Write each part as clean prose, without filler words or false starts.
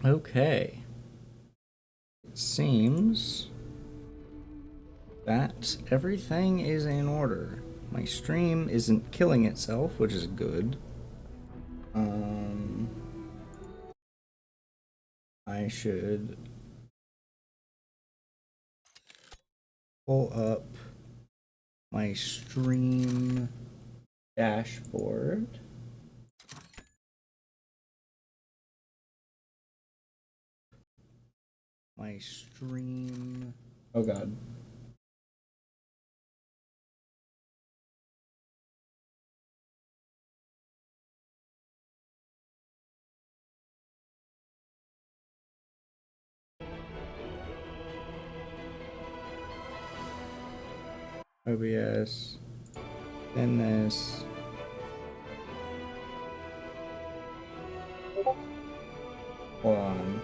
Okay. It seems that everything is in order. My stream isn't killing itself, which is good. Um, I should pull up my stream dashboard. My stream. Oh god. OBS. Then this. Hold on.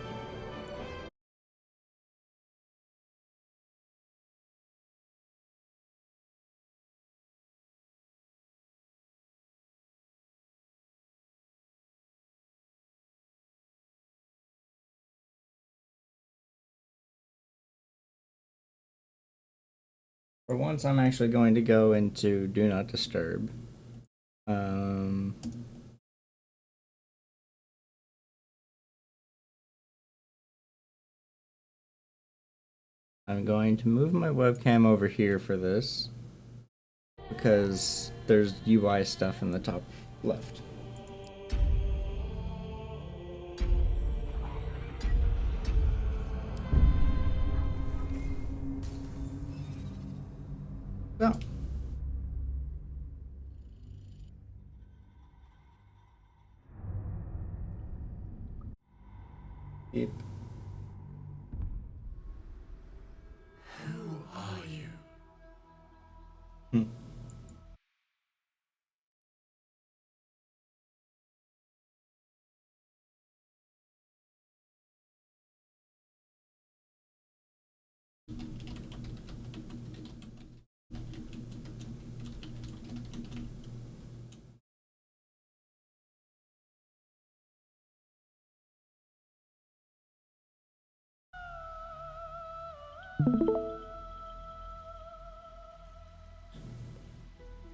For once, I'm actually going to go into Do Not Disturb. Um, I'm going to move my webcam over here for this because there's UI stuff in the top left. So, yep. Who are you? Hmm.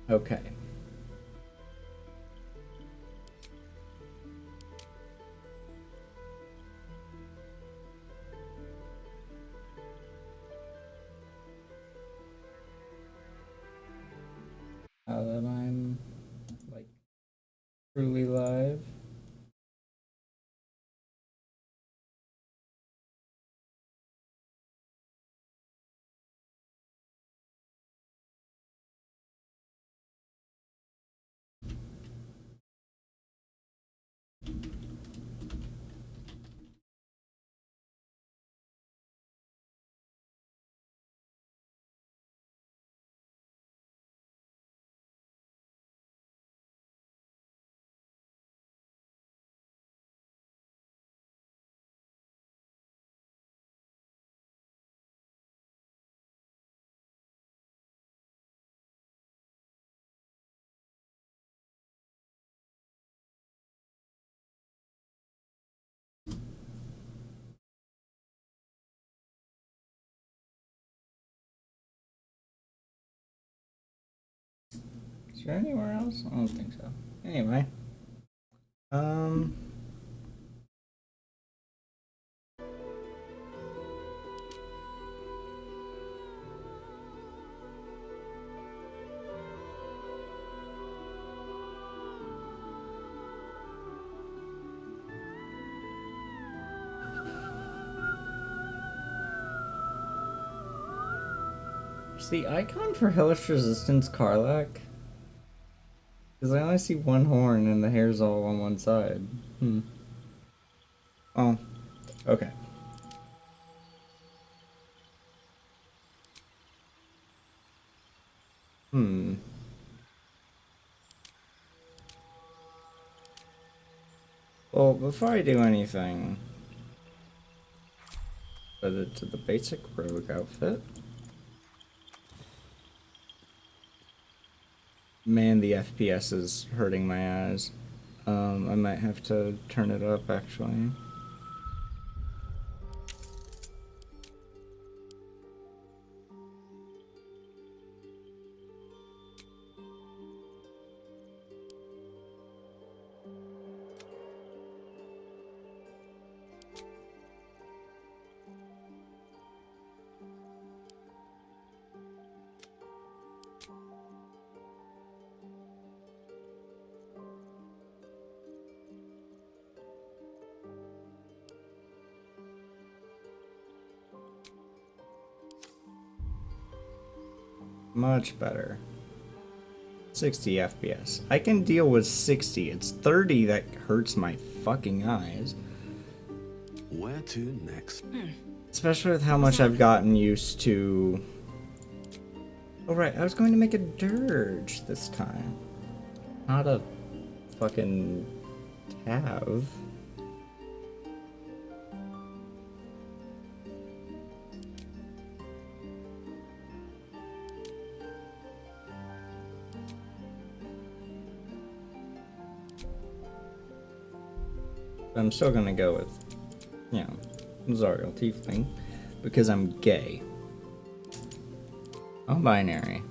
Okay. Now that I'm like truly live. Is there anywhere else? I don't think so. Anyway. Um. Is the icon for Hellish Resistance Karlach? Because I only see one horn and the hair's all on one side. Hmm. Oh. Okay. Hmm. Well, before I do anything, set it to the basic rogue outfit. Man, the FPS is hurting my eyes. I might have to turn it up actually. Much better. 60 FPS. I can deal with 60. It's 30 that hurts my fucking eyes. Where to next? Especially with how much I've gotten used to... Oh right, I was going to make a dirge this time. Not a fucking tab. I'm still gonna go with, you know, Zariel Tiefling, because I'm gay. I'm binary.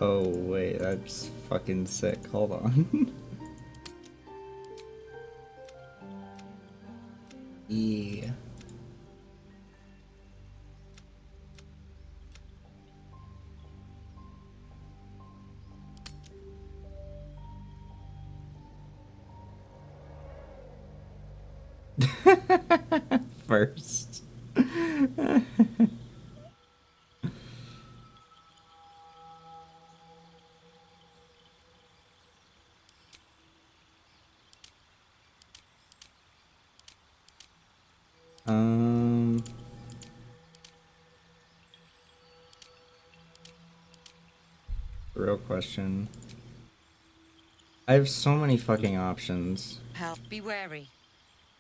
Oh wait, that's fucking sick. Hold on. Yeah. First. Real question. I have so many fucking options. Help, be wary.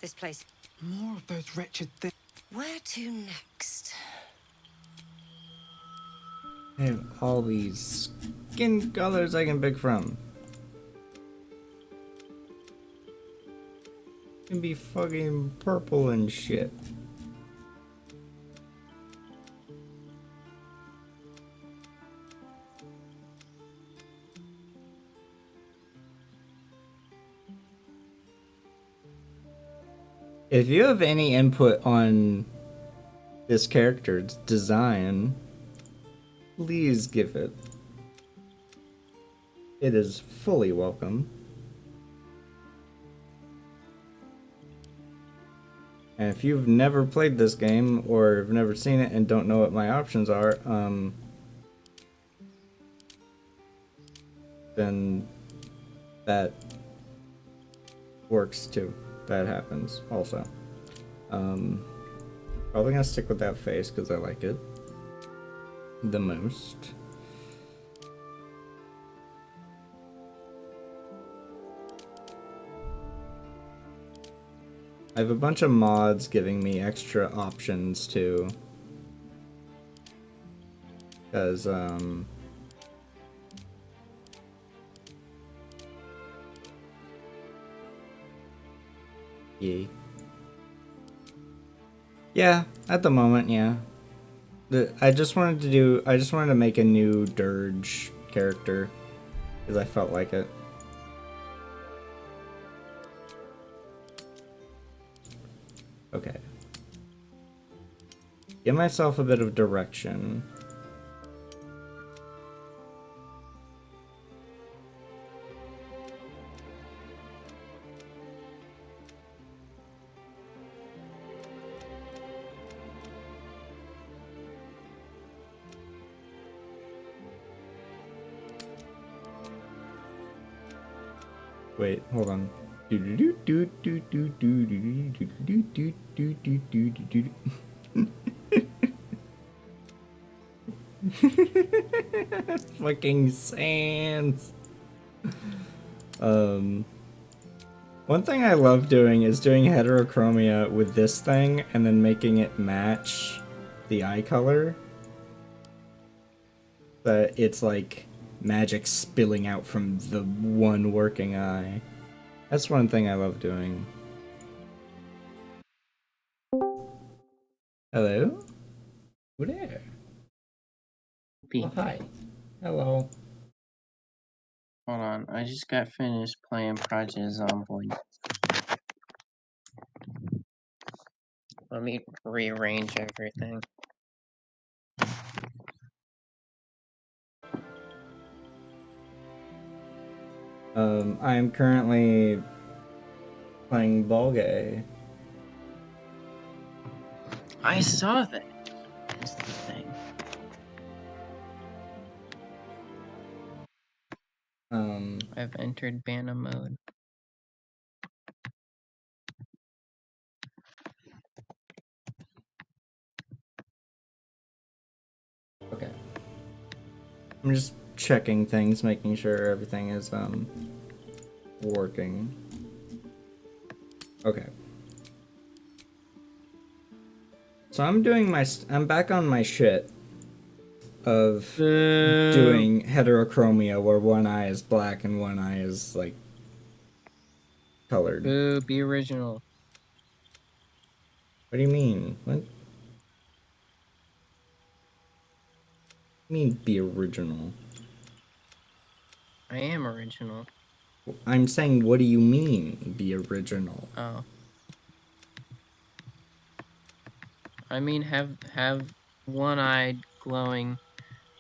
This place. More of those wretched things. Where to next? I have all these skin colors I can pick from. It can be fucking purple and shit. If you have any input on this character's design, please give it. It is fully welcome. And if you've never played this game or have never seen it and don't know what my options are, then that works too. That happens also. Probably gonna stick with that face because I like it the most. I have a bunch of mods giving me extra options too. Because, yeah, at the moment, yeah. I just wanted to make a new dirge character because I felt like it. Okay. Give myself a bit of direction. Wait, hold on. Fucking sands. One thing I love doing is doing heterochromia with this thing and then making it match the eye color. That it's like magic spilling out from the one working eye. That's one thing I love doing. Hello? Who there? Oh, hi. Hello. Hold on, I just got finished playing Project Zomboid. Let me rearrange everything. I am currently playing Baldur. I saw that. That's the thing. I've entered banner mode. Okay. I'm just checking things, making sure everything is working. Okay. So I'm back on my shit of doing heterochromia where one eye is black and one eye is like colored. Boo, be original. What do you mean? What? You mean be original? I am original. I'm saying, what do you mean be original? Oh. I mean have one eye glowing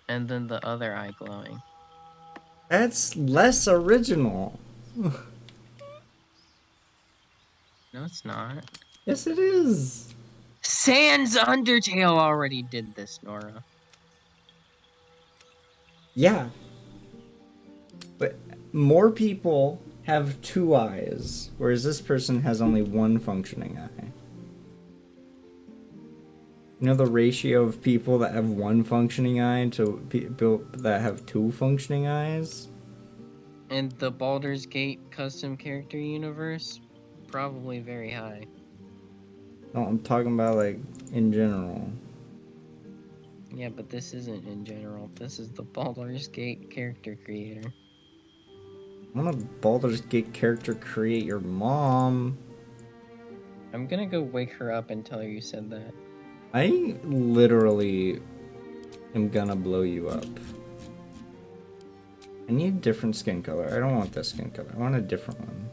and then the other eye glowing. That's less original. No, it's not. Yes, it is. Sans Undertale already did this, Nora. Yeah. But more people have two eyes, whereas this person has only one functioning eye. You know the ratio of people that have one functioning eye to people that have two functioning eyes? And the Baldur's Gate custom character universe? Probably very high. No, I'm talking about like in general. Yeah, but this isn't in general. This is the Baldur's Gate character creator. I'm gonna Baldur's Gate character create your mom. I'm gonna go wake her up and tell her you said that. I literally am gonna blow you up. I need a different skin color. I don't want this skin color. I want a different one.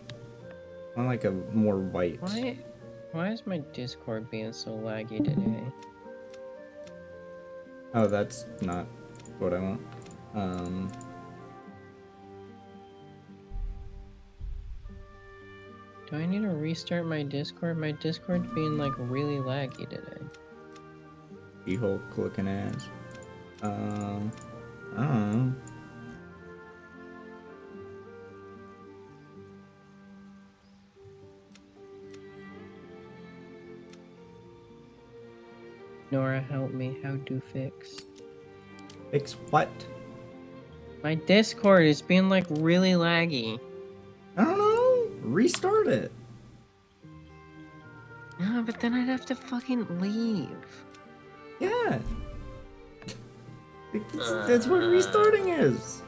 I want like a more white. Why is my Discord being so laggy today? Oh, that's not what I want. Do I need to restart my Discord? My Discord's being like really laggy today. She-Hulk looking ass. I don't know. Nora, help me. How to fix? Fix what? My Discord is being like really laggy. I don't know. Restart it. No, but then I'd have to fucking leave. Yeah. That's what restarting is.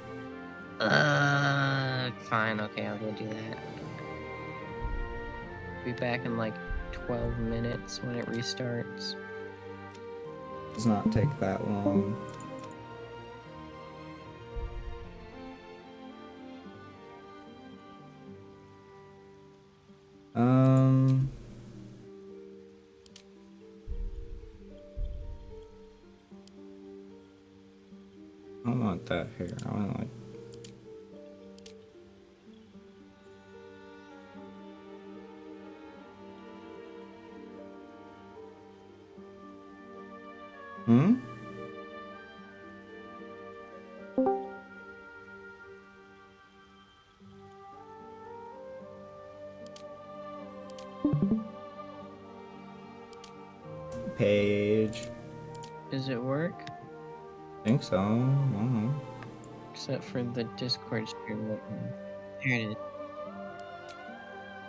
Fine, okay, I'll go do that. Be back in like 12 minutes when it restarts. Does not take that long. I don't want that here. I want like. Hmm? Page. Does it work? I think so. I don't know. Except for the Discord stream. There it is.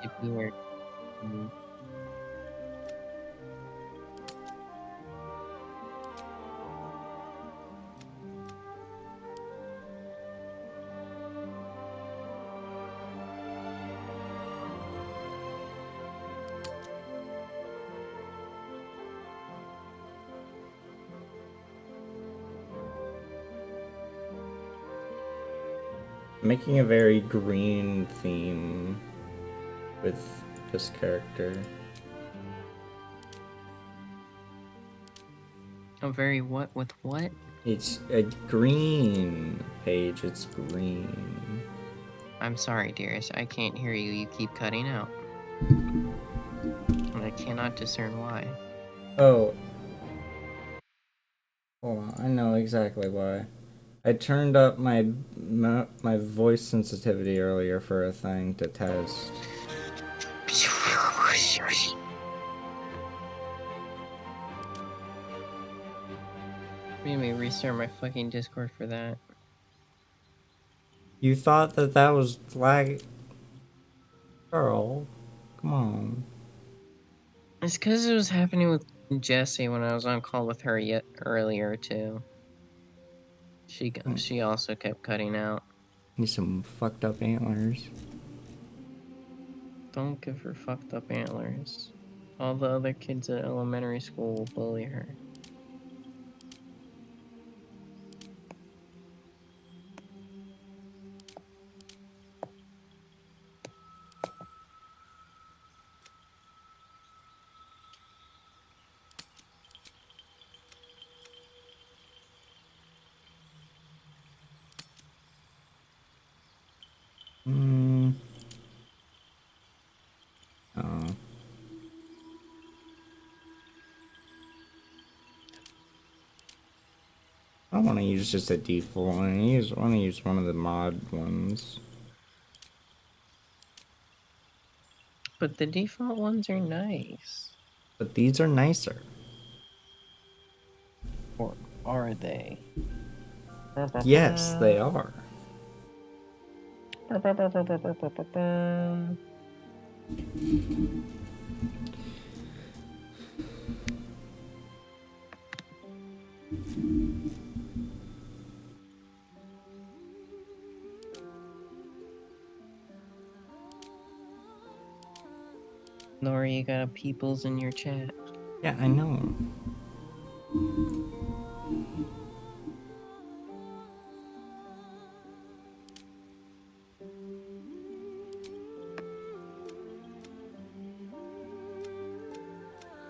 If you were. Making a very green theme with this character. I'm very what with what? It's a green page, it's green. I'm sorry, dearest. I can't hear you. You keep cutting out. And I cannot discern why. Oh. Hold on, I know exactly why. I turned up my voice sensitivity earlier for a thing to test. Made me restart my fucking Discord for that. You thought that that was lag? Girl, come on. It's because it was happening with Jessie when I was on call with her yet earlier too. She also kept cutting out. Need some fucked up antlers. Don't give her fucked up antlers. All the other kids at elementary school will bully her. Oh. I don't want to use just a default one. I want to use one of the mod ones. But the default ones are nice. But these are nicer. Or are they? Yes, they are. Nora, you got a peoples in your chat. Yeah, I know.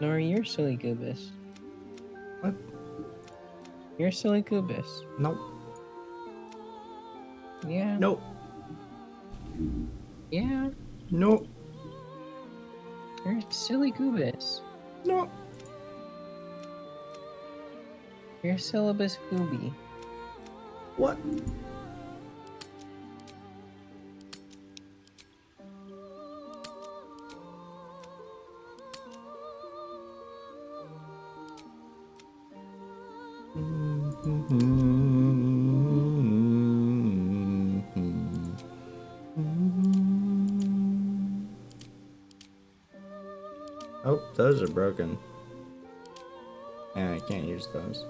Nora, you're silly goobus. What? You're silly goobus. Nope. Yeah. Nope. Yeah. Nope. You're silly goobus. Nope. You're syllabus gooby. What? Oh, those are broken. Yeah, I can't use those.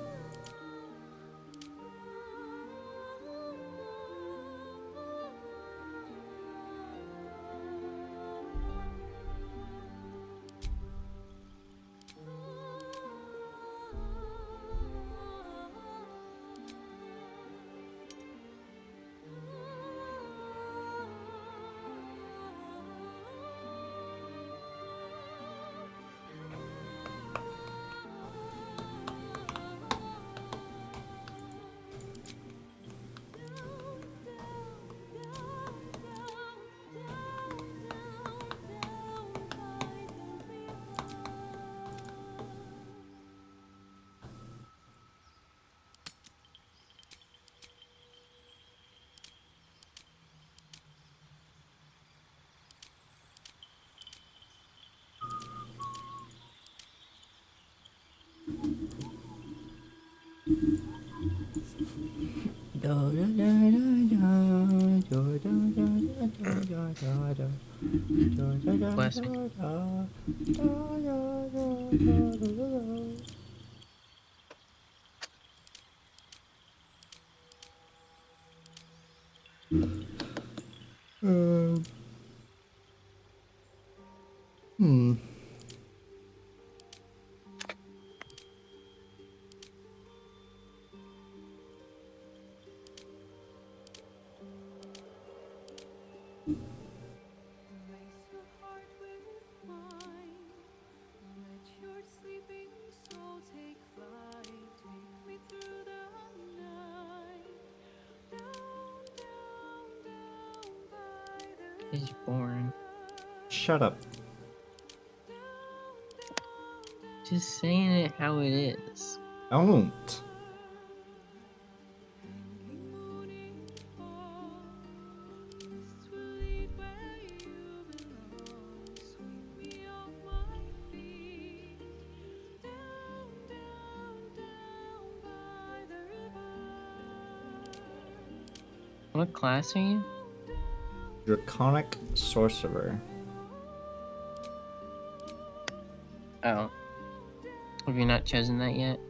Bless me. Hmm. It's boring. Shut up. Just saying it how it is. Don't. What class are you? Draconic sorcerer. Oh. Have you not chosen that yet?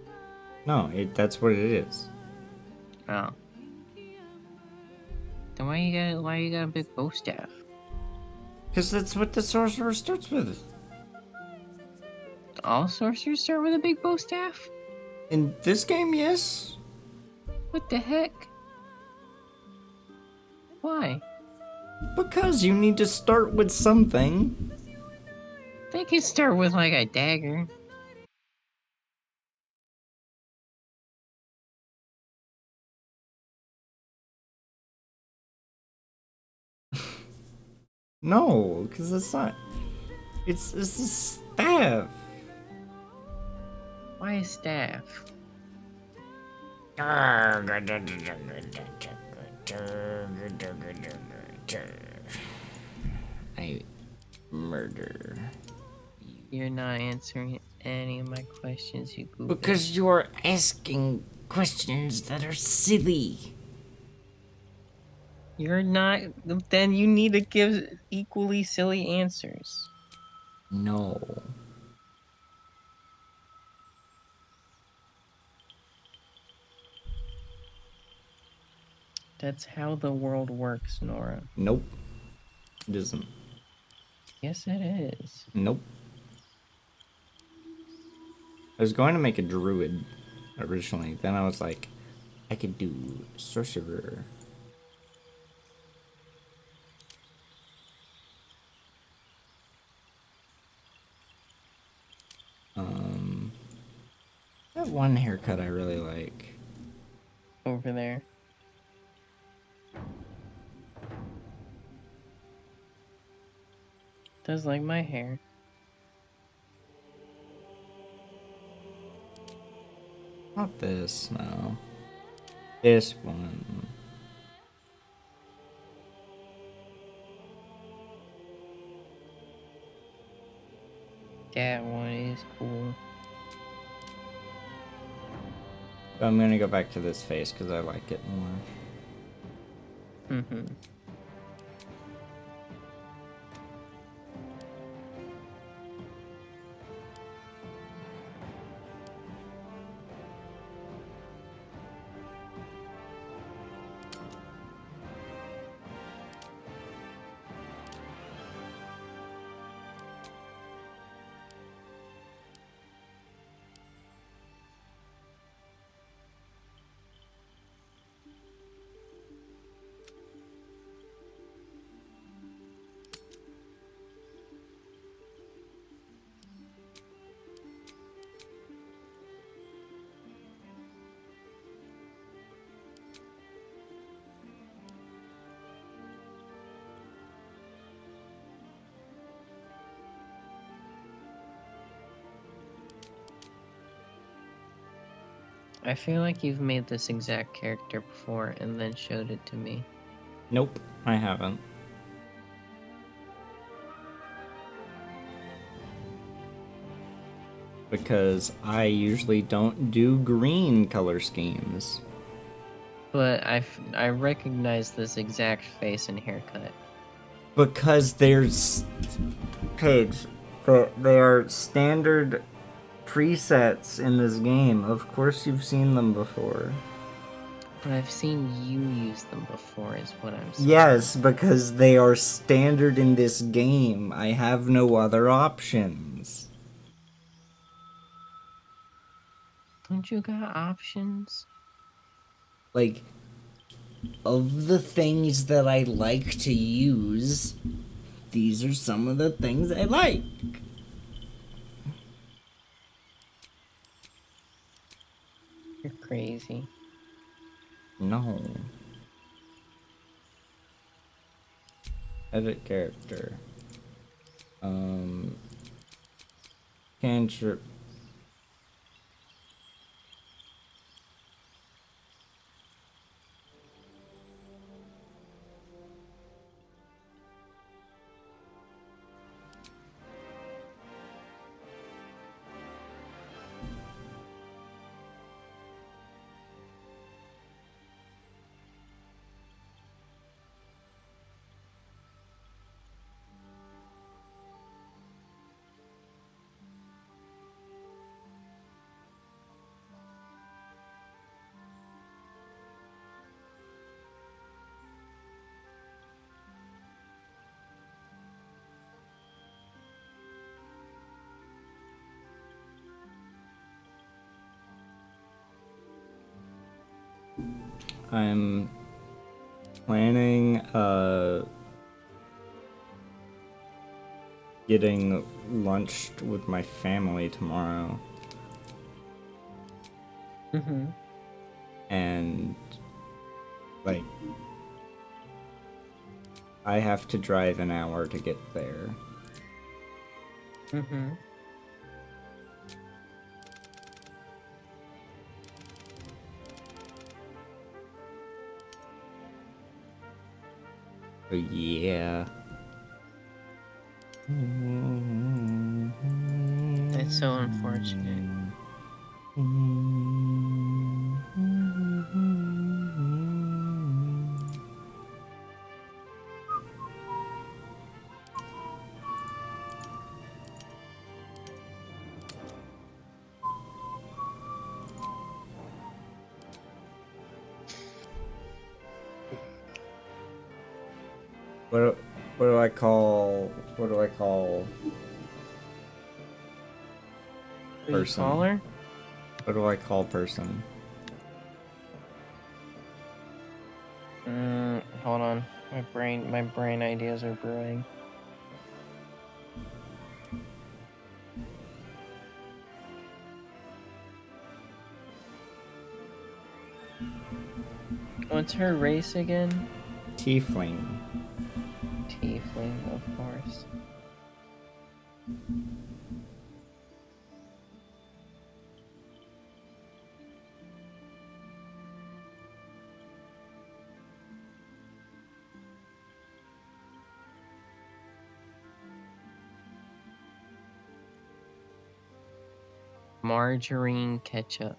No, that's what it is. Oh. Then why you got a big bow staff? Because that's what the sorcerer starts with. All sorcerers start with a big bow staff? In this game, yes. What the heck? Why? Because you need to start with something. They could start with like a dagger. No, because it's not. It's a staff. Why a staff? I murder. You're not answering any of my questions, you goofy. Because you're asking questions that are silly. You're not. Then you need to give equally silly answers. No. That's how the world works, Nora. Nope. It isn't. Yes, it is. Nope. I was going to make a druid originally. Then I was like, I could do sorcerer. That one haircut I really like. Over there. Does like my hair. Not this, no. This one. That one is cool. But I'm gonna go back to this face because I like it more. Mm-hmm. I feel like you've made this exact character before and then showed it to me. Nope, I haven't. Because I usually don't do green color schemes. But I recognize this exact face and haircut. Because there's Paige, they are standard presets in this game. Of course you've seen them before. But I've seen you use them before, is what I'm saying. Yes, because they are standard in this game. I have no other options. Don't you got options? Like, of the things that I like to use, these are some of the things I like. You're crazy. Edit character. Cantrip. I'm planning getting lunch with my family tomorrow. Mm-hmm. And like I have to drive an hour to get there. Mm-hmm. So yeah. That's so unfortunate. What do I call What do you call her? What do I call person? Hold on. My brain ideas are brewing. What's her race again? Tiefling. Tiefling, of course. Margarine ketchup.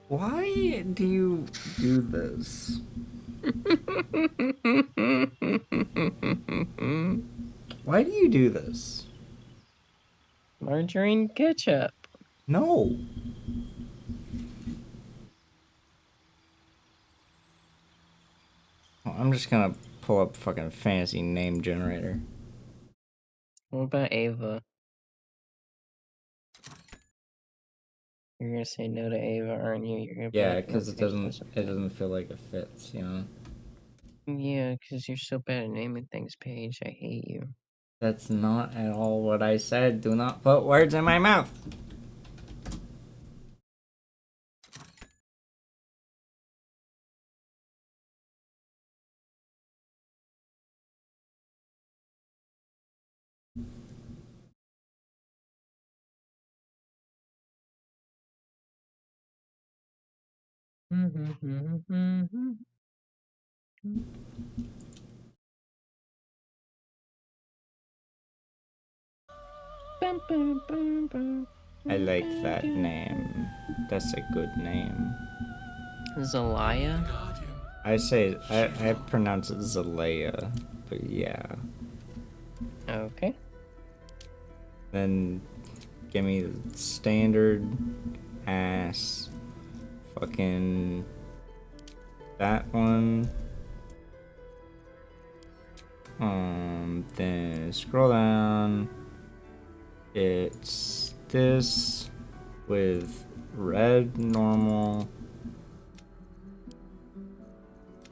Why do you do this? Why do you do this? Margarine ketchup. No. Well, I'm just gonna pull up fucking fantasy name generator. What about Ava? You're gonna say no to Ava, aren't you? You're gonna be Yeah, like, because okay, so it doesn't feel like it fits, you know. yeah, because you're so bad at naming things, Paige. I hate you. That's not at all what I said. Do not put words in my mouth. I like that name. That's a good name. Zelaya? I pronounce it Zalea, but yeah. Okay. Then give me the standard ass fucking that one. Then scroll down. It's this with red normal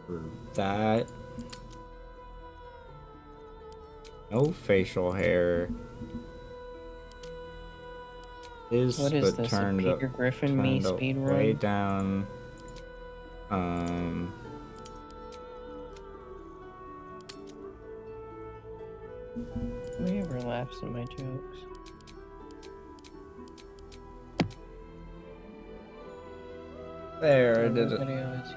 for that. No facial hair. What is this? A Peter Griffin me speed way run? down. Nobody ever laughs at my jokes. There, I did it. Everybody always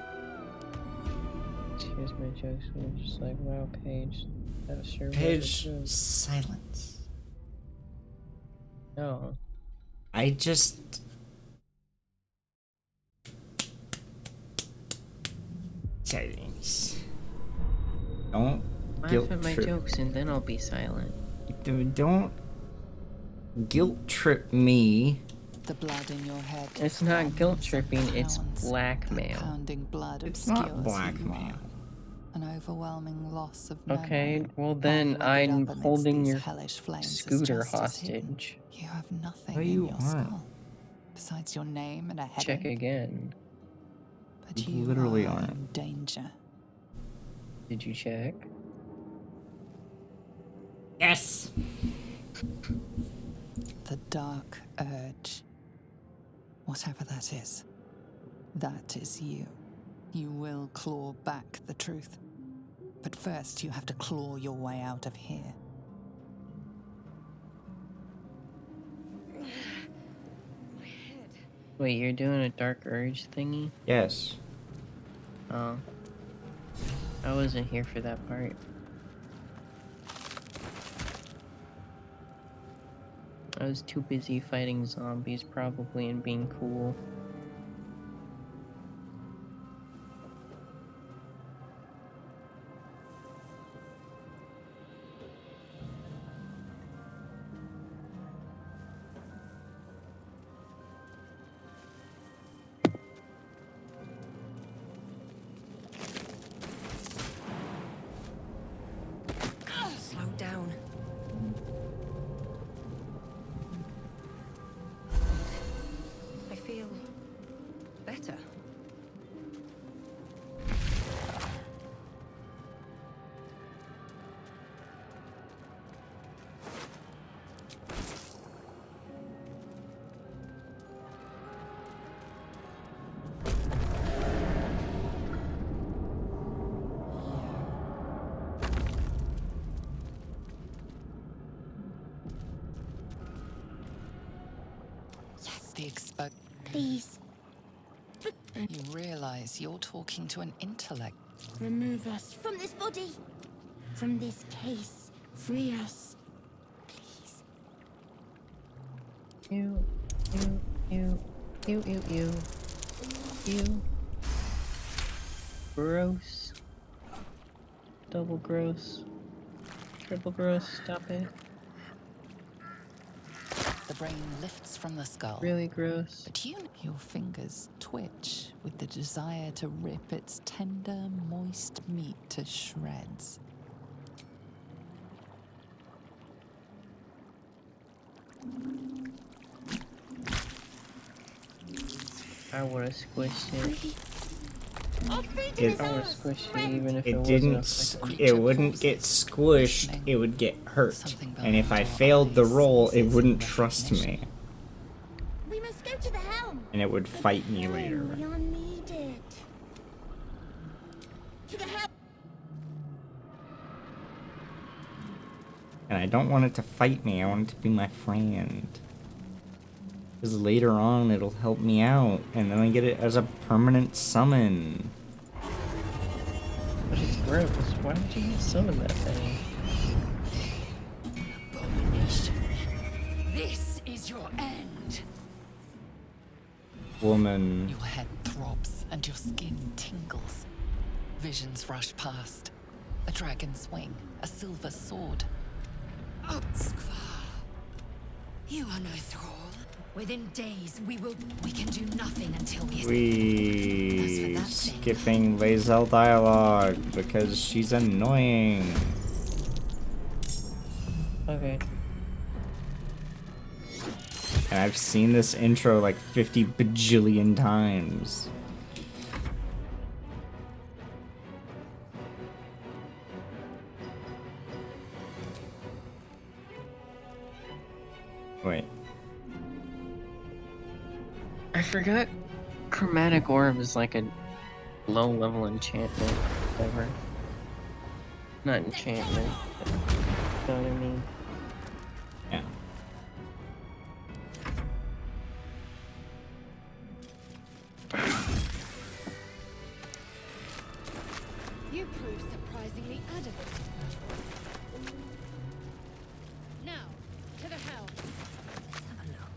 hears my jokes and they're just like, wow, Paige, that sure was a Paige, joke. silence. No. I just... Silence. Don't Laugh guilt at my trip. jokes and then I'll be silent. Don't guilt trip me. The blood in your head. It's not guilt tripping, it's pounds. blackmail. Pounding blood It's obscures not who you blackmail. are. An overwhelming loss of memory. Okay, well then While you I'm up amidst holding these your hellish flames is scooter just as hidden. hostage. You have nothing No, in you your aren't. skull besides your name and a headache. Check again. But You you literally are aren't. in danger. Did you check? Yes. The dark urge. Whatever that is you. You will claw back the truth. But first, you have to claw your way out of here. Wait, you're doing a dark urge thingy? Yes. Oh. I wasn't here for that part. I was too busy fighting zombies, probably, and being cool. Slow down. I feel better. The expo. Please, You realize you're talking to an intellect. remove us from this body, from this case. Free us, please. You. Gross. Double gross. Triple gross, stop it. The brain lifts from the skull. Really gross. But your fingers twitch with the desire to rip its tender, moist meat to shreds. I would have squished it. Our freedom It- is I would have ours, squished it friend. even if it It wasn't didn't. a s- fucking- It wouldn't get squished. It would get hurt. And if I failed the roll, it wouldn't trust me, We must go to the helm. and it would At the fight me helm, later. We are needed. To the helm. And I don't want it to fight me. I want it to be my friend. Because later on, it'll help me out, and then I get it as a permanent summon. But it's gross. Why did you summon that thing? Abomination. This is your end. Woman. Your head throbs and your skin tingles. Visions rush past. A dragon's wing, a silver sword. Oh, Skvar. You are no thrall. Within days, we can do nothing until we... We That's for that thing. skipping Lae'zel dialogue because she's annoying. Okay. And I've seen this intro like 50 bajillion times. Wait. I forgot Chromatic Orb is like a low level enchantment. Whatever. Not enchantment. But know what I mean? Yeah. You prove surprisingly adamant. Now, to the helm. Let's have a look.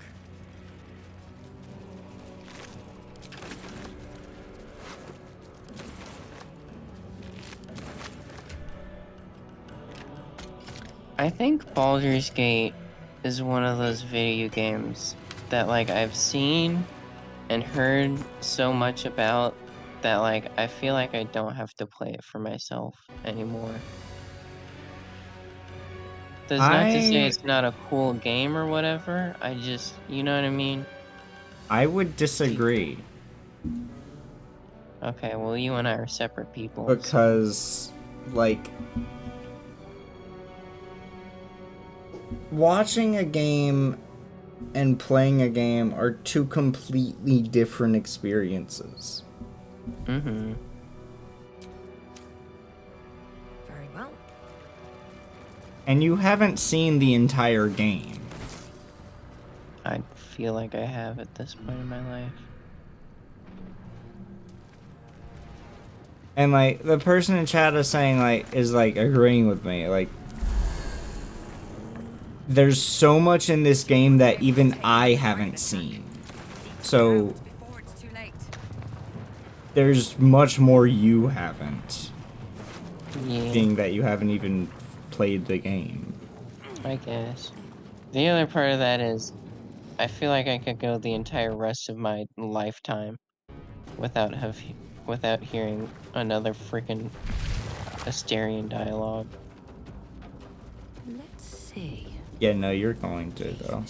I think Baldur's Gate is one of those video games that like I've seen and heard so much about that like I feel like I don't have to play it for myself anymore. That's not to say I it's not a cool game or whatever. I just, you know what I mean? would disagree Okay, well you and I are separate people. So. because like watching a game and playing a game are two completely different experiences. Mm-hmm. Very well. And you haven't seen the entire game. I feel like I have at this point in my life. And like the person in chat is saying is agreeing with me. Like there's so much in this game that even I haven't seen. So Before it's too late. there's much more you haven't. Yeah, Being that you haven't even played the game. I guess. The other part of that is I feel like I could go the entire rest of my lifetime without hearing another freaking Asterian dialogue. Let's see. Yeah, no, you're going to though.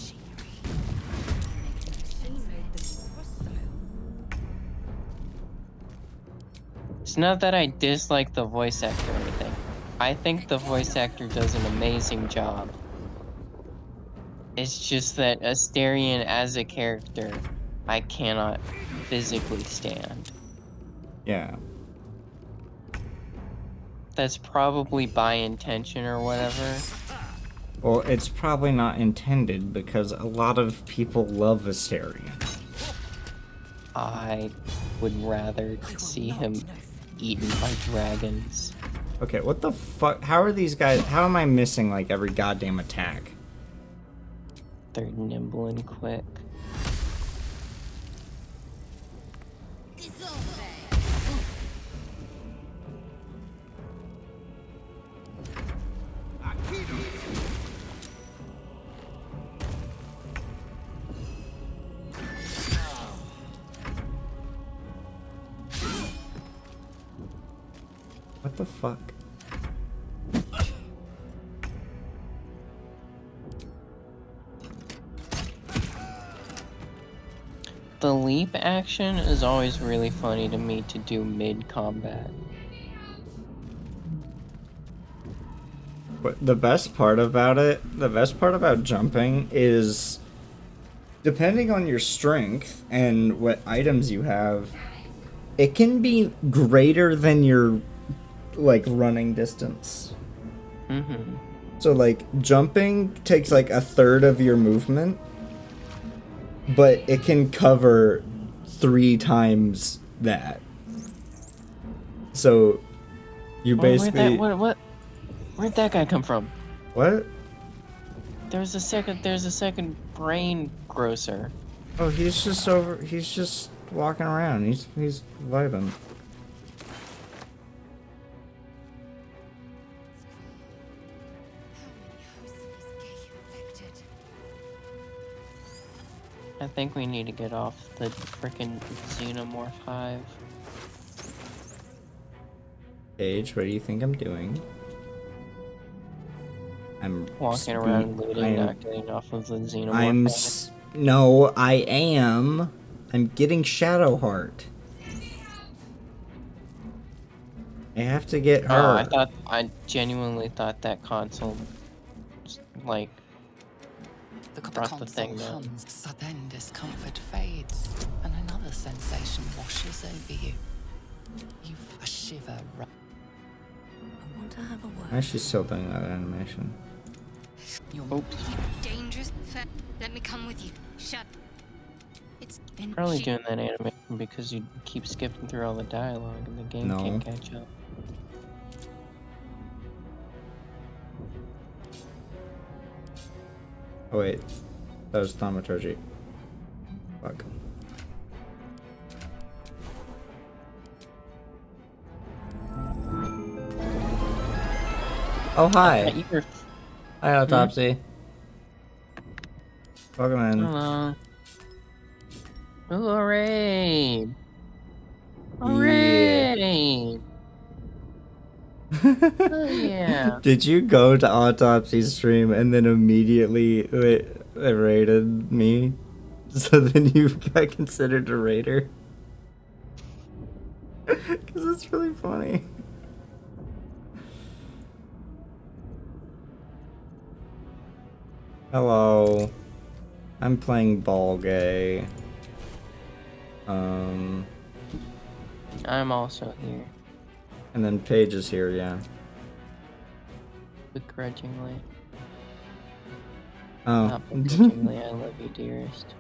It's not that I dislike the voice actor or anything. I think the voice actor does an amazing job. It's just that Asterion as a character, I cannot physically stand. Yeah. That's probably by intention or whatever. Well, it's probably not intended because a lot of people love Asterion. I would rather see him eaten by dragons. Okay, what the fuck? How are these guys? How am I missing like every goddamn attack? They're nimble and quick. What the fuck? The leap action is always really funny to me to do mid-combat. But the best part about jumping is depending on your strength and what items you have, it can be greater than your like running distance. Mm-hmm. So like jumping takes like a third of your movement, but it can cover 3 times that. So you basically Where'd that guy come from? what? There's a second brain grocer. Oh, he's just walking around. He's vibing. I think we need to get off the frickin' Xenomorph hive. Paige, what do you think I'm doing? I'm Walking around looting, not getting off of the Xenomorph hive. No, I am. I'm getting Shadowheart. I have to get her. Oh, I genuinely thought that console, like, The brought the thing console down. hums, so then discomfort fades, and another sensation washes over you. A shiver. I want to have a word. Why is she still doing that animation? You're Oops. dangerous. Let me come with you. Shut. It's been Probably doing that animation because you keep skipping through all the dialogue and the game No. can't catch up. Oh wait, that was thaumaturgy. Fuck. Oh hi. You were Hi Autopsy. Welcome in. hello. Hooray! Hooray! Oh yeah. Did you go to Autopsy's stream and then immediately raided me? So then you got considered a raider? Because it's really funny. Hello. I'm playing Ball Gay. I'm also here. And then Paige is here, yeah. Begrudgingly. Oh. Not begrudgingly, I love you, dearest.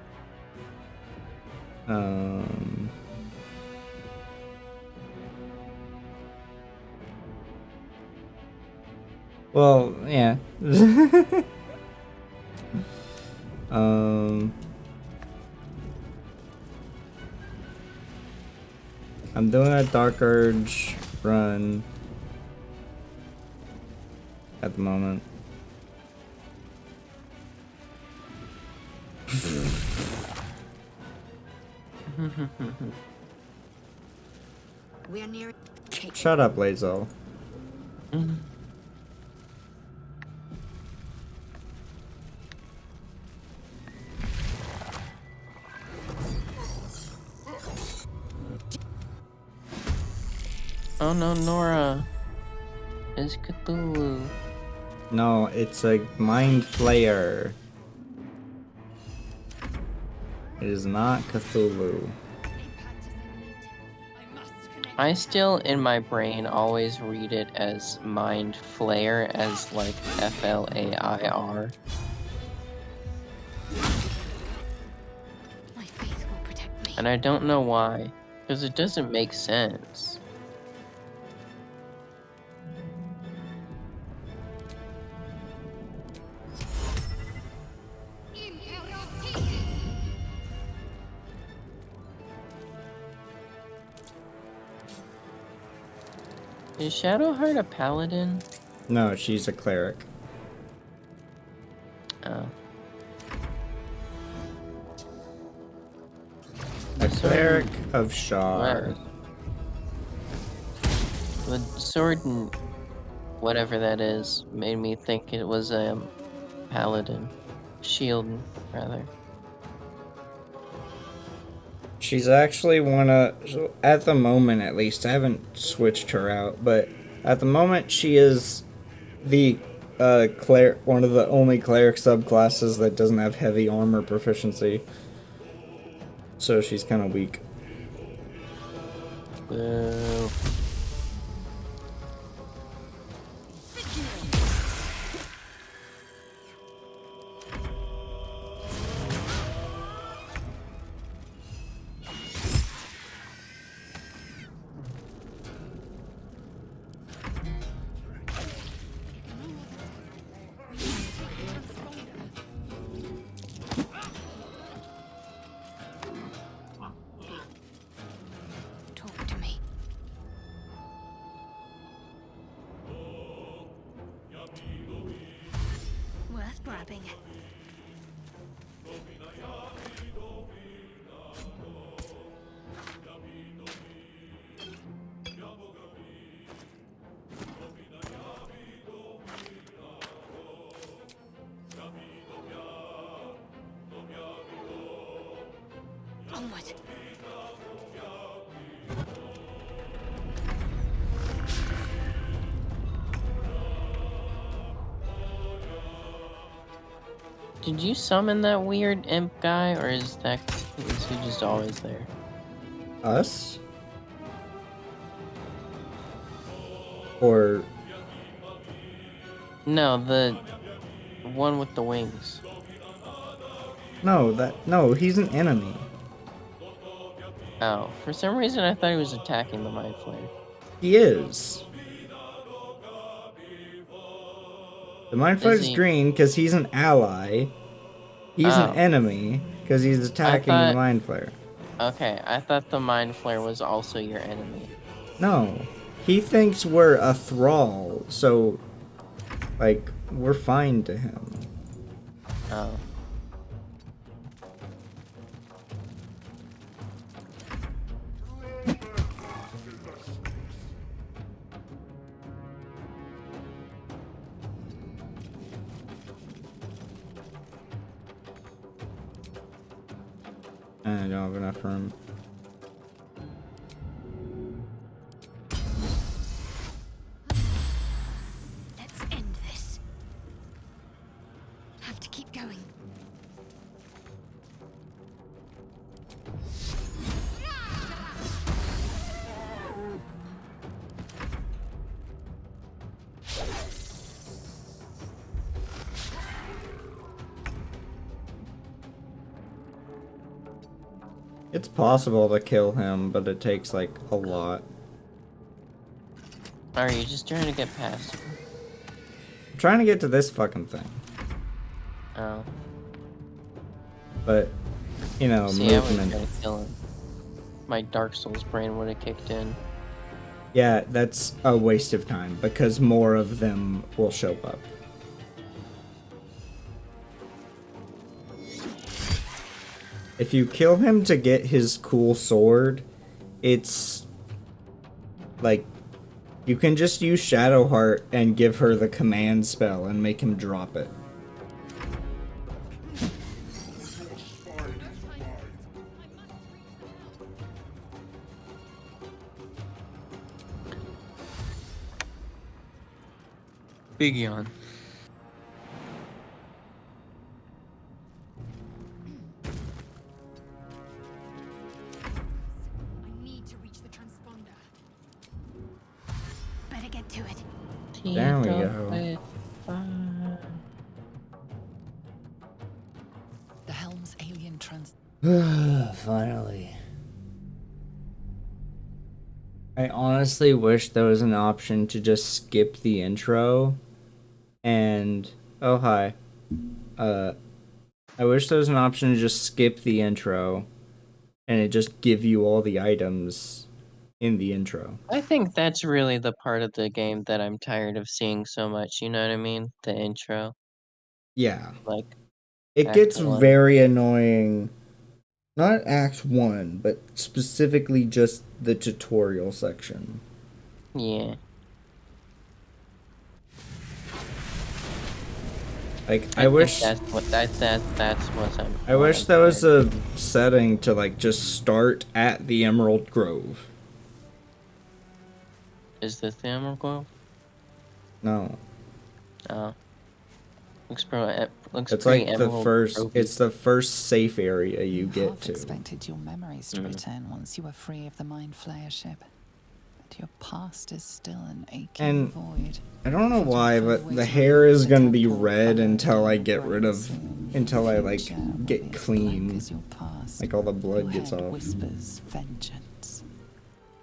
Well, yeah. I'm doing a Dark Urge run at the moment. We are near. Shut up, Lazel. Oh no, Nora. It's Cthulhu. No, it's a mind flayer. It is not Cthulhu. I still, in my brain, always read it as Mind Flayer, as like F-L-A-I-R. My faith will protect me. And I don't know why, because it doesn't make sense. Is Shadowheart a paladin? No, she's a cleric. Oh. A cleric of Shard. The sword and whatever that is made me think it was a paladin. Shield, rather. She's actually one of, so at the moment at least, I haven't switched her out, but at the moment she is the one of the only cleric subclasses that doesn't have heavy armor proficiency. So she's kind of weak. Boo. Talk to me. Worth grabbing. Onward. Did you summon that weird imp guy, or is he just always there? Us? Or No, the one with the wings. No, he's an enemy. Oh, for some reason I thought he was attacking the mind flayer. He is. The mind Is flayer's he? green because he's an ally. He's an Oh, enemy because he's attacking the thought. mind flayer. Okay, I thought the mind flayer was also your enemy. No, he thinks we're a thrall, so like we're fine to him. Oh. I don't have enough room. Let's end this. Have to keep going. It's possible to kill him, but it takes like a lot. Are you just trying to get past? I'm trying to get to this fucking thing, Oh. but you know, See, I was movement. trying to kill him. My Dark Souls brain would have kicked in. Yeah, that's a waste of time because more of them will show up. If you kill him to get his cool sword, it's like you can just use Shadowheart and give her the command spell and make him drop it. Big yawn. I need to reach the transponder. Better get to it. There we go. The helm's alien trans. Finally. I honestly wish there was an option to just skip the intro and oh hi. I wish there was an option to just skip the intro and it just give you all the items in the intro. I think that's really the part of the game that I'm tired of seeing so much, you know what I mean? The intro. Yeah. Like, It Act gets 1. very annoying. Not Act 1, but specifically just the tutorial section. Yeah. Like, I think wish that's what that's what I'm. I wish there was a setting to like just start at the Emerald Grove. Is this the Emerald Grove? No. Oh. Looks looks It's pretty like the Emerald first Grove-y. it's the first safe area you get half to. expected your memories to return once you were free of the mind flayer ship. But your past is still an aching And void. I don't know why, but the hair is gonna be red until I get rid of until I like get clean. Like all the blood gets off. Whispers vengeance.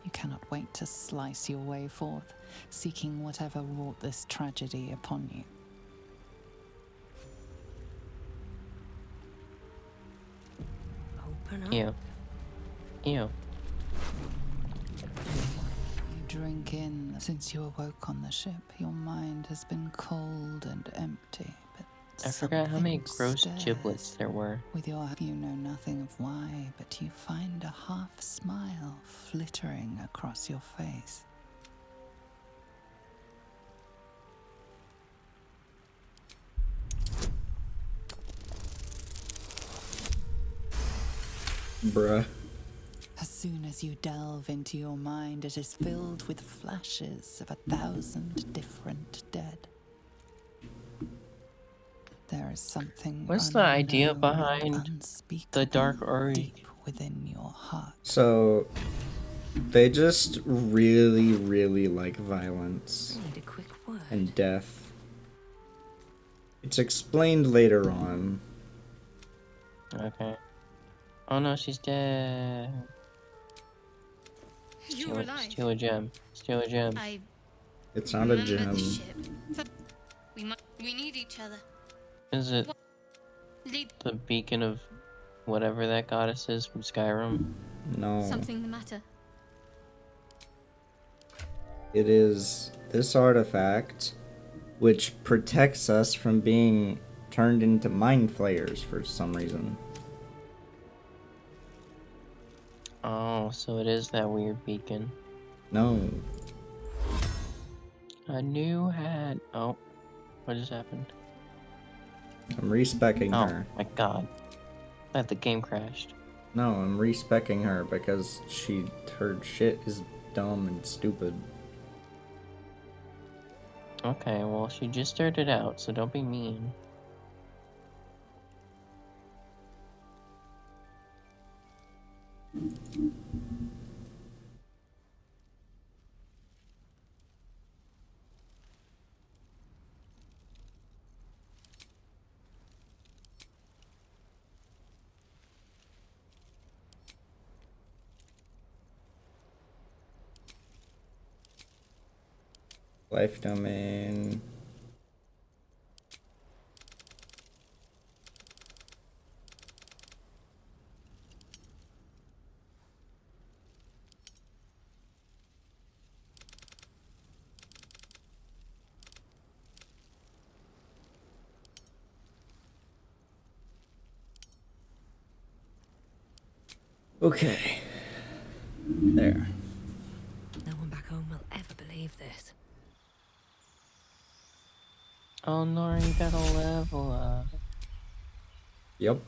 You cannot wait to slice your way forth, seeking whatever wrought this tragedy upon you. Open up. Ew. Ew. You drink in. Since you awoke on the ship, your mind has been cold and empty. But I forgot how many something gross stirs. giblets there were. With your you know nothing of why, but you find a half smile flittering across your face. Bruh. As soon as you delve into your mind, it is filled with flashes of 1,000 different dead. There is something. What's the idea unknown, behind unspeakable, the Dark Ori? deep within your heart. So they just really like violence I need a quick word. and death. It's explained later on. Okay. Oh no, she's dead. You're alive. Steal a gem. Steal a gem. I It's not a remember the gem. ship. We need each other. Is it Lead. the beacon of whatever that goddess is from Skyrim? No. Something the matter? It is this artifact which protects us from being turned into mind flayers for some reason. Oh, so it is that weird beacon. No. A new hat. Oh, what just happened? I'm respecking Oh her. my god. That the game crashed. No, I'm respecking her because her shit is dumb and stupid. Okay, well, she just started out, so don't be mean. Life domain. Okay. There. No one back home will ever believe this. Oh, Nora, you gotta level up. Yep.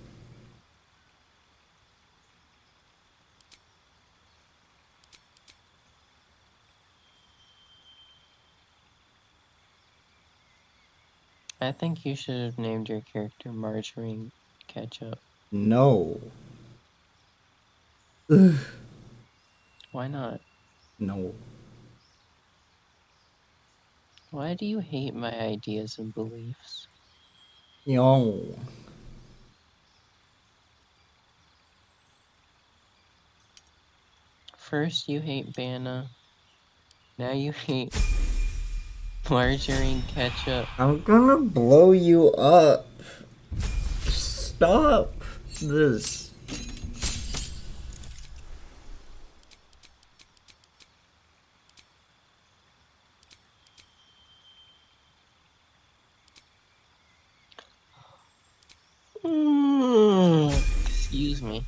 I think you should have named your character Margarine Ketchup. No. Why not? No. Why do you hate my ideas and beliefs? Yo. First you hate Vanna, now you hate Margarine Ketchup. I'm gonna blow you up. Stop this. Excuse me.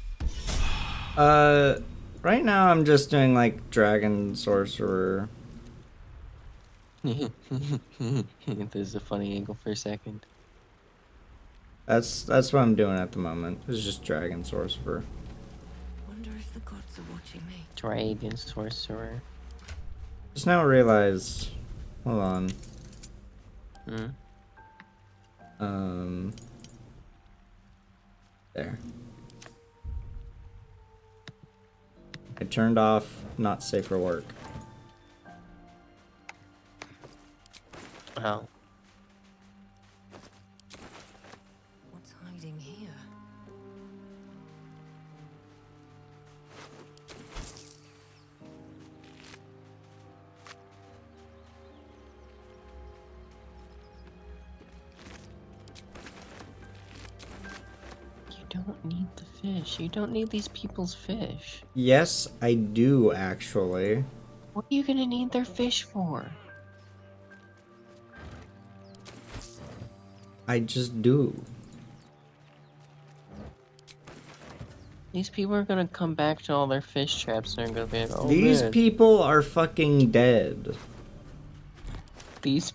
Right now I'm just doing like Dragon Sorcerer. There's a funny angle for a second. That's what I'm doing at the moment. It's just Dragon Sorcerer. Wonder if the gods are watching me. Dragon Sorcerer. Just now realized. Hold on. There. I turned off not safe for work. Oh. What's hiding here? You don't need the fish. You don't need these people's fish. Yes, I do actually. What are you gonna need their fish for? I just do. These people are gonna come back to all their fish traps and they're gonna be like, oh These man, people are fucking dead. these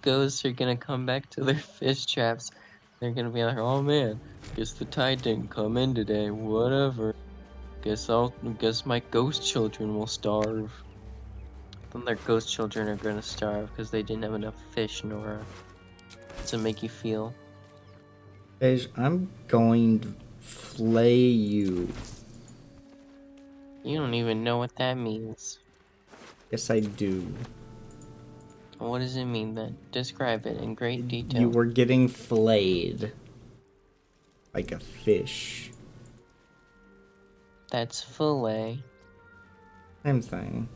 ghosts are gonna come back to their fish traps. They're gonna be like, oh man, guess the tide didn't come in today. Whatever. Guess my ghost children will starve. Then their ghost children are gonna starve because they didn't have enough fish, Nora. To make you feel. Paige, I'm going to flay you. You don't even know what that means. Yes, I do. What does it mean then? Describe it in great detail. You were getting filleted. Like a fish. That's fillet. Same thing.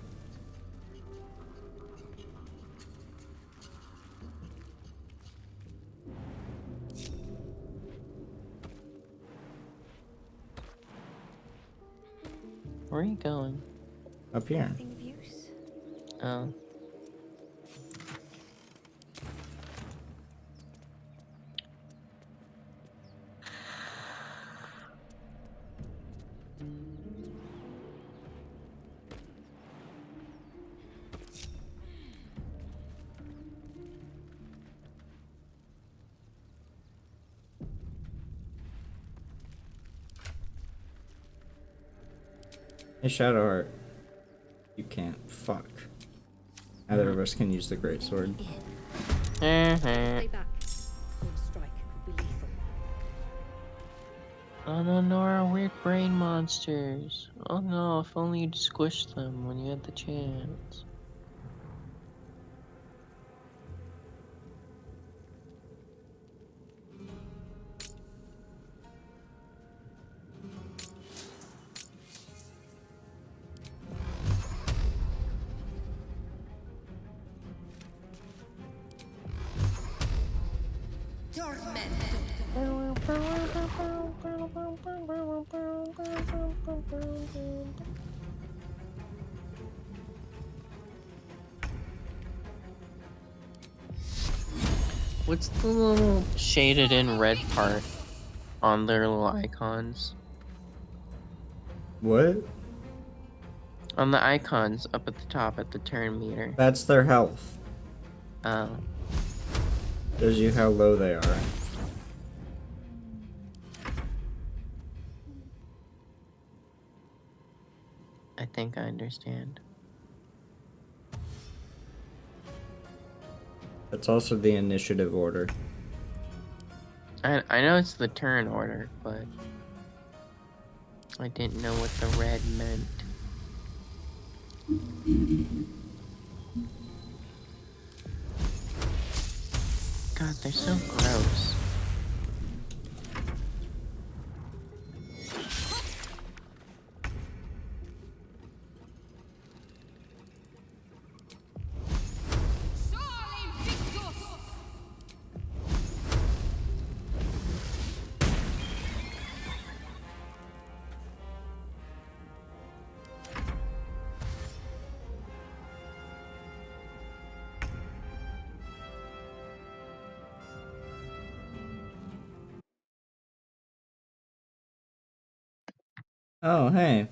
Where are you going? Up here. Thing of use. Oh. Hey, Shadowheart. You can't. Fuck. Neither of us can use the greatsword. Stay back. One strike could be lethal. Oh no, Nora, weird brain monsters. Oh no, if only you'd squished them when you had the chance. What's the little shaded in red part on their little icons? What? On the icons up at the top at the turn meter. That's their health. Oh. Shows you how low they are. I think I understand. That's also the initiative order. I know it's the turn order, but I didn't know what the red meant. God, they're so gross. Oh, hey.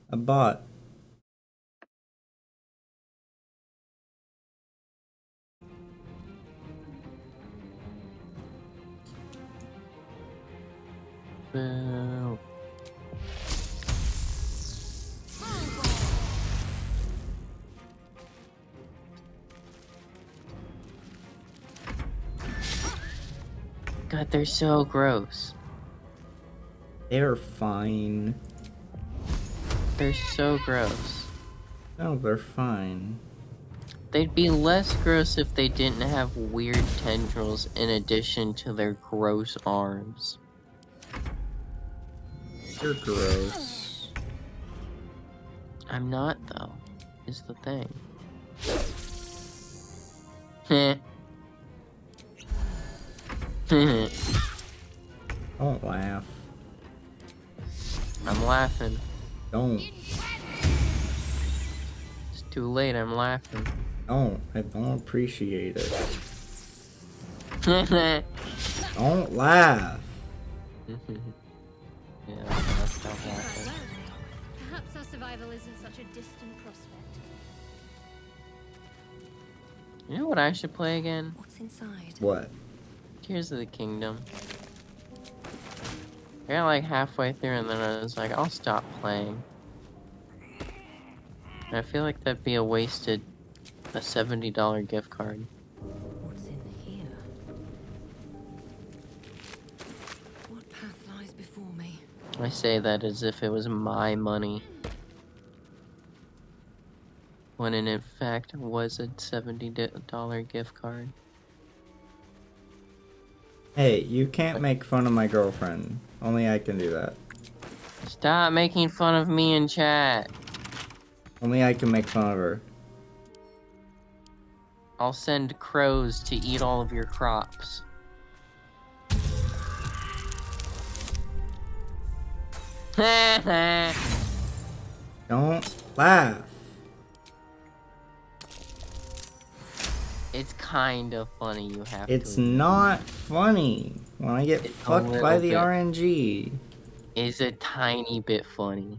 A bot. Boo. God, they're so gross. They're fine. They're so gross. No, they're fine. They'd be less gross if they didn't have weird tendrils in addition to their gross arms. You're gross. I'm not, though, is the thing. Heh. Don't laugh. I'm laughing. Don't. It's too late, I'm laughing. Don't. I don't appreciate it. Yeah, Don't laugh. that's not laughing. Perhaps our survival isn't such a distant prospect. You know what I should play again? What's inside? What? Tears of the Kingdom. I got like halfway through and then I was like, I'll stop playing. And I feel like that'd be a wasted $70 gift card. What's in here? What path lies before me? I say that as if it was my money. when it in fact was a $70 gift card. Hey, you can't make fun of my girlfriend. Only I can do that. Stop making fun of me in chat. Only I can make fun of her. I'll send crows to eat all of your crops. Don't laugh. It's kind of funny, you have to. It's not funny when I get fucked by the RNG. It's a tiny bit funny.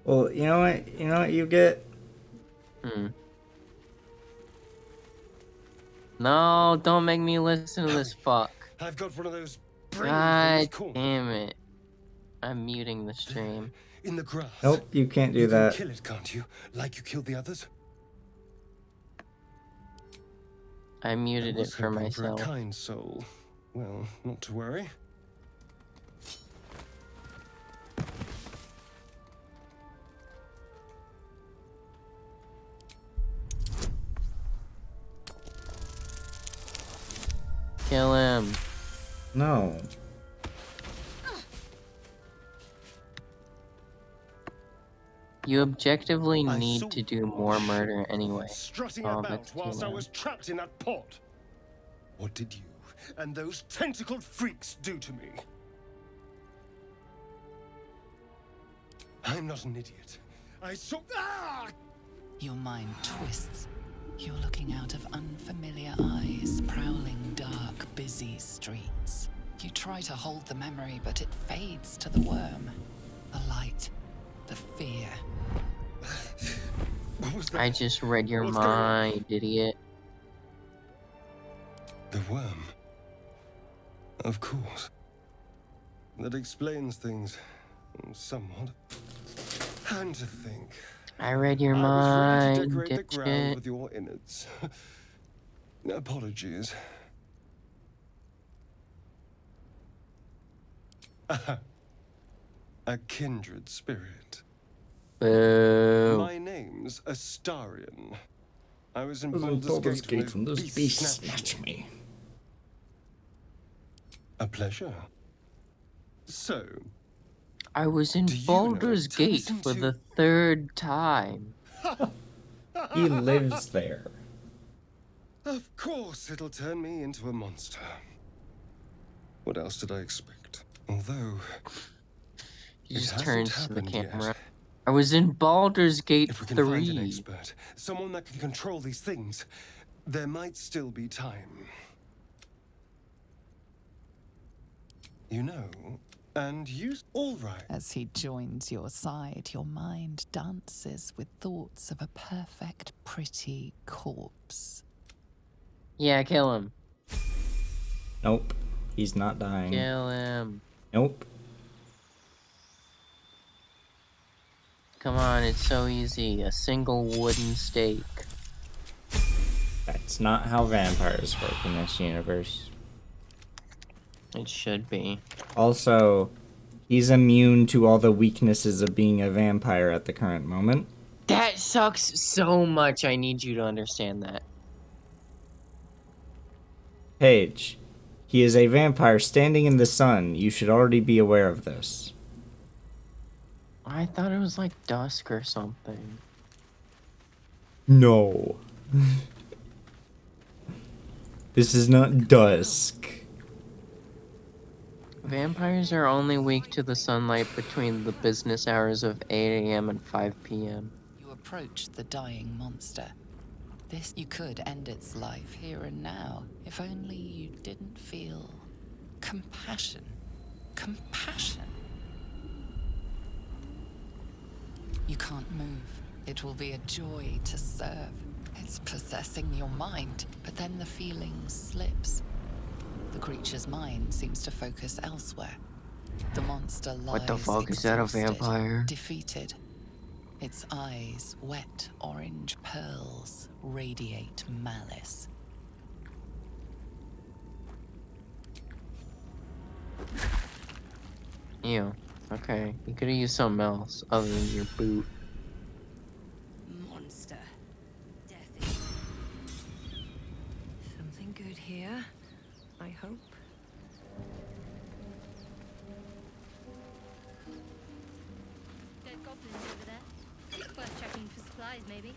Well, you know what? You know what you get? No, don't make me listen to this fuck. I've got one of those God damn it. I'm muting the stream. in the grass. Nope, you can't do You that. can kill it, can't you? Like you killed the others? I muted I it was for hoping myself. For a kind soul. Well, not to worry. Kill him. No. You objectively I need saw to do you more murder anyway. strutting Oh, about that's too whilst I loud. was trapped in that pot. What did you and those tentacled freaks do to me? I'm not an idiot. I saw. Ah! Your mind twists. You're looking out of unfamiliar eyes, prowling dark, busy streets. You try to hold the memory, but it fades to the worm. The light, the fear. What was that? I just read your What's going on? mind, idiot. The worm. Of course. That explains things somewhat. And to think, I read your I was ready to mind, decorate the ground dipshit. with your innards. Apologies. A kindred spirit. Boo. My name's Astarion. I was in Baldur's Baldur's Gate Gate when those beasts beasts snatched snatch me. A pleasure. So, I was in Do you know Baldur's it turns Gate for into- the 3rd time. He lives there. of course it'll turn me into a monster. What else did I expect? Although, He It just hasn't turns to the happened yet. camera. I was in Baldur's Gate if we can find an 3. expert, someone that can control these things, there might still be time. You know, and you... All right. As he joins your side, your mind dances with thoughts of a perfect, pretty corpse. Yeah, kill him. Nope. He's not dying. Kill him. Nope. Come on, it's so easy. A single wooden stake. That's not how vampires work in this universe. It should be. Also, he's immune to all the weaknesses of being a vampire at the current moment. That sucks so much. I need you to understand that. Paige, he is a vampire standing in the sun. You should already be aware of this. I thought it was like dusk or something. No. This is not dusk. Vampires are only weak to the sunlight between the business hours of 8 a.m. and 5 p.m. You approach the dying monster. This, you could end its life here and now, if only you didn't feel compassion. Compassion. You can't move. It will be a joy to serve. It's possessing your mind, but then the feeling slips. The creature's mind seems to focus elsewhere. The monster lies What the fuck, is that a exhausted, vampire? defeated. Its eyes, wet orange pearls, radiate malice. Ew. Okay, you could have used something else other than your boot. Monster. here, I hope. Dead goblins over there. Worth checking for supplies, maybe.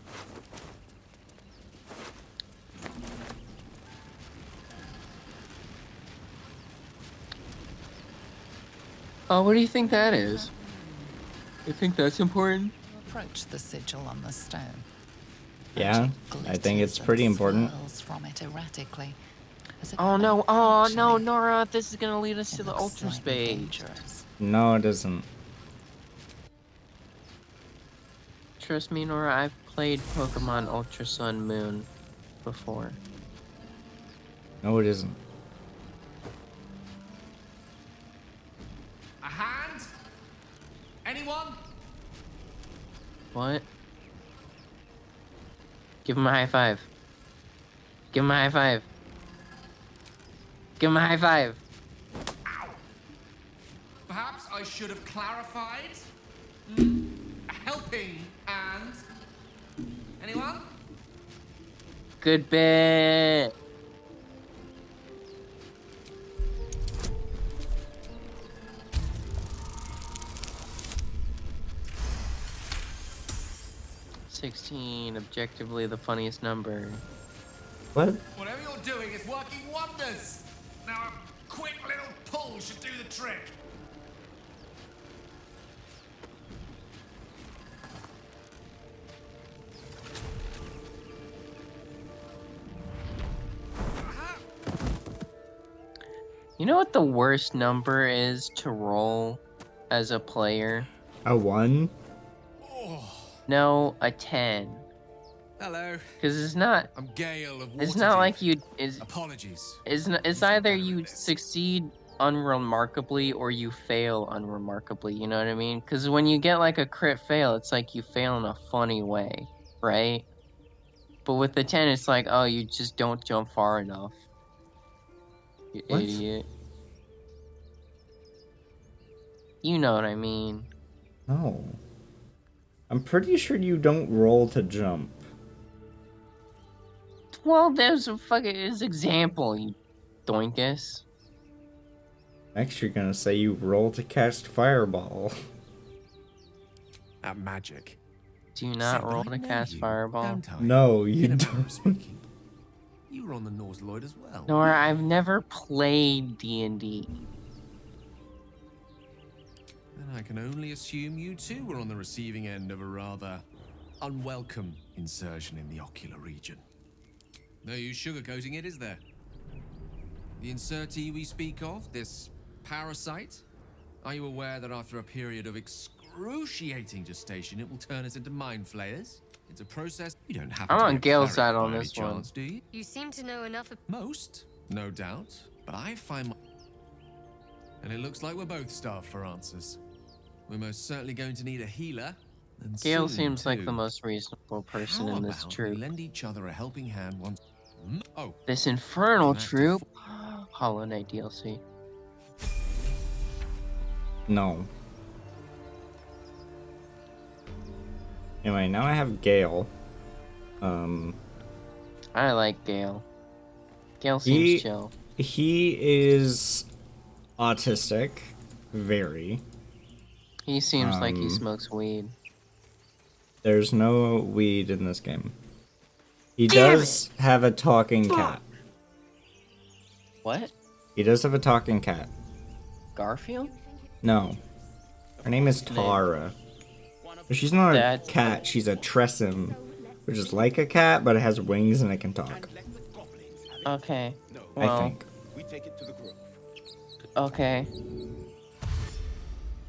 Oh, what do you think that is? You think that's important? Approach the sigil on the stone. Yeah, I think it's pretty important. Swirls from it erratically, as if Oh no, oh no, unfortunately, Nora, this is gonna lead us it to the looks ultra slightly space. dangerous. No, it isn't. Trust me, Nora, I've played Pokemon Ultra Sun Moon before. No, it isn't. A hand? Anyone? What? Give him a high five. Give him a high five. Give him a high five. Perhaps I should have clarified. A helping hand. Anyone? Good bit. $16, objectively the funniest number. What? Whatever you're doing is working wonders. Now a quick little pull should do the trick. You know what the worst number is to roll as a player? A 1? No, a 10. Hello, Because it's not. I'm Gale of It's not like you. Apologies. It's either you succeed unremarkably or you fail unremarkably. You know what I mean? Because when you get like a crit fail, it's like you fail in a funny way, right? But with the 10, it's like, oh, you just don't jump far enough. You What? idiot. You know what I mean. No. I'm pretty sure you don't roll to jump. Well, there's a fucking example, you doinkus. Next, you're gonna say you roll to cast Fireball. At magic. Do you not See, roll but to I know cast you, Fireball? don't I? No, you In a manner don't. of speaking. You were on the Norse Lloyd as well. Nora, I've never played D&D. And I can only assume you too were on the receiving end of a rather unwelcome insertion in the ocular region. No use sugarcoating it, is there? The insertee we speak of, this parasite, are you aware that after a period of excruciating gestation, it will turn us into mind flayers? It's a process you don't have to I'm be on a Gale's cleric side on by any this one. chance, do you? You seem to know enough of Most, no doubt, but I find my... And it looks like we're both starved for answers. We're most certainly going to need a healer. And Gale soon, seems like too. the most reasonable person How in this about we troop. lend each other a helping hand once... Oh, This infernal Can I troop? Hollow Knight DLC. No. Anyway, now I have Gale. I like Gale. Gale seems chill. He is autistic. Very. He seems like he um, smokes weed. There's no weed in this game. He Damn does have a talking cat. What? He does have a talking cat. Garfield? No. Her name is Tara. But she's not a That's- cat, she's a Tressym. Which is like a cat, but it has wings and it can talk. Okay. I Well, think. okay.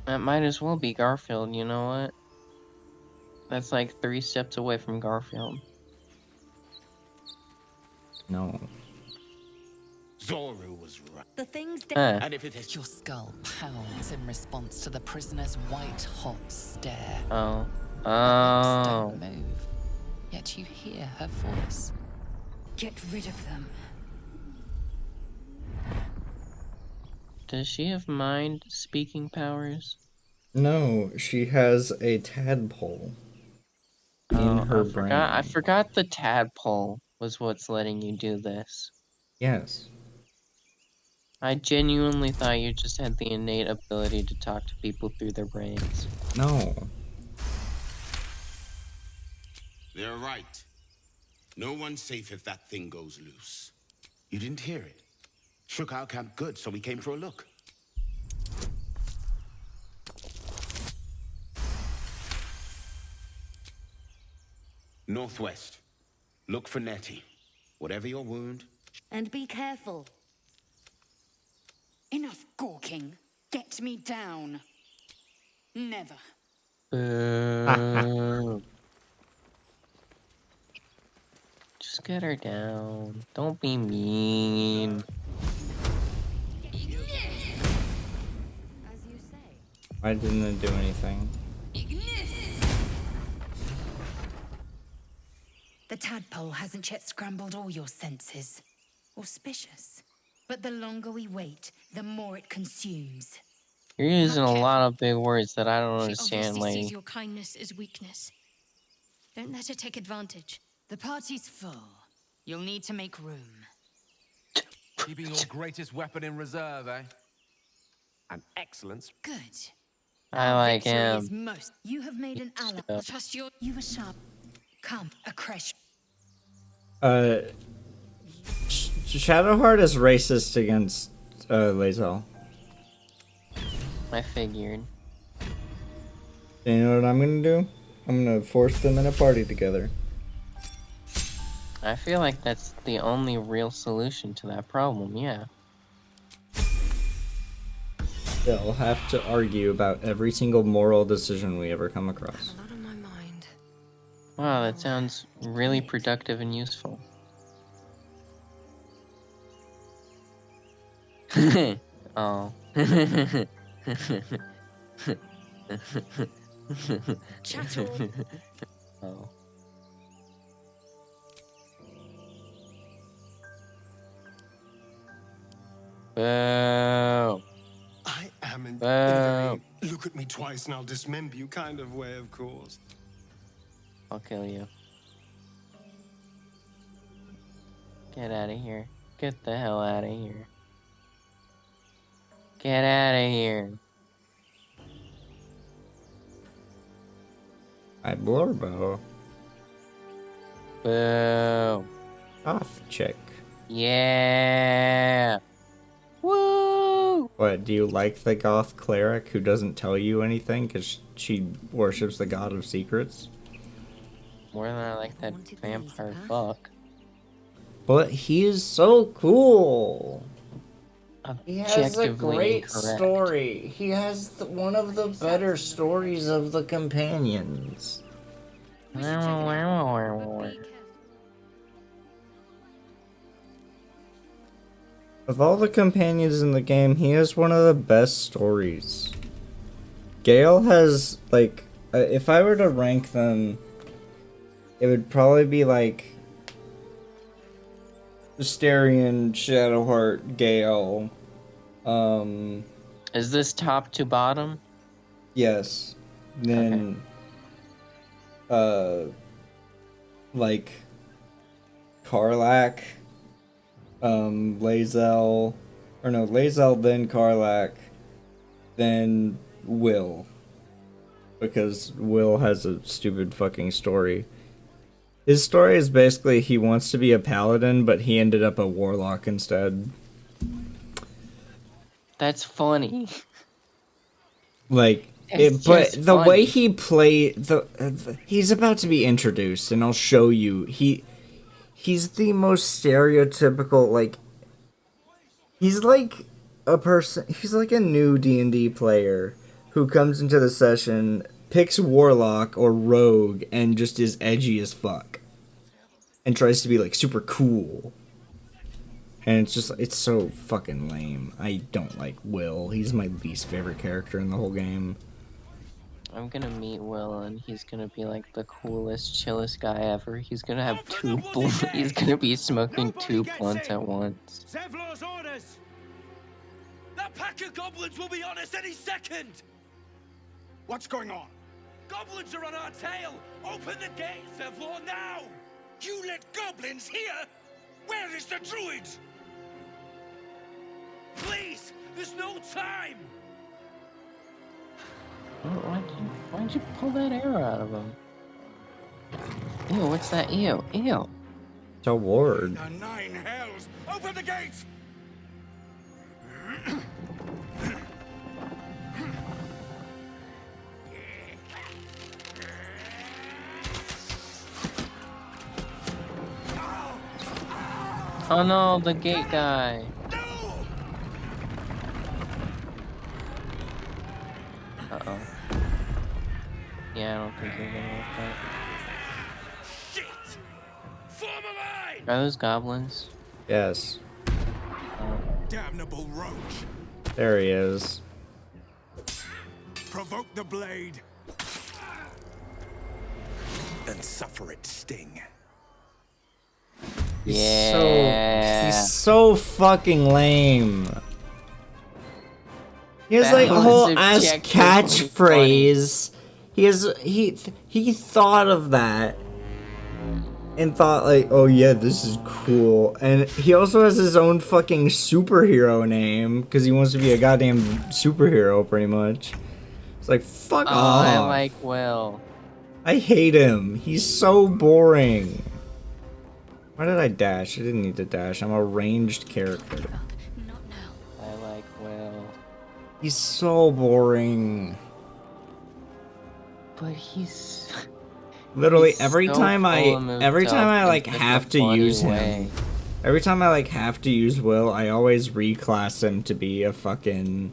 That might as well be Garfield, you know what? That's like 3 steps away from Garfield. No. Zoru was right. the things Huh. And if it is Your skull pounds in response to the prisoner's white-hot stare. Oh. Her lips Oh. don't move, yet you hear her voice. Get rid of them. Does she have mind speaking powers? No, she has a tadpole in Oh, her I brain. forgot the tadpole was what's letting you do this. Yes. I genuinely thought you just had the innate ability to talk to people through their brains. No. They're right. No one's safe if that thing goes loose. You didn't hear it? Shook our camp good, so we came for a look. Northwest. Look for Nettie. Whatever your wound. And be careful. Enough gawking. Get me down. Never. Boo. Just get her down. Don't be mean. As you say. Why didn't it do anything? The tadpole hasn't yet scrambled all your senses. Auspicious. But the longer we wait, the more it consumes. You're using a careful. lot of big words that I don't She understand, obviously sees lady. your kindness as weakness. Don't let her take advantage. The party's full. You'll need to make room. Keeping your greatest weapon in reserve, eh? An excellence. Good. I Our like victory him. is most. You have made an ally. I'll trust your. You were sharp. Come, a crash. Shadowheart is racist against Lae'zel. I figured. You know what I'm gonna do? I'm gonna force them in a party together. I feel like that's the only real solution to that problem, yeah. They'll have to argue about every single moral decision we ever come across. A lot on my mind. Wow, that sounds really productive and useful. Oh. Chattel. Oh. Boo. I am in a Boo. very look at me twice and I'll dismember you kind of way, of course. I'll kill you. Get out of here. Get the hell out of here. Get out of here. I Blorbo. Boo. Off chick. Yeah. Woo. What, do you like the goth cleric who doesn't tell you anything because she worships the god of secrets? More than I like that vampire fuck. But he is so cool. He has a Objectively great incorrect. story. He has one of the better stories of the companions. We should check it out. But be careful. Of all the companions in the game, he has one of the best stories. Gale has, like, if I were to rank them, it would probably be like Astarion, Shadowheart, Gale. Is this top to bottom? Yes. Then, like, Karlach, Lae'zel, or no, Lae'zel, then Karlach, then Will. Because Will has a stupid fucking story. His story is basically he wants to be a paladin, but he ended up a warlock instead. That's funny. Like, It's but just the way funny. he played he's about to be introduced, and I'll show you. He's the most stereotypical, like, he's like a person. He's like a new D&D player who comes into the session, picks warlock or rogue, and just is edgy as fuck, and tries to be like super cool. And it's so fucking lame. I don't like Will. He's my least favorite character in the whole game. I'm gonna meet Will and he's gonna be like the coolest, chillest guy ever. He's gonna have two he's gonna be smoking two blunts at once. Zevlor's orders! That pack of goblins will be on us any second! What's going on? Goblins are on our tail! Open the gate, Zevlor, now! You let goblins here? Where is the druid? this! There's no time! Why'd you pull that arrow out of him? Ew, what's that? Ew, ew. It's a ward. The nine hells! Open the gates! Oh no, the gate guy. Uh-oh. Yeah, I don't think you're gonna work that. Shit! Form a line! Are those goblins? Yes. Damnable roach! There he is. Provoke the blade! And suffer its sting. He's so fucking lame. He has That like a was whole ass objectively catchphrase. He thought of that and thought like, oh yeah, this is cool. And he also has his own fucking superhero name because he wants to be a goddamn superhero pretty much. It's like, fuck off. I like Will. I hate him. He's so boring. Why did I dash? I didn't need to dash. I'm a ranged character. I like Will. He's so boring. But he's Literally he's every so time full I of himself like in such have a to funny use way. him. Every time I like have to use Will, I always reclass him to be a fucking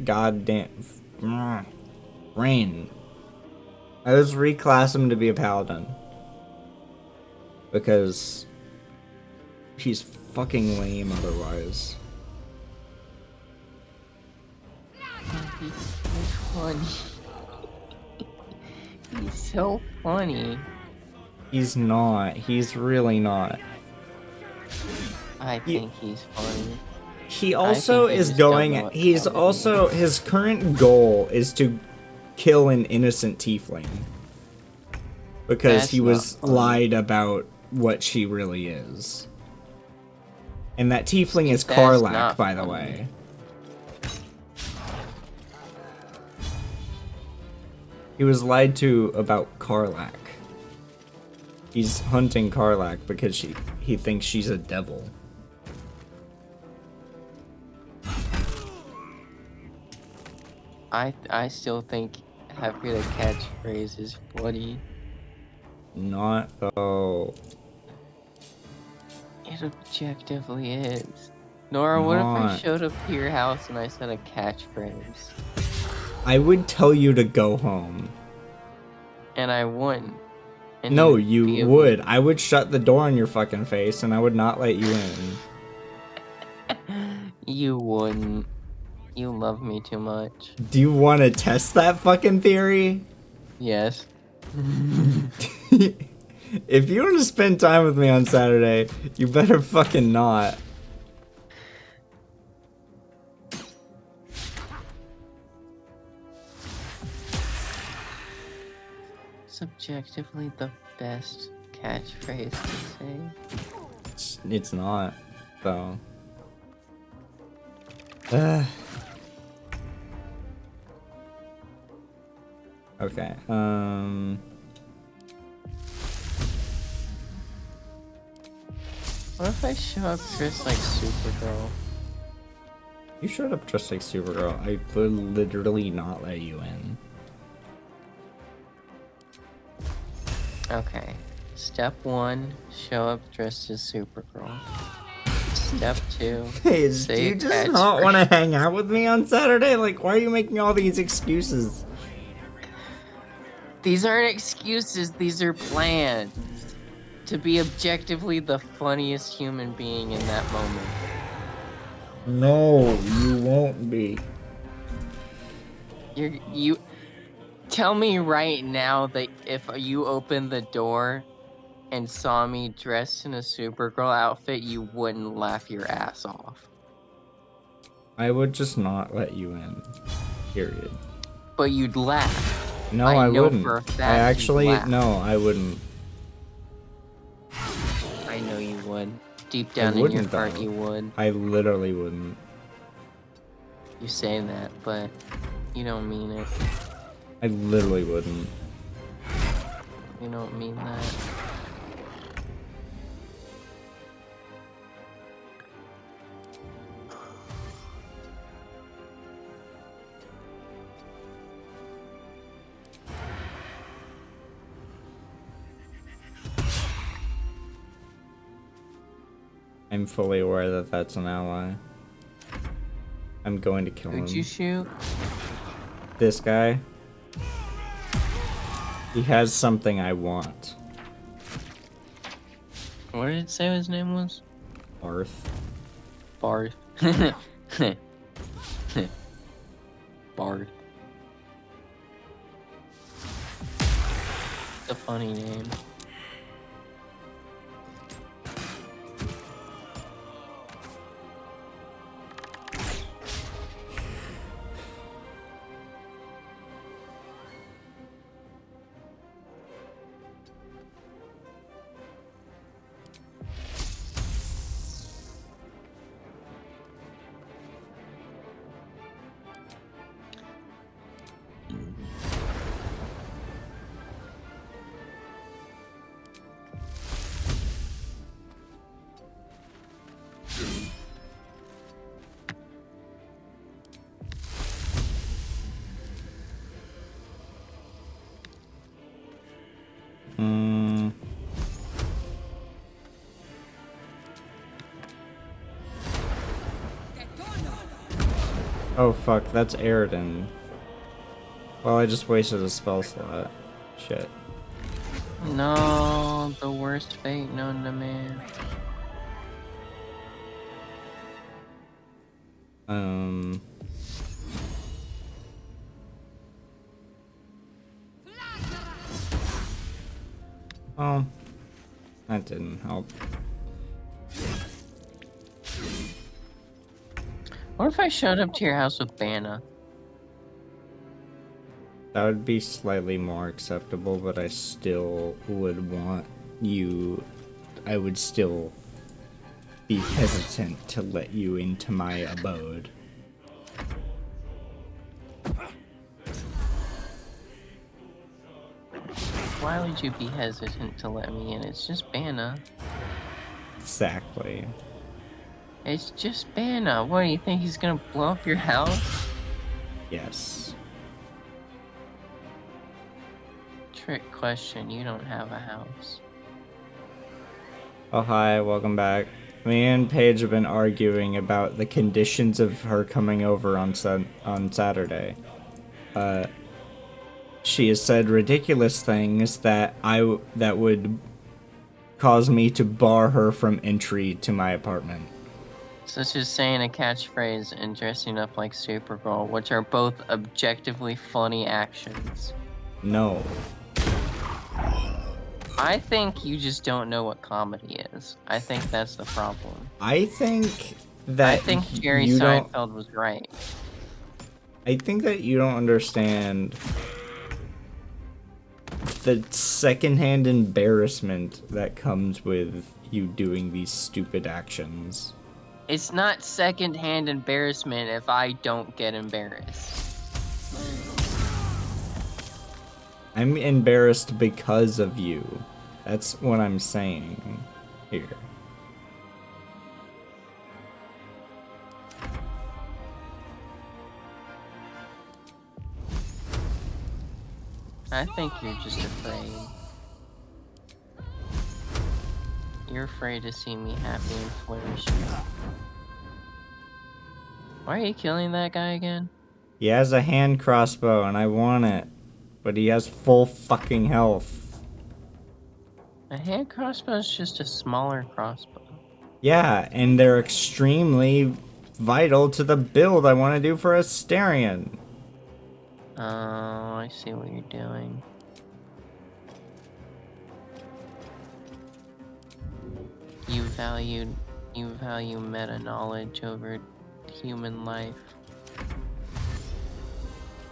goddamn Rain. I just reclass him to be a paladin. Because he's fucking lame otherwise. He's funny. He's so funny. He's not. He's really not. I think he's funny. He also he is just don't know going. what He's comedy also his current goal is to kill an innocent tiefling because That's he was not funny. lied about what she really is. And that tiefling is That's Karlach, not by the funny. way. He was lied to about Karlach. He's hunting Karlach because he thinks she's a devil. I still think having a catchphrase is funny. Not though. It objectively is. Nora, what if I Not. showed up to your house and I said a catchphrase? I would tell you to go home. And I wouldn't. And No, you'd be you able- would. I would shut the door on your fucking face and I would not let you in. You wouldn't. You love me too much. Do you want to test that fucking theory? Yes. If you want to spend time with me on Saturday, you better fucking not. Subjectively the best catchphrase to say. It's not, though. Okay, What if I show up dressed like Supergirl? You showed up just like Supergirl. I would literally not let you in. Okay. Step 1, show up dressed as Supergirl. Step 2, Hey, do say you a just not catchphrase. want to hang out with me on Saturday? Like, why are you making all these excuses? These aren't excuses, these are plans. To be objectively the funniest human being in that moment. No, you won't be. You tell me right now that if you opened the door and saw me dressed in a Supergirl outfit, you wouldn't laugh your ass off. I would just not let you in. Period. But you'd laugh. No, I know wouldn't. for a fact I you'd actually, laugh. no, I wouldn't. I know you would. would. Deep down in your wouldn't, heart, though. you would. I literally wouldn't. You say that, but you don't mean it. I literally wouldn't. You don't mean that. I'm fully aware that that's an ally. I'm going to kill him. Who'd you shoot? This guy. He has something I want. What did it say his name was? Barth. Barth. Barth. It's a funny name. Oh fuck, that's Aridin. Well, I just wasted a spell slot. Shit. No, the worst fate known to man. Oh, that didn't help. What if I showed up to your house with Banna? That would be slightly more acceptable, but I still would want you... I would still be hesitant to let you into my abode. Why would you be hesitant to let me in? It's just Banna. Exactly. It's just Banna. What, do you think he's gonna blow up your house? Yes. Trick question, you don't have a house. Oh hi, welcome back. Me and Paige have been arguing about the conditions of her coming over on Saturday. She has said ridiculous things that that would cause me to bar her from entry to my apartment. Such as saying a catchphrase and dressing up like Supergirl, which are both objectively funny actions. No. I think you just don't know what comedy is. I think that's the problem. I think that I think Jerry Seinfeld was right. I think that you don't understand the secondhand embarrassment that comes with you doing these stupid actions. It's not secondhand embarrassment if I don't get embarrassed. I'm embarrassed because of you. That's what I'm saying here. I think you're just afraid. You're afraid to see me happy and flourishing. Why are you killing that guy again? He has a hand crossbow and I want it. But he has full fucking health. A hand crossbow is just a smaller crossbow. Yeah, and they're extremely vital to the build I want to do for Asterion. Oh, I see what you're doing. You value meta knowledge over human life.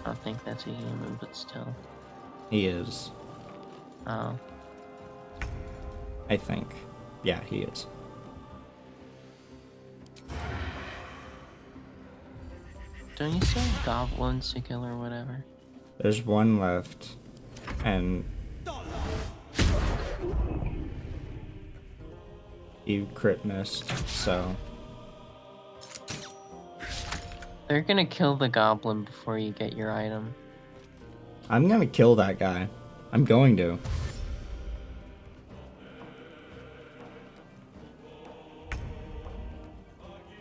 I don't think that's a human, but still. He is. Oh. I think. Yeah, he is. Don't you still have goblins to kill or whatever? There's one left. And you crit missed, so They're gonna kill the goblin before you get your item. I'm gonna kill that guy. I'm going to.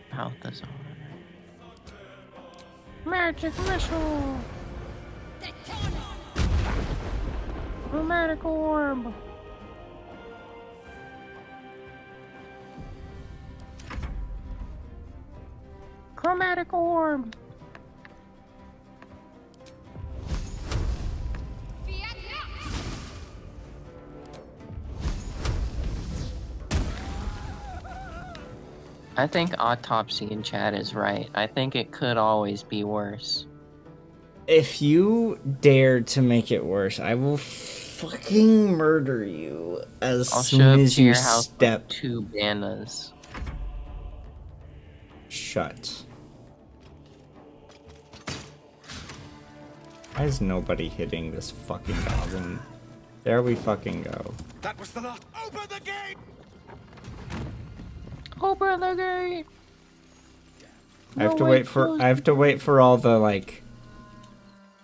Health is on. Magic missile! Chromatic orb! Chromatic orb! I think Autopsy in chat is right. I think it could always be worse. If you dare to make it worse, I will fucking murder you as I'll soon show up as to you your house step. with 2 bananas. Shut. Why is nobody hitting this fucking goblin? There we fucking go. That was the last. Open the gate! Open the gate! I have to wait for all the like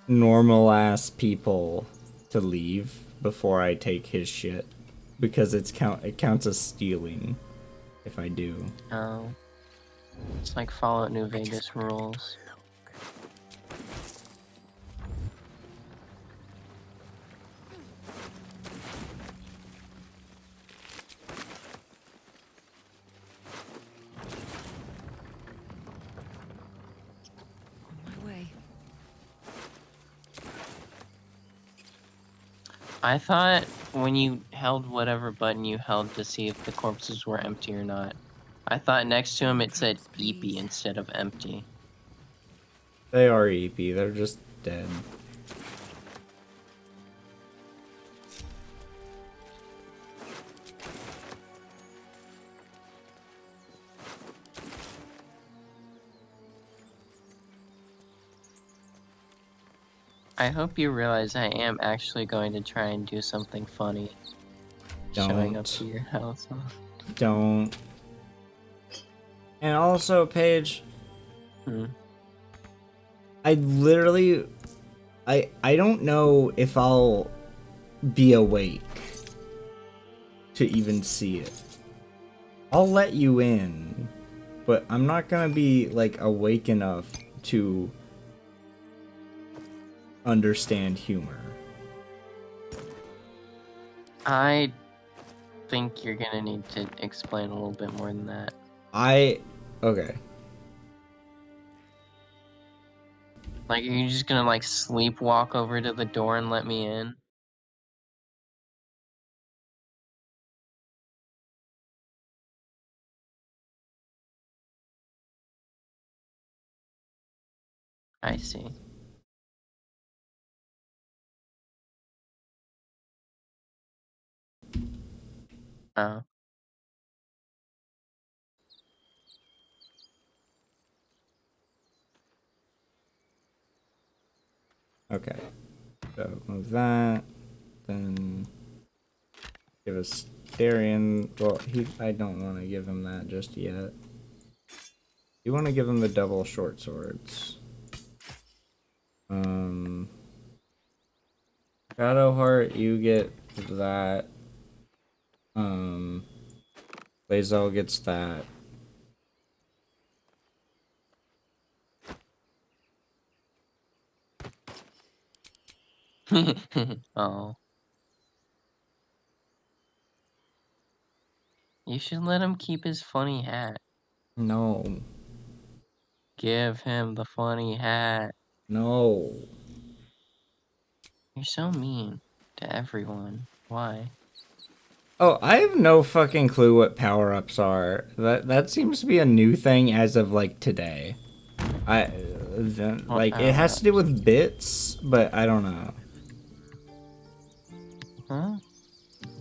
normal ass people to leave before I take his shit, because it counts as stealing if I do. Oh. It's like Fallout New Vegas rules. I thought when you held whatever button you held to see if the corpses were empty or not, I thought next to him it said EP instead of empty. They are EP, they're just dead. I hope you realize I am actually going to try and do something funny. Showing up to your house. Don't. And also, Paige, I literally, I don't know if I'll be awake to even see it. I'll let you in, but I'm not gonna be like awake enough to understand humor. I think you're gonna need to explain a little bit more than that. Okay. Like, are you just gonna like sleepwalk over to the door and let me in? I see. Oh. Okay. So move that. Then give us Darian. Well, I don't want to give him that just yet. You want to give him the double short swords. Shadowheart, you get that. Lae'zel gets that. Oh. You should let him keep his funny hat. No. Give him the funny hat. No. You're so mean to everyone. Why? Oh, I have no fucking clue what power-ups are. That seems to be a new thing as of like today. Like it has to do with bits, but I don't know. Huh?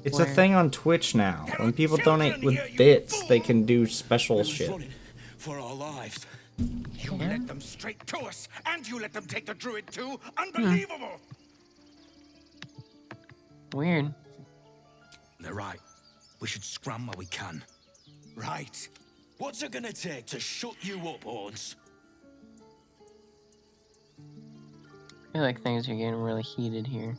It's a thing on Twitch now. When people donate with bits, they can do special shit. For our lives. You led them straight to us, and you let them take the druid too? Unbelievable! Weird. They're right. We should scram while we can. Right. What's it gonna take to shut you up, Horns? I feel like things are getting really heated here.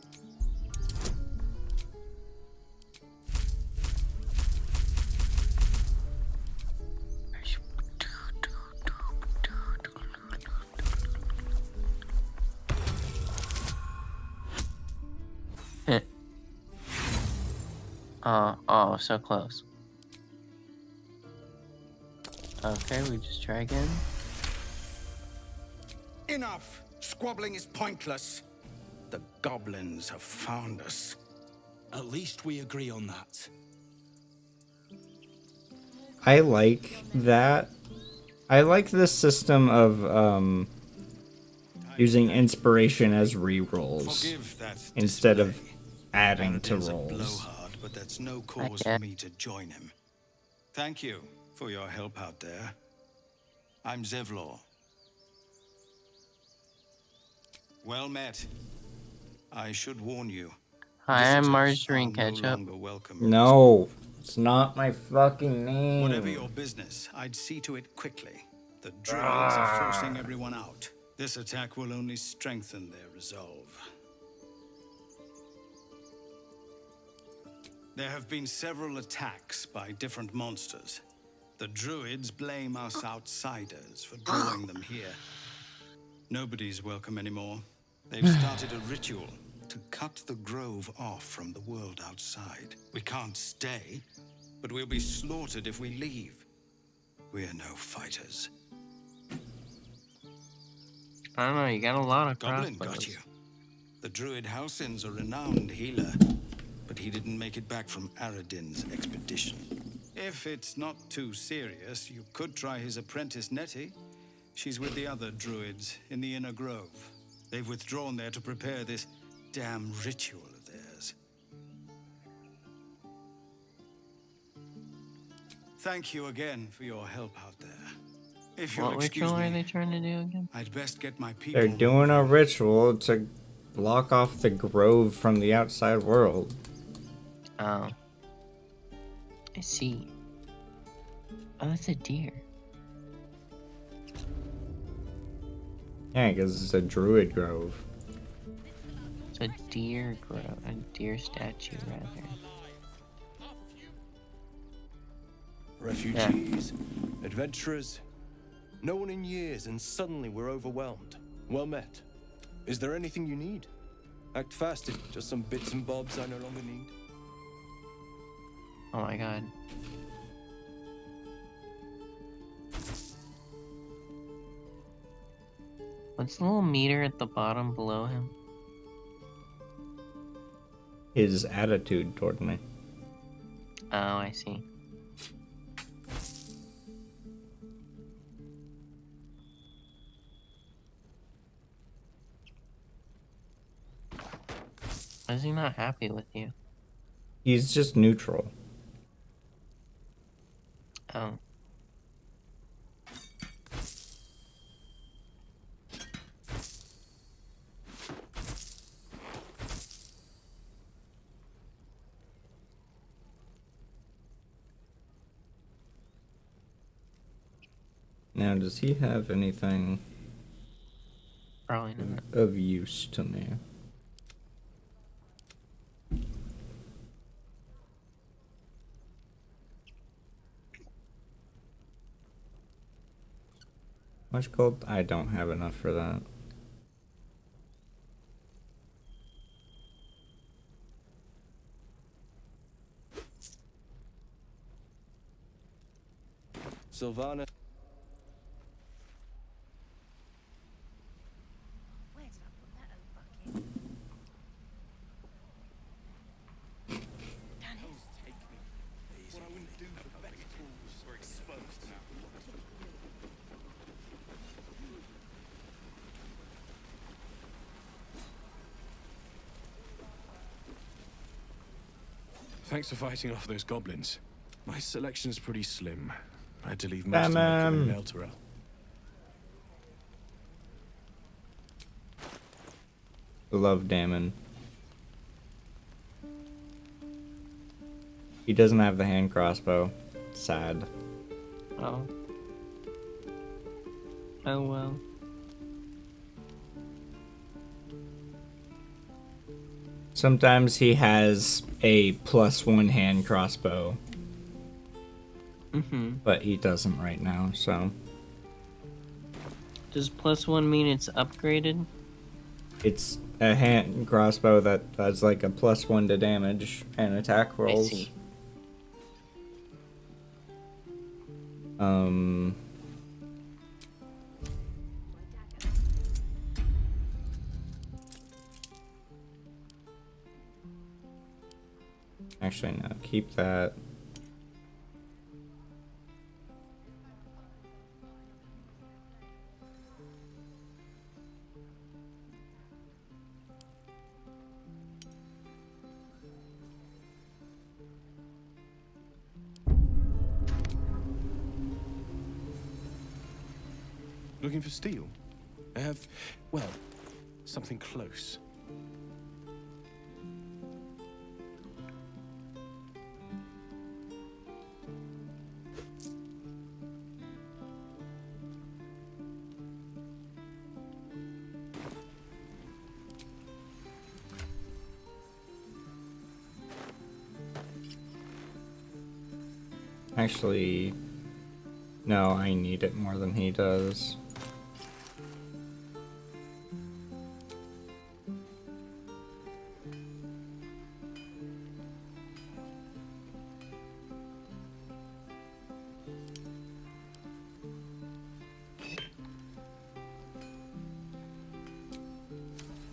Oh, so close. Okay, we just try again. Enough! Squabbling is pointless. The goblins have found us. At least we agree on that. I like that. I like this system of using inspiration as rerolls Forgive that instead of display. adding to Paladin's a rolls. blowhard, but that's no cause for me to join him. Thank you for your help out there. I'm Zevlor. Well met. I should warn you. Hi, I'm visitors Margarine are Ketchup. No, longer welcome in No, it's not my fucking name. Whatever your business, I'd see to it quickly. The druids are forcing everyone out. This attack will only strengthen their resolve. There have been several attacks by different monsters. The druids blame us outsiders for drawing them here. Nobody's welcome anymore. They've started a ritual to cut the grove off from the world outside. We can't stay, but we'll be slaughtered if we leave. We're no fighters. I don't know, you got a lot of Goblin crossbows. got you. The druid Halsin's a renowned healer, but he didn't make it back from Aradin's expedition. If it's not too serious, you could try his apprentice Nettie. She's with the other druids in the inner grove. They've withdrawn there to prepare this damn ritual of theirs. Thank you again for your help out there. If you'll What excuse ritual are me, they trying to do again? I'd best get my people. They're doing a ritual to block off the grove from the outside world. Oh. I see. Oh, that's a deer. Yeah, because it's a druid grove. It's a deer grove. A deer statue, rather. Refugees, adventurers, no one in years, and suddenly we're overwhelmed. Well met. Is there anything you need? Act fast if just some bits and bobs I no longer need. Oh my god. What's the little meter at the bottom below him? His attitude toward me. Oh, I see. Why is he not happy with you? He's just neutral. Oh. Now, does he have anything Probably not. of use to me? Much gold? I don't have enough for that. Sylvana. Thanks for fighting off those goblins. My selection's pretty slim. I had to leave most of my equipment in Elturel. Love Damon. He doesn't have the hand crossbow. Sad. Oh. Oh well. Sometimes he has a +1 hand crossbow. But he doesn't right now, so. Does +1 mean it's upgraded? It's a hand crossbow that has like a +1 to damage and attack rolls. I see. Actually, no, keep that. Looking for steel? I have, well, something close. Actually, no, I need it more than he does.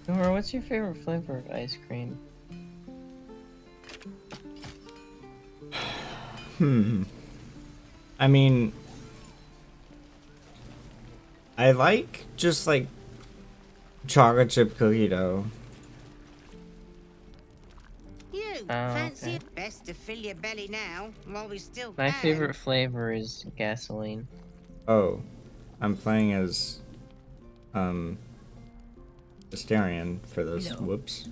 Nora, what's your favorite flavor of ice cream? I mean, I like just like chocolate chip cookie dough. You fancy okay. it? Best to fill your belly now while we still My can. favorite flavor is gasoline. Oh, I'm playing as Astarion for this. No. Whoops.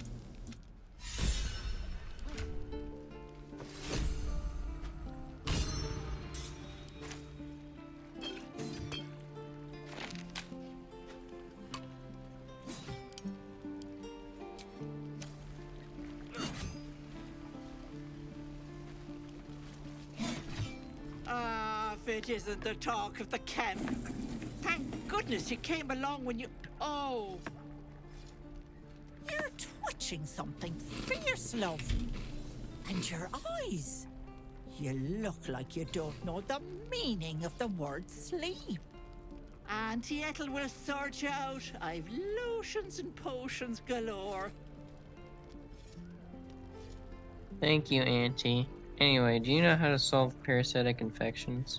If it isn't the talk of the camp. Thank goodness you came along when you... Oh. You're twitching something fierce, love. And your eyes. You look like you don't know the meaning of the word sleep. Auntie Ethel will sort you out. I've lotions and potions galore. Thank you, Auntie. Anyway, do you know how to solve parasitic infections?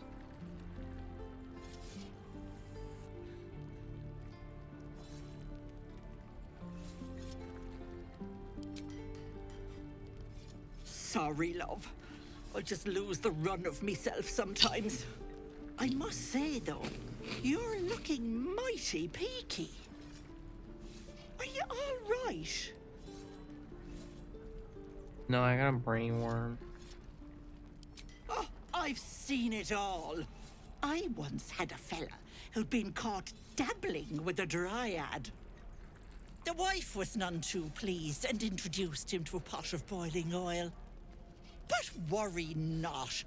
Sorry, love. I just lose the run of myself sometimes. I must say, though, you're looking mighty peaky. Are you all right? No, I got a brain worm. Oh, I've seen it all. I once had a fella who'd been caught dabbling with a dryad. The wife was none too pleased and introduced him to a pot of boiling oil. But worry not.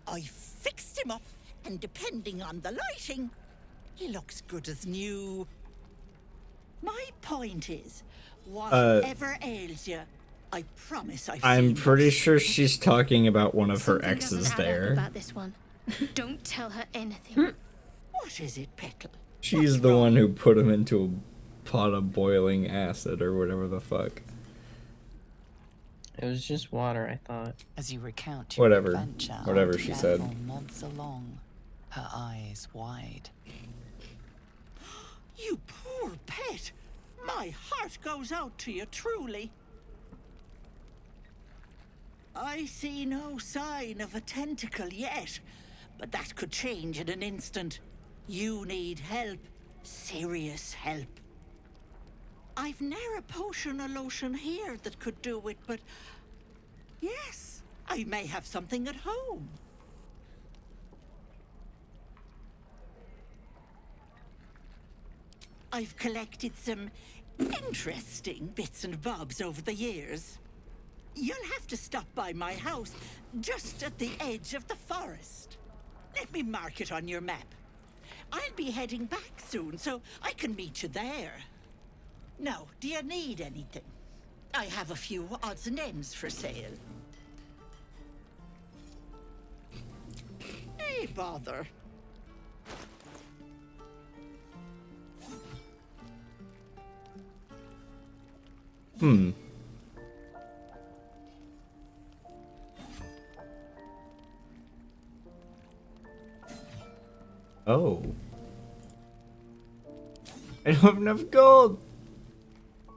I fixed him up, and depending on the lighting, he looks good as new. My point is, whatever ails you, I promise I'm pretty sure she's talking about one of her Something exes doesn't add up there. about this one. Don't tell her anything. What is it, Petal? She's the one who put him into a pot of boiling acid or whatever the fuck. It was just water, I thought. As you recount your Whatever. adventure, Whatever she said. Ethel nods along, her eyes wide. You poor pet. My heart goes out to you, truly. I see no sign of a tentacle yet, but that could change in an instant. You need help. Serious help. I've ne'er a potion or lotion here that could do it, but yes, I may have something at home. I've collected some interesting bits and bobs over the years. You'll have to stop by my house, just at the edge of the forest. Let me mark it on your map. I'll be heading back soon, so I can meet you there. Now, do you need anything? I have a few odds and ends for sale. Hey, bother. Oh. I don't have enough gold! How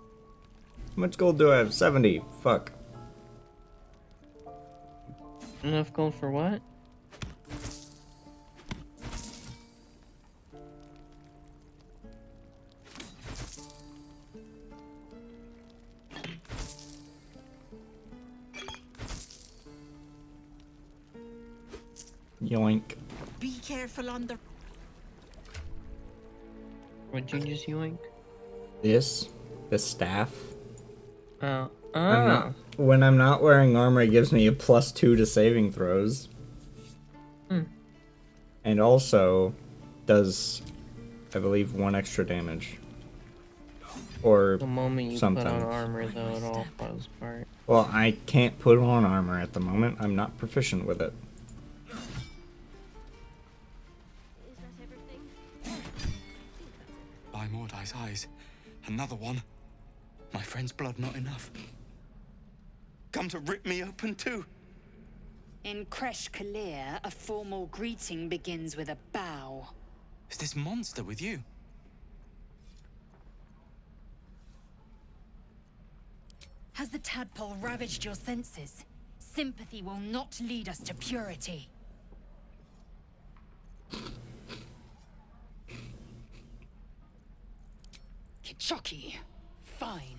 much gold do I have? 70. Fuck. Enough gold for what? Yoink. Be careful on the... What'd you just yoink? This? The staff? Oh. When I'm not wearing armor, it gives me a +2 to saving throws. And also does, I believe, 1 extra damage. Or The moment you something. put on armor, though, it all falls apart. Well, I can't put on armor at the moment. I'm not proficient with it. By Mordai's eyes, another one. My friend's blood not enough. Come to rip me open too. In Kresh Kalir, a formal greeting begins with a bow. Is this monster with you? Has the tadpole ravaged your senses? Sympathy will not lead us to purity. Kichoki. Fine.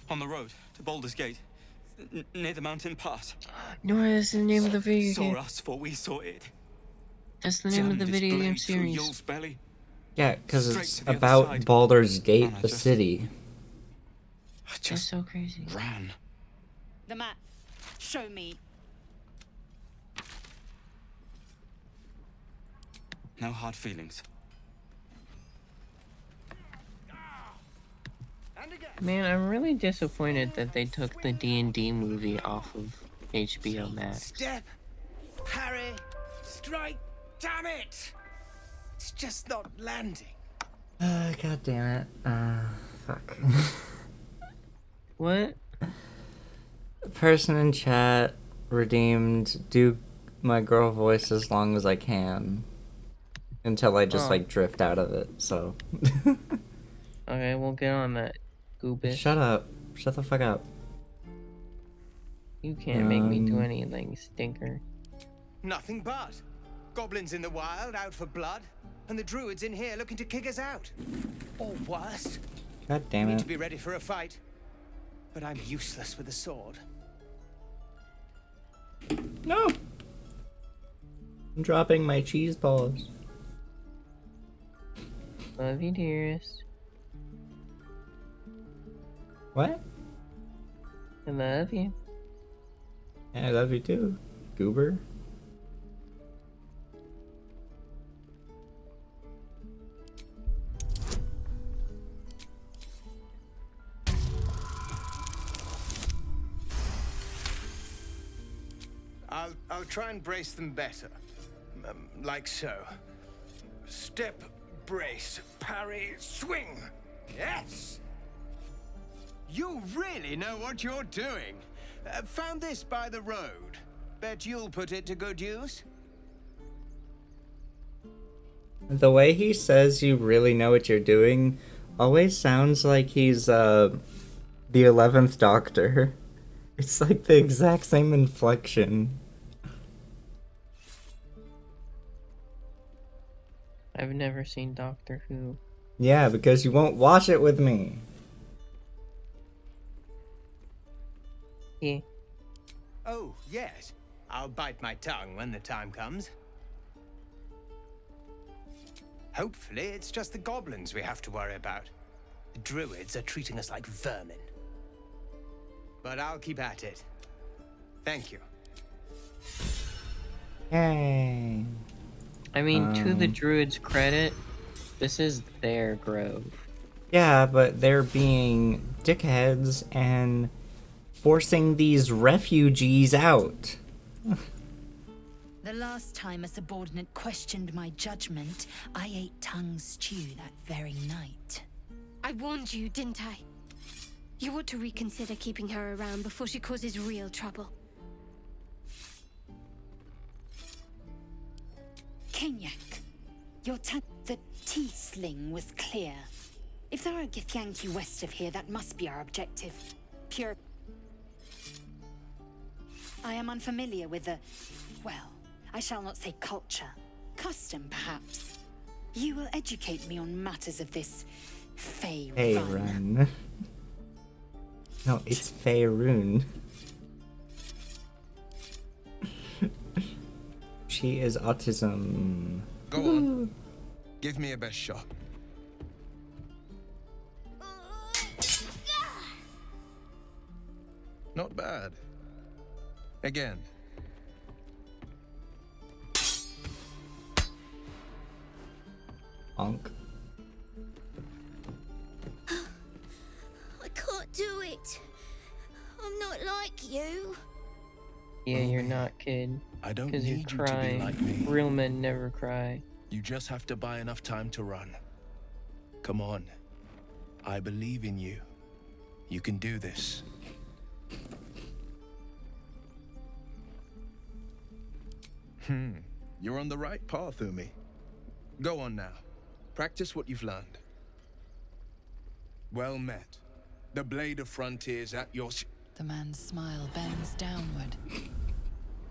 On the road to Baldur's Gate, near the mountain pass. No, that's the name of the video Saw game. us for we saw it. That's the name of the Jammed his video game blade through series. Yul's belly. Yeah, because Straight it's to the other about side. Baldur's Gate, And I the just- city. I That's just so crazy. ran. The map. Show me. No hard feelings. Man, I'm really disappointed that they took the D&D movie off of HBO Max. Step, parry, strike, damn it! It's just not landing. God damn it. Fuck. What? Person in chat redeemed do my girl voice as long as I can. Until I just, like, drift out of it, so. Okay, we'll get on that, goobish. Shut up. Shut the fuck up. You can't make me do anything, stinker. Nothing but. Goblins in the wild, out for blood, and the druids in here looking to kick us out. Or worse. God damn Need it. to be ready for a fight, but I'm useless with a sword. No! I'm dropping my cheese balls. Love you, dearest. What? I love you. Yeah, I love you too, goober. I'll try and brace them better. Like so. Step, brace, parry, swing. Yes! You really know what you're doing. Found this by the road. Bet you'll put it to good use. The way he says you really know what you're doing always sounds like he's, the 11th Doctor. It's like the exact same inflection. I've never seen Doctor Who. Yeah, because you won't watch it with me. Yeah. Oh, yes. I'll bite my tongue when the time comes. Hopefully, it's just the goblins we have to worry about. The druids are treating us like vermin. But I'll keep at it. Thank you. Yay. I mean, to the druids' credit, this is their grove. Yeah, but they're being dickheads and forcing these refugees out. The last time a subordinate questioned my judgment, I ate tongue stew that very night. I warned you, didn't I? You ought to reconsider keeping her around before she causes real trouble. Kenyak, the tiefling was clear. If there are Githyanki west of here, that must be our objective. Pure. I am unfamiliar with the, well, I shall not say culture. Custom, perhaps. You will educate me on matters of this Faerun. No, it's Faerun. She is autism. Go on. Give me a best shot. Not bad. Again. Onk. I can't do it. I'm not like you. Yeah, you're not, kid. I don't Because you need you to cry. be like me. Real men never cry. You just have to buy enough time to run. Come on. I believe in you. You can do this. You're on the right path, Umi. Go on now. Practice what you've learned. Well met. The blade of frontiers at your... The man's smile bends downward,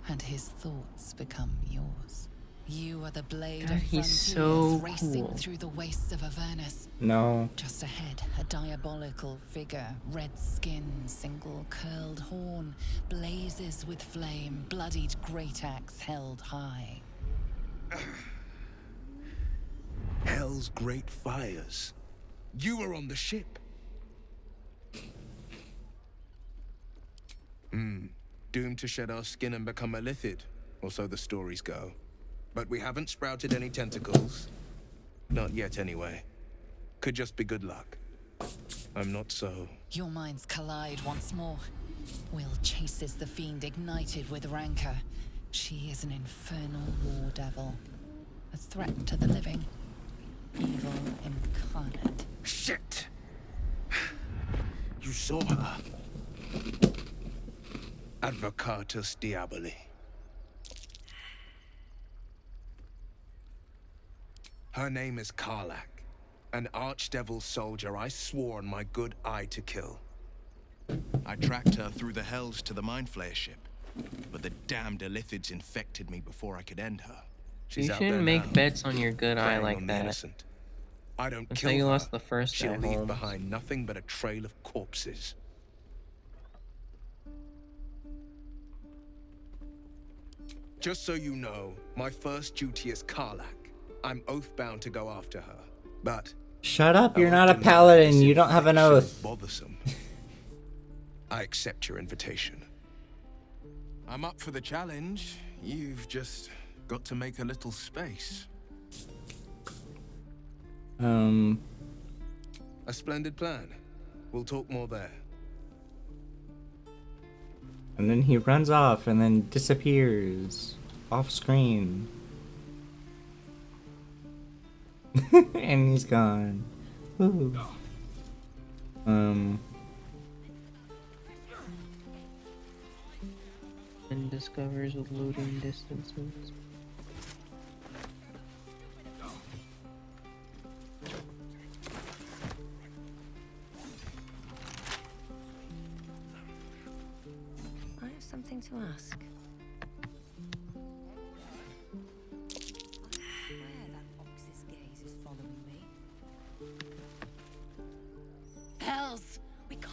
and his thoughts become yours. You are the blade God, of he's frontiers so racing cool. through the wastes of Avernus. No. Just ahead, a diabolical figure, red skin, single curled horn, blazes with flame, bloodied great axe held high. Hell's great fires. You were on the ship. Doomed to shed our skin and become a lithid, or so the stories go. But we haven't sprouted any tentacles. Not yet, anyway. Could just be good luck. I'm not so... Your minds collide once more. Will chases the fiend ignited with rancor. She is an infernal war devil. A threat to the living. Evil incarnate. Shit! You saw her. Advocatus Diaboli. Her name is Karlak, an archdevil soldier I swore on my good eye to kill. I tracked her through the hells to the Mind Flayer ship, but the damned Illithids infected me before I could end her. She's You out there shouldn't make now, bets on your good eye preying like on the that. innocent. I don't That's kill how you her. lost the first She'll guy, leave Holmes. behind nothing but a trail of corpses. Just so you know, my first duty is Karlak. I'm oath-bound to go after her, but... Shut up, you're I not a won't deny paladin, this you don't have an infection is oath. Bothersome. I accept your invitation. I'm up for the challenge. You've just got to make a little space. A splendid plan. We'll talk more there. And then he runs off and then disappears off screen. And he's gone. Woo. And discovers loading distances.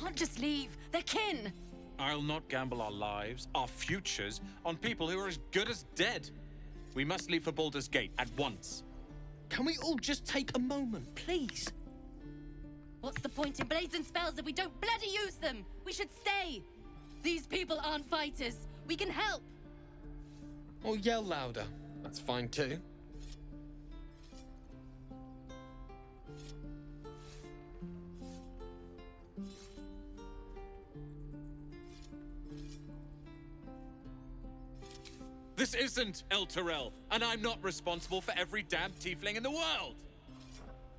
can't just leave. They're kin. I'll not gamble our lives, our futures, on people who are as good as dead. We must leave for Baldur's Gate at once. Can we all just take a moment, please? What's the point in blades and spells if we don't bloody use them? We should stay. These people aren't fighters. We can help. Or yell louder. That's fine too. This isn't El Terrell, and I'm not responsible for every damn tiefling in the world!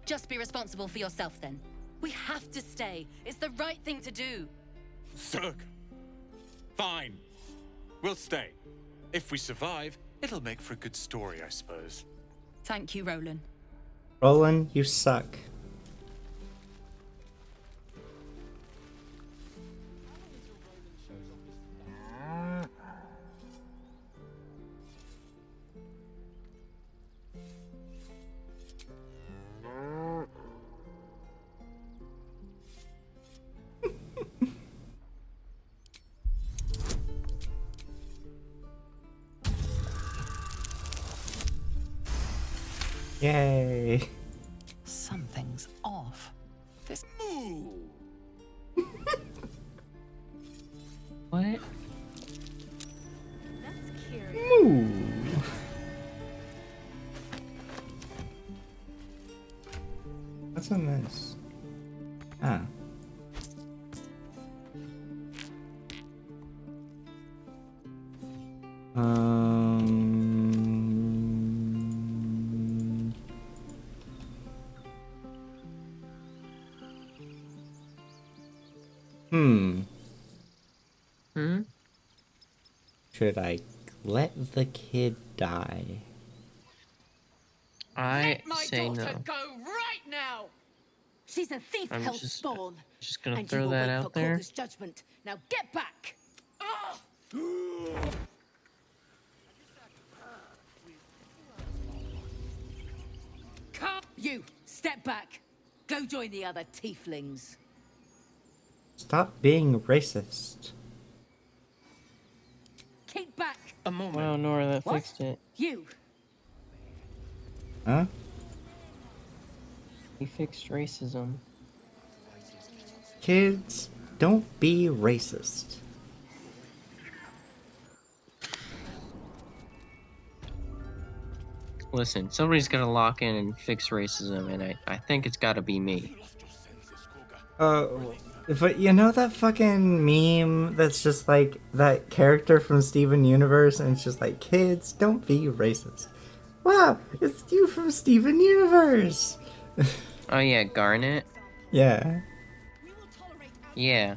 Just be responsible for yourself then. We have to stay. It's the right thing to do. Zerg. Fine. We'll stay. If we survive, it'll make for a good story, I suppose. Thank you, Roland. Roland, you suck. Yay. Something's off. This. What? That's curious. Moo. What's on this? Ah. Should I let the kid die? I say no. Go right now. She's a thief, I'm hellspawn. just gonna And throw you will that wait out for there. Korga's judgment. Now get back. Come, you step back. Go join the other tieflings. Stop being racist. Keep back. A moment. Wow, Nora, that What? fixed it. You. Huh? He fixed racism. Kids, don't be racist. Listen, somebody's gotta lock in and fix racism, and I think it's gotta be me. But you know that fucking meme that's just like that character from Steven Universe, and it's just like, kids, don't be racist. Wow, it's you from Steven Universe. Oh yeah, Garnet? Yeah. Yeah.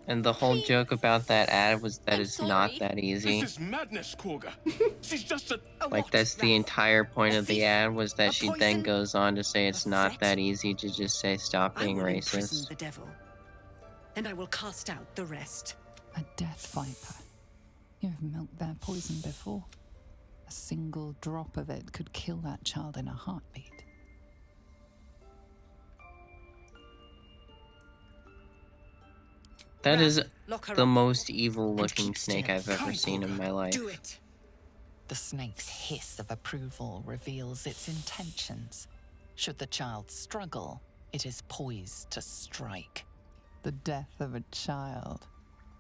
And the whole joke about that ad was that it's not that easy. This is madness, Korga. She's just a... Like, that's the entire point of the ad, was that she then goes on to say it's not that easy to just say stop being I will imprison racist. the devil, and I will cast out the rest. A death viper. You have milked their poison before. A single drop of it could kill that child in a heartbeat. That is Lock her the up. most evil looking keep snake still. I've ever seen in my life. Do it. The snake's hiss of approval reveals its intentions. Should the child struggle, it is poised to strike. The death of a child.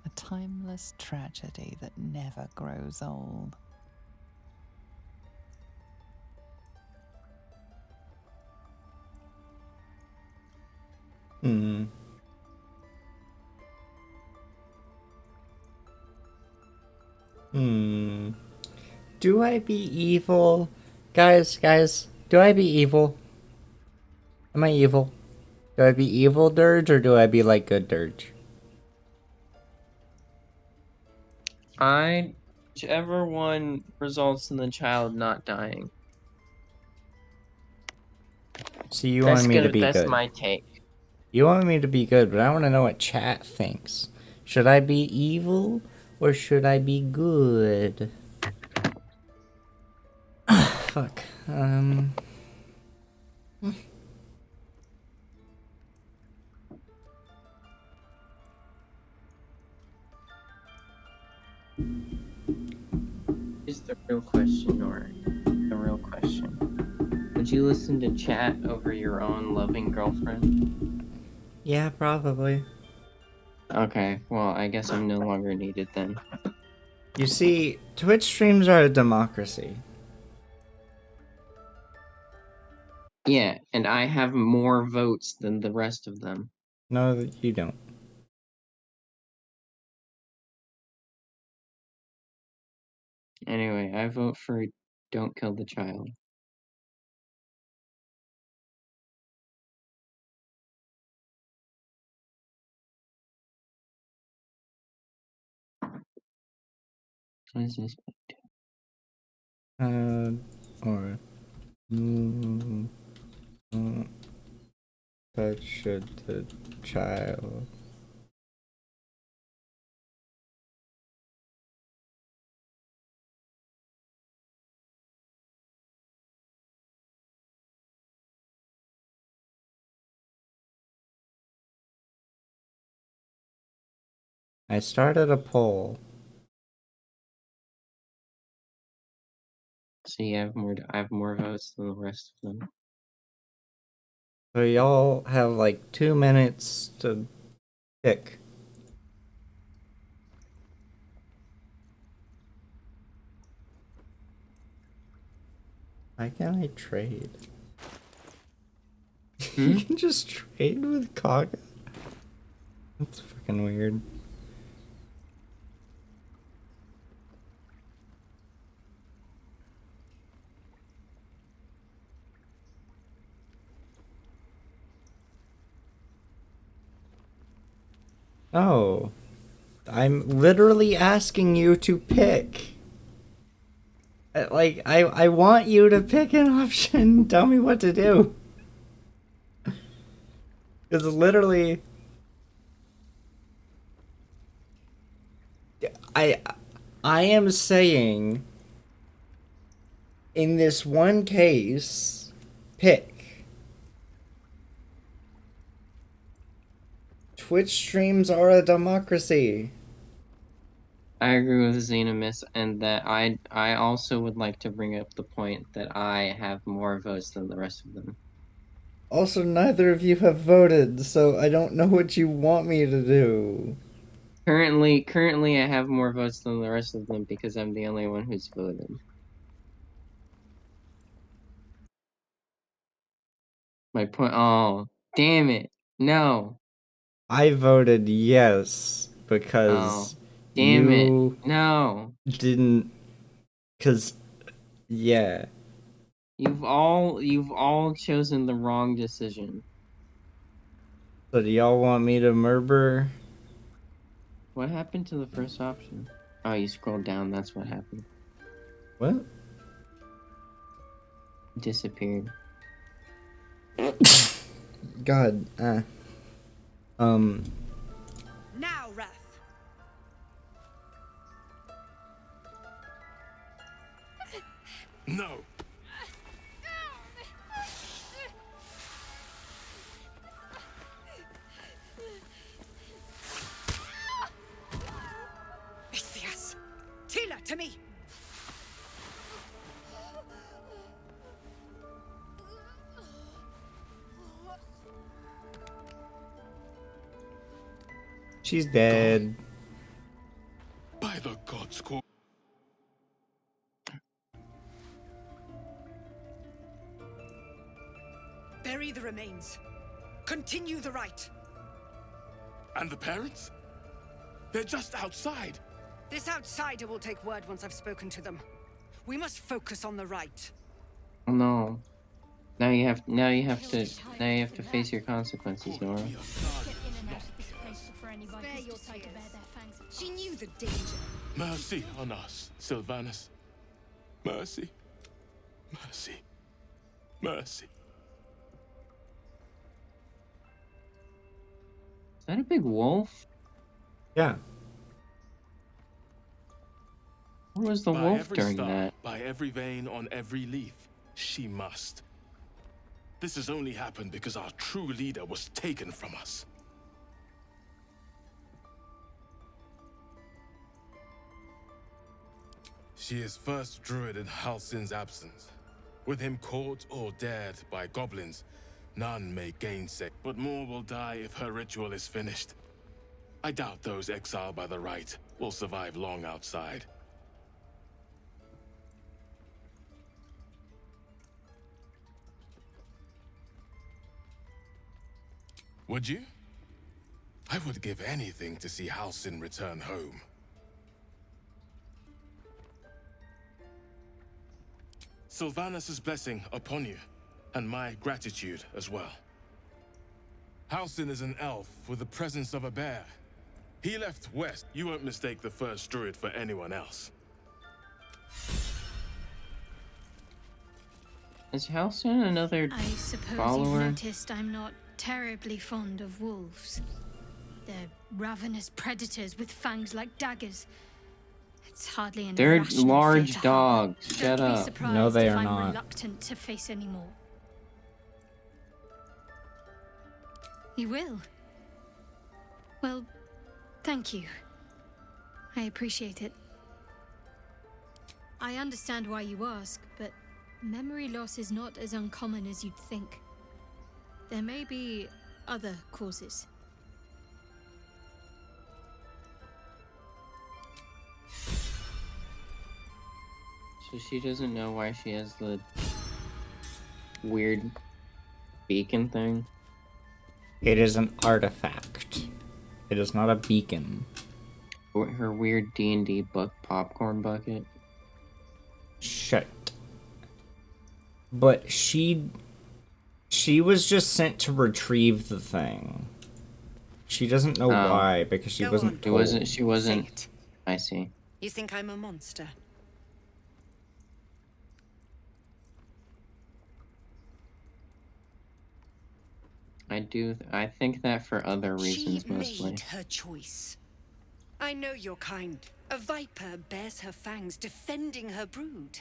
A timeless tragedy that never grows old. Do I be evil? Guys, do I be evil? Am I evil? Do I be evil Dirge, or do I be like good Dirge? Whichever one results in the child not dying. So you want me to be That's good. my take. You want me to be good, but I want to know what chat thinks. Should I be evil, or should I be good? Fuck. The real question, Nora. The real question. Would you listen to chat over your own loving girlfriend? Yeah, probably. Okay, well, I guess I'm no longer needed then. You see, Twitch streams are a democracy. Yeah, and I have more votes than the rest of them. No, you don't. Anyway, I vote for don't kill the child. What is this? Or that should the child. I started a poll. See, I have more votes than the rest of them. So y'all have like 2 minutes to pick. Why can't I trade? You can just trade with Kaga? That's fucking weird. Oh. I'm literally asking you to pick. Like, I want you to pick an option. Tell me what to do. Because literally... I am saying... In this one case... Pick. Twitch streams are a democracy. I agree with Xenomis, and that I also would like to bring up the point that I have more votes than the rest of them. Also, neither of you have voted, so I don't know what you want me to do. Currently, I have more votes than the rest of them because I'm the only one who's voted. My point. Oh, damn it! No. I voted yes because damn it! you No. didn't. Cause yeah. You've all chosen the wrong decision. So do y'all want me to murder? What happened to the first option? Oh, you scrolled down. That's what happened. What? Disappeared. God. Now, Wrath. No. Ichthias. Tila, to me. She's dead. By the gods' call. Bury the remains. Continue the rite. And the parents? They're just outside. This outsider will take word once I've spoken to them. We must focus on the rite. Oh no. Now you have to face your consequences, Nora. She knew the danger. Mercy on us, Sylvanus. Mercy. Mercy. Mercy. Is that a big wolf? Yeah. Where was the By wolf every during star, that? by every vein on every leaf, she must. This has only happened because our true leader was taken from us. She is first druid in Halsin's absence. With him caught or dared by goblins, none may gainsay. But more will die if her ritual is finished. I doubt those exiled by the rite will survive long outside. Would you? I would give anything to see Halsin return home. Sylvanus' blessing upon you, and my gratitude as well. Halsin is an elf with the presence of a bear. He left west. You won't mistake the first druid for anyone else. Is Halsin another I suppose follower? you've noticed I'm not terribly fond of wolves. They're ravenous predators with fangs like daggers. It's hardly an They're irrational large fear to harbor. dogs. Shut Don't be up. surprised No, they if are I'm not. reluctant to face any more. You will? Well, thank you. I appreciate it. I understand why you ask, but memory loss is not as uncommon as you'd think. There may be other causes. So she doesn't know why she has the weird beacon thing? It is an artifact. It is not a beacon. Or her weird D&D book popcorn bucket? Shut. But she was just sent to retrieve the thing. She doesn't know why, because she Go wasn't on. told. She wasn't. I see. You think I'm a monster? I think that for other reasons She mostly. made her choice. I know your kind. A viper bears her fangs, defending her brood.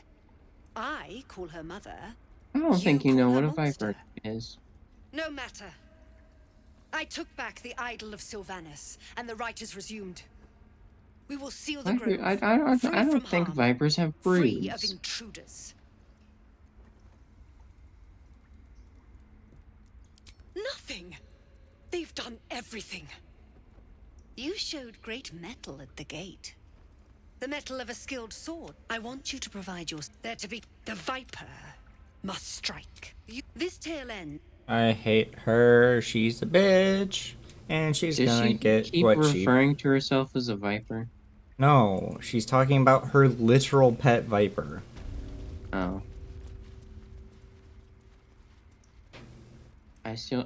I call her mother. I don't think you know call what her a viper is. No matter. I took back the idol of Sylvanus, and the rite is resumed. We will seal the grove. I free don't from think harm, vipers have free of broods. intruders. Nothing. They've done everything. You showed great mettle at the gate. The mettle of a skilled sword. I want you to provide your... There to be... The viper must strike. This tail end... I hate her. She's a bitch. And she's Does gonna she get keep what she... referring to herself as a viper? No, she's talking about her literal pet viper. Oh.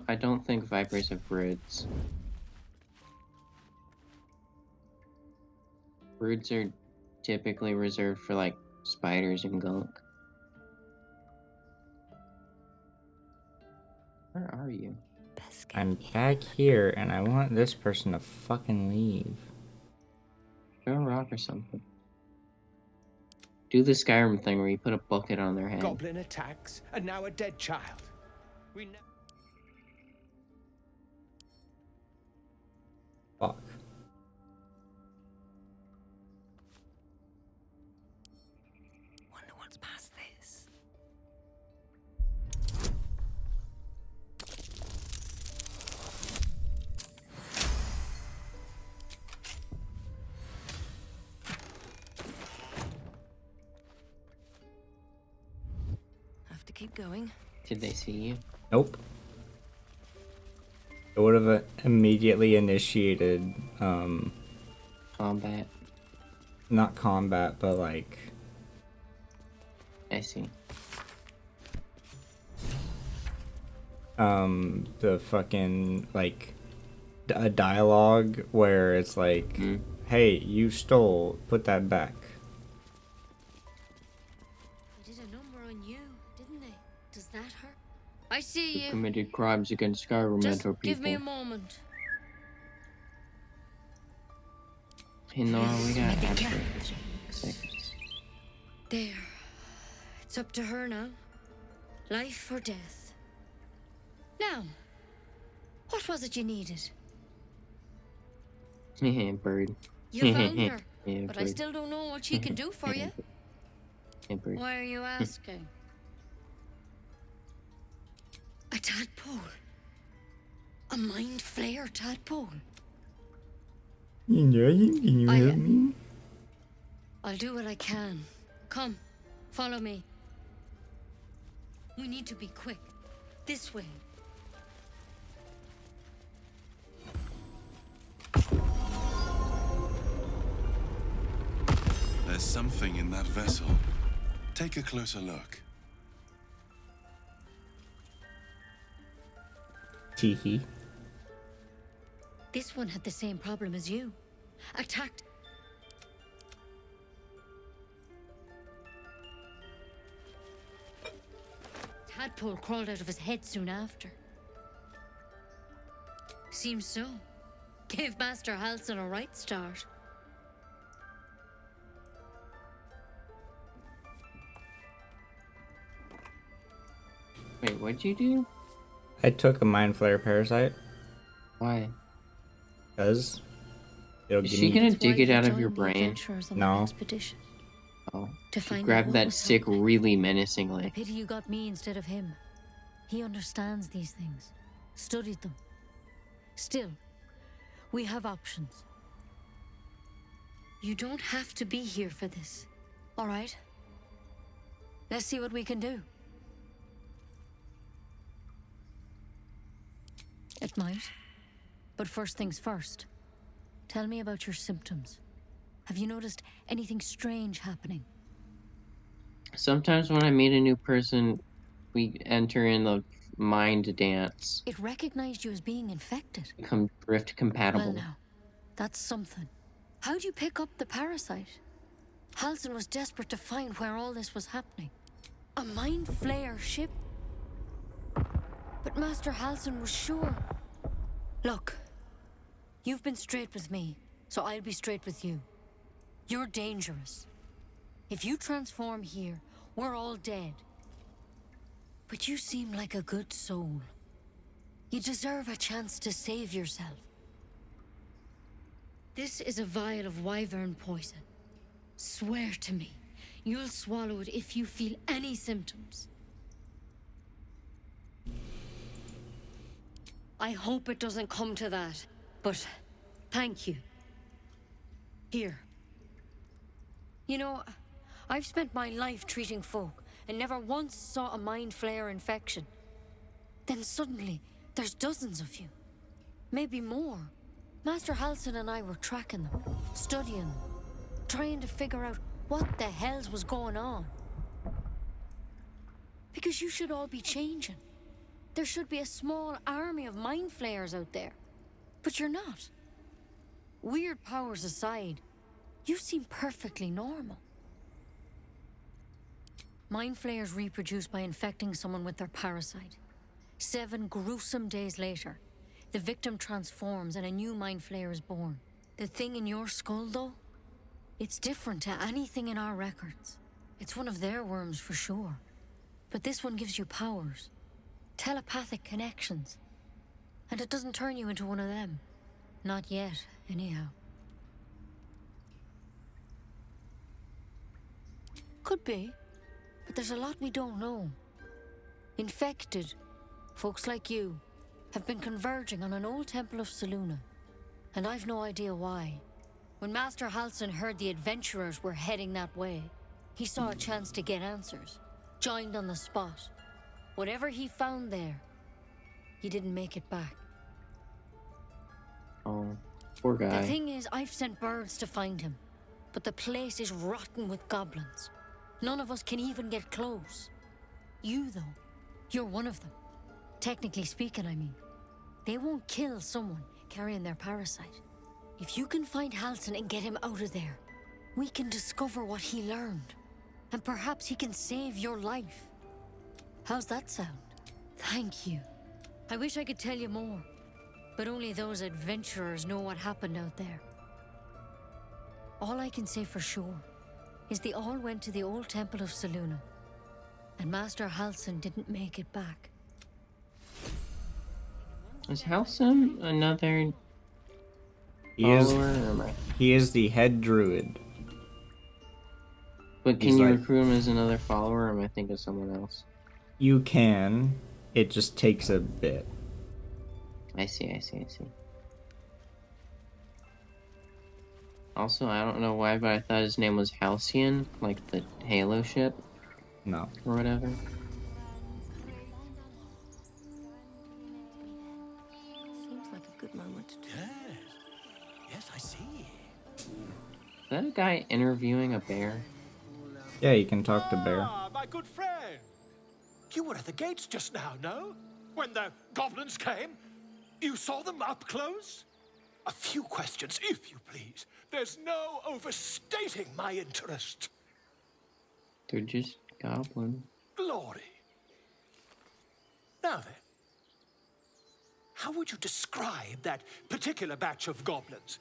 I don't think vipers have broods. Broods are typically reserved for like spiders and gunk. Where are you? I'm back here, and I want this person to fucking leave. Throw a rock or something. Do the Skyrim thing where you put a bucket on their head. Goblin attacks, and now a dead child. We ne- Fuck. Wonder what's past this. Have to keep going. Did they see you? Nope. It would have immediately initiated, Combat. not combat, but like... I see. The fucking, like, a dialogue where it's like, hey, you stole, put that back. They did a number on you, didn't they? Does that hurt? I see You you. committed crimes against Skyrim Just people. give me a moment. Hey, Nora, we got absolute seconds. There. It's up to her now. Life or death. Now, what was it you needed? Yeah, bird. You found her, Yeah, but I bird. still don't know what she can do for you. Why are you asking? A tadpole? A mind flayer tadpole? Can you help me? I'll do what I can. Come, follow me. We need to be quick. This way. There's something in that vessel. Take a closer look. Teehee. This one had the same problem as you. Attacked. Tadpole crawled out of his head soon after. Seems so. Gave Master Halsin a right start. Wait, what'd you do? I took a mind flare parasite. Why? Because it'll Is give she me. gonna dig it out of your brain? No. Oh. To She find out grabbed what that was stick happening. really menacingly. Pity you got me instead of him. He understands these things. Studied them. Still, we have options. You don't have to be here for this. All right? Let's see what we can do. It might. But first things first. Tell me about your symptoms. Have you noticed anything strange happening? Sometimes when I meet a new person, we enter in the mind dance. It recognized you as being infected. Become drift compatible. Well now, that's something. How'd you pick up the parasite? Halsin was desperate to find where all this was happening. A mind flayer ship? But Master Halsin was sure. Look, you've been straight with me, so I'll be straight with you. You're dangerous. If you transform here, we're all dead. But you seem like a good soul. You deserve a chance to save yourself. This is a vial of wyvern poison. Swear to me, you'll swallow it if you feel any symptoms. I hope it doesn't come to that, but thank you. Here. You know, I've spent my life treating folk and never once saw a mind flayer infection. Then suddenly, there's dozens of you. Maybe more. Master Halsin and I were tracking them, studying them, trying to figure out what the hells was going on. Because you should all be changing. There should be a small army of mind flayers out there. But you're not. Weird powers aside, you seem perfectly normal. Mind flayers reproduce by infecting someone with their parasite. 7 gruesome days later, the victim transforms and a new mind flayer is born. The thing in your skull, though, it's different to anything in our records. It's one of their worms for sure. But this one gives you powers. Telepathic connections. And it doesn't turn you into one of them. Not yet, anyhow. Could be, but there's a lot we don't know. Infected, folks like you, have been converging on an old temple of Selûne, and I've no idea why. When Master Halsin heard the adventurers were heading that way, he saw a chance to get answers, joined on the spot. Whatever he found there, he didn't make it back. Oh, poor guy. The thing is, I've sent birds to find him, but the place is rotten with goblins. None of us can even get close. You, though, you're one of them. Technically speaking, I mean. They won't kill someone carrying their parasite. If you can find Halsin and get him out of there, we can discover what he learned. And perhaps he can save your life. How's that sound? Thank you. I wish I could tell you more, but only those adventurers know what happened out there. All I can say for sure is they all went to the old temple of Selûne, and Master Halsin didn't make it back. Is Halsin another He is, follower? Or am I... he is the head druid. But can you recruit him as another follower, or am I thinking of someone else? You can. It just takes a bit. I see. Also, I don't know why, but I thought his name was Halcyon, like the Halo ship. No. Or whatever. Seems like a good moment to talk. Yes, I see. Is that a guy interviewing a bear? Yeah, you can talk to Bear. Ah, my good friend. You were at the gates just now, no? When the goblins came? You saw them up close? A few questions, if you please. There's no overstating my interest. They're just goblins. Glory. Now then, how would you describe that particular batch of goblins?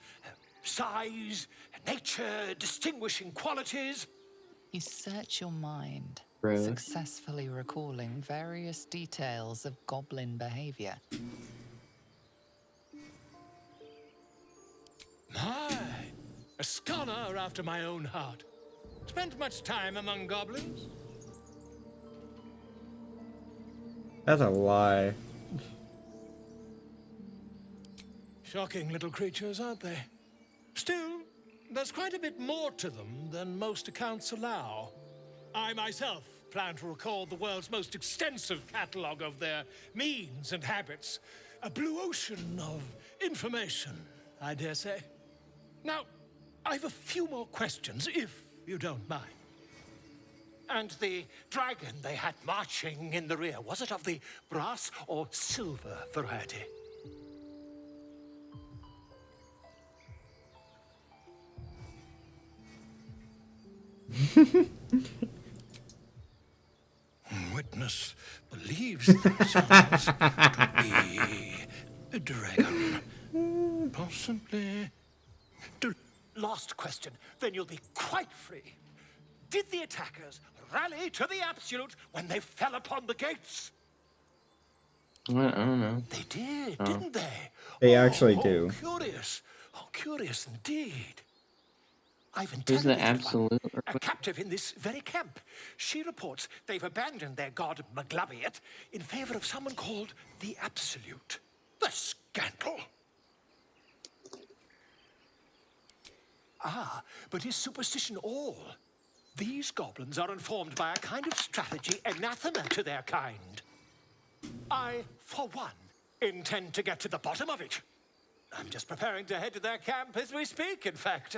Size, nature, distinguishing qualities? You search your mind, Gross. successfully recalling various details of goblin behavior. My, a scholar after my own heart. Spent much time among goblins? That's a lie. Shocking little creatures, aren't they? Still, there's quite a bit more to them than most accounts allow. I myself plan to record the world's most extensive catalogue of their means and habits. A blue ocean of information, I dare say. Now, I've a few more questions, if you don't mind. And the dragon they had marching in the rear, was it of the brass or silver variety? Witness believes themselves to be a dragon. Possibly. Last question, then you'll be quite free. Did the attackers rally to the absolute when they fell upon the gates? What? I don't know. They did, didn't they? They actually do. Curious. Oh, curious indeed. I've Who's the interrogated absolute? one, a captive in this very camp. She reports they've abandoned their god Maglabiet in favor of someone called the Absolute. The scandal! Ah, but is superstition all? These goblins are informed by a kind of strategy anathema to their kind. I, for one, intend to get to the bottom of it. I'm just preparing to head to their camp as we speak, in fact.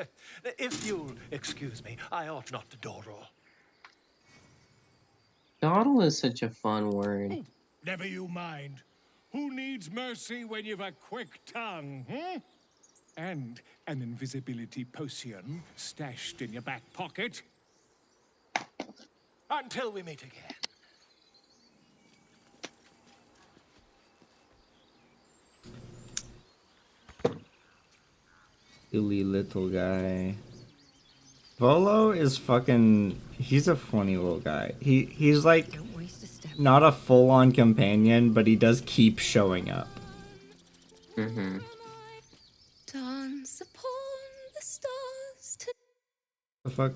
If you'll excuse me, I ought not to dawdle. Dawdle is such a fun word. Never you mind. Who needs mercy when you've a quick tongue, And an invisibility potion stashed in your back pocket? Until we meet again. Silly little guy. Volo is fucking... He's a funny little guy. He's like... not a full-on companion, but he does keep showing up. Mm-hmm. Dance upon the stars to The fuck?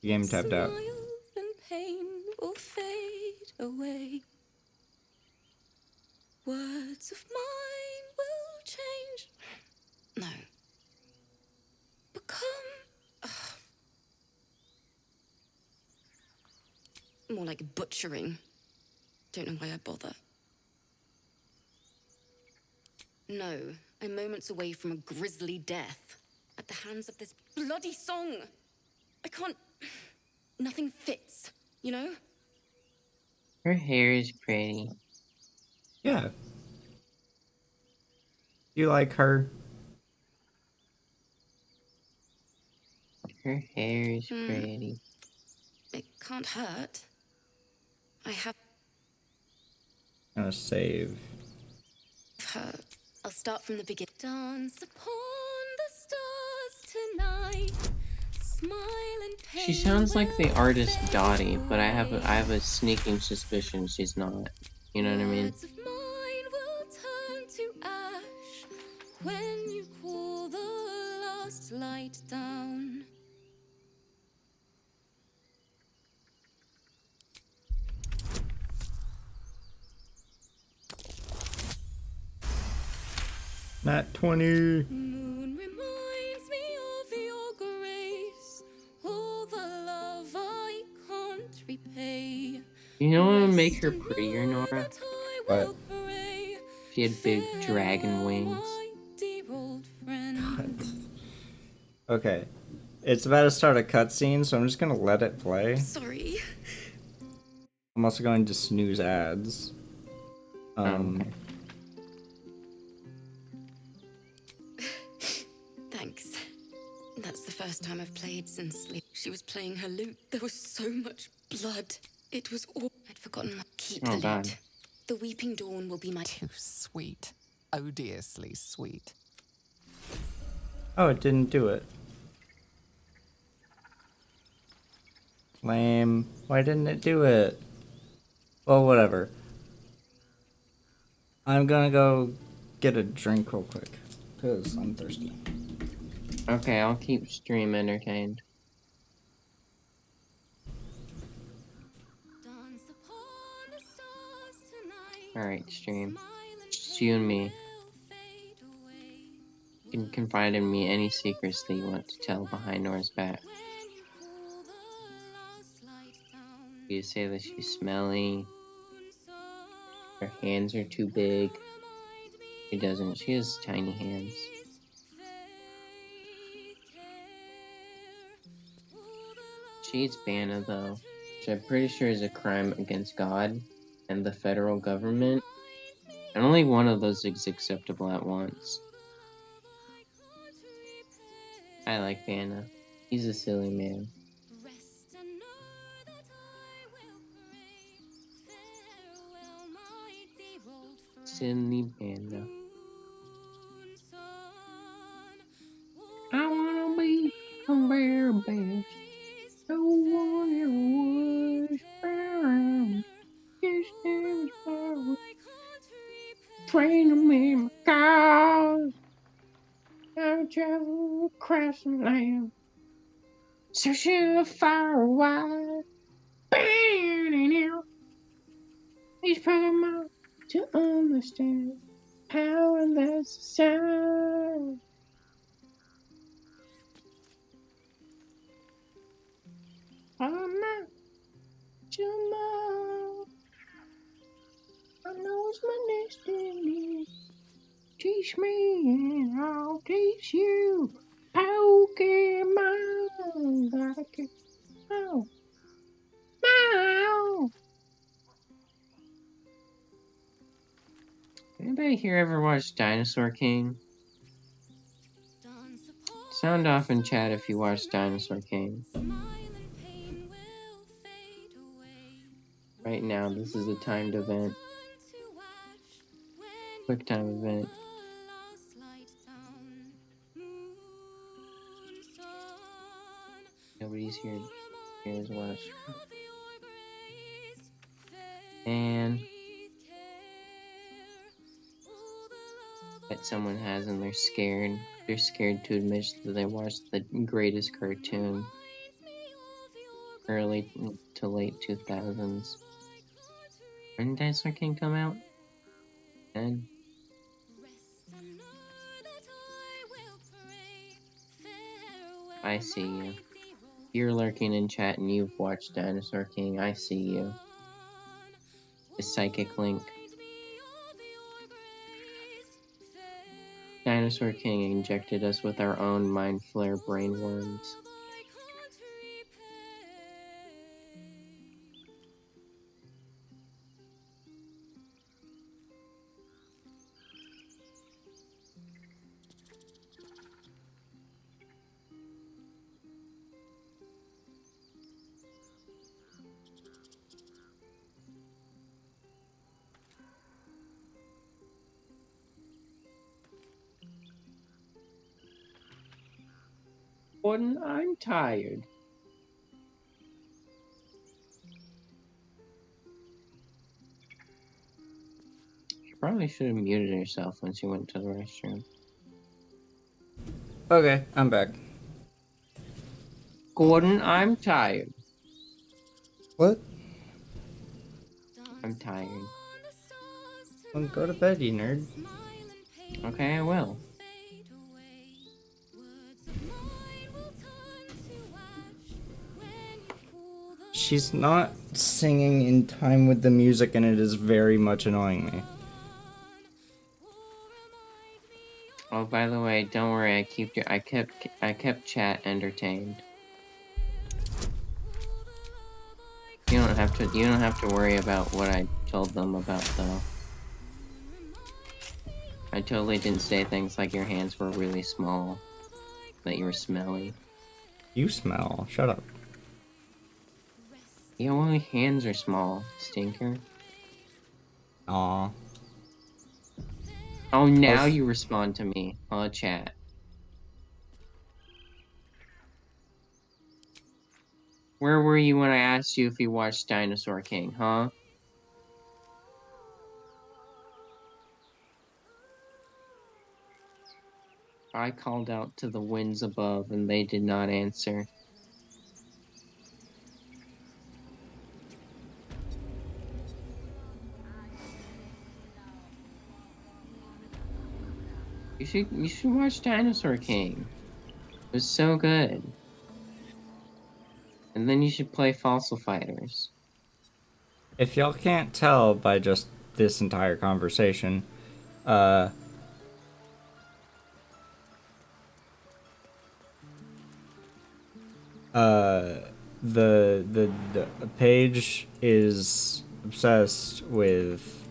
The game tapped out. smile and pain will fade away. Words of mine will change. No. Become more like butchering. Don't know why I bother. No, I'm moments away from a grisly death at the hands of this bloody song. I can't. Nothing fits, you know? Her hair is pretty. Yeah. You like her? Her hair is pretty. It can't hurt. I have Gonna save. hurt. I'll start from the beginning. Dance upon the stars tonight. Smile and pain. She sounds like the artist Dottie, but I have a sneaking suspicion she's not. You know what I mean? Words of mine will turn to ash when you call the last light down. Not 20. Moon reminds me of your grace, all the love I can't repay. You know what would make her prettier, Nora? What? If she had big dragon wings. Okay. It's about to start a cutscene, so I'm just gonna let it play. Sorry. I'm also going to snooze ads. Thanks. That's the first time I've played since she was playing her lute. There was so much blood. It was all I'd forgotten. Keep the lute. The Weeping Dawn will be my Too sweet. Odiously sweet. Oh, it didn't do it. Lame. Why didn't it do it? Well, whatever. I'm gonna go get a drink real quick, because I'm thirsty. Okay, I'll keep stream entertained. Alright, stream. Just you and me. You can confide in me any secrets that you want to tell behind Nora's back. You say that she's smelly. Her hands are too big. She doesn't. She has tiny hands. She eats banana, though, which I'm pretty sure is a crime against God and the federal government. And only one of those is acceptable at once. I like Banna. He's a silly man. Silly Banna. I wanna be a bear best. No one ever was found. Just as I train them in my cars. I travel across the land. Searching far wide. He's paramount to understand how and that's the sound. I'm not tomorrow. I know it's my destiny. Teach me and I'll teach you. Pokemon. Gotta get out. Now. Anybody here ever watched Dinosaur King? Sound off in chat if you watched Dinosaur King. Right now, this is a timed event. Quick time event. Nobody's here to watch. And that someone has, and they're scared. They're scared to admit that they watched the greatest cartoon. Early to late 2000s. When did Dinosaur King come out? And I see you. You're lurking in chat and you've watched Dinosaur King. I see you. The Psychic Link. Dinosaur King injected us with our own mind flare brain worms. Gordon, I'm tired. She probably should have muted herself when she went to the restroom. Okay, I'm back. Gordon, I'm tired. What? I'm tired. Well, go to bed, you nerd. Okay, I will. She's not singing in time with the music, and it is very much annoying me. Oh, by the way, don't worry. I kept chat entertained. You don't have to worry about what I told them about though. I totally didn't say things like your hands were really small, that you were smelly. You smell. Shut up. Your only hands are small, stinker. Aw. Oh, now you respond to me, chat. Where were you when I asked you if you watched Dinosaur King, huh? I called out to the winds above and they did not answer. You should watch Dinosaur King. It was so good. And then you should play Fossil Fighters. If y'all can't tell by just this entire conversation, the page is obsessed with,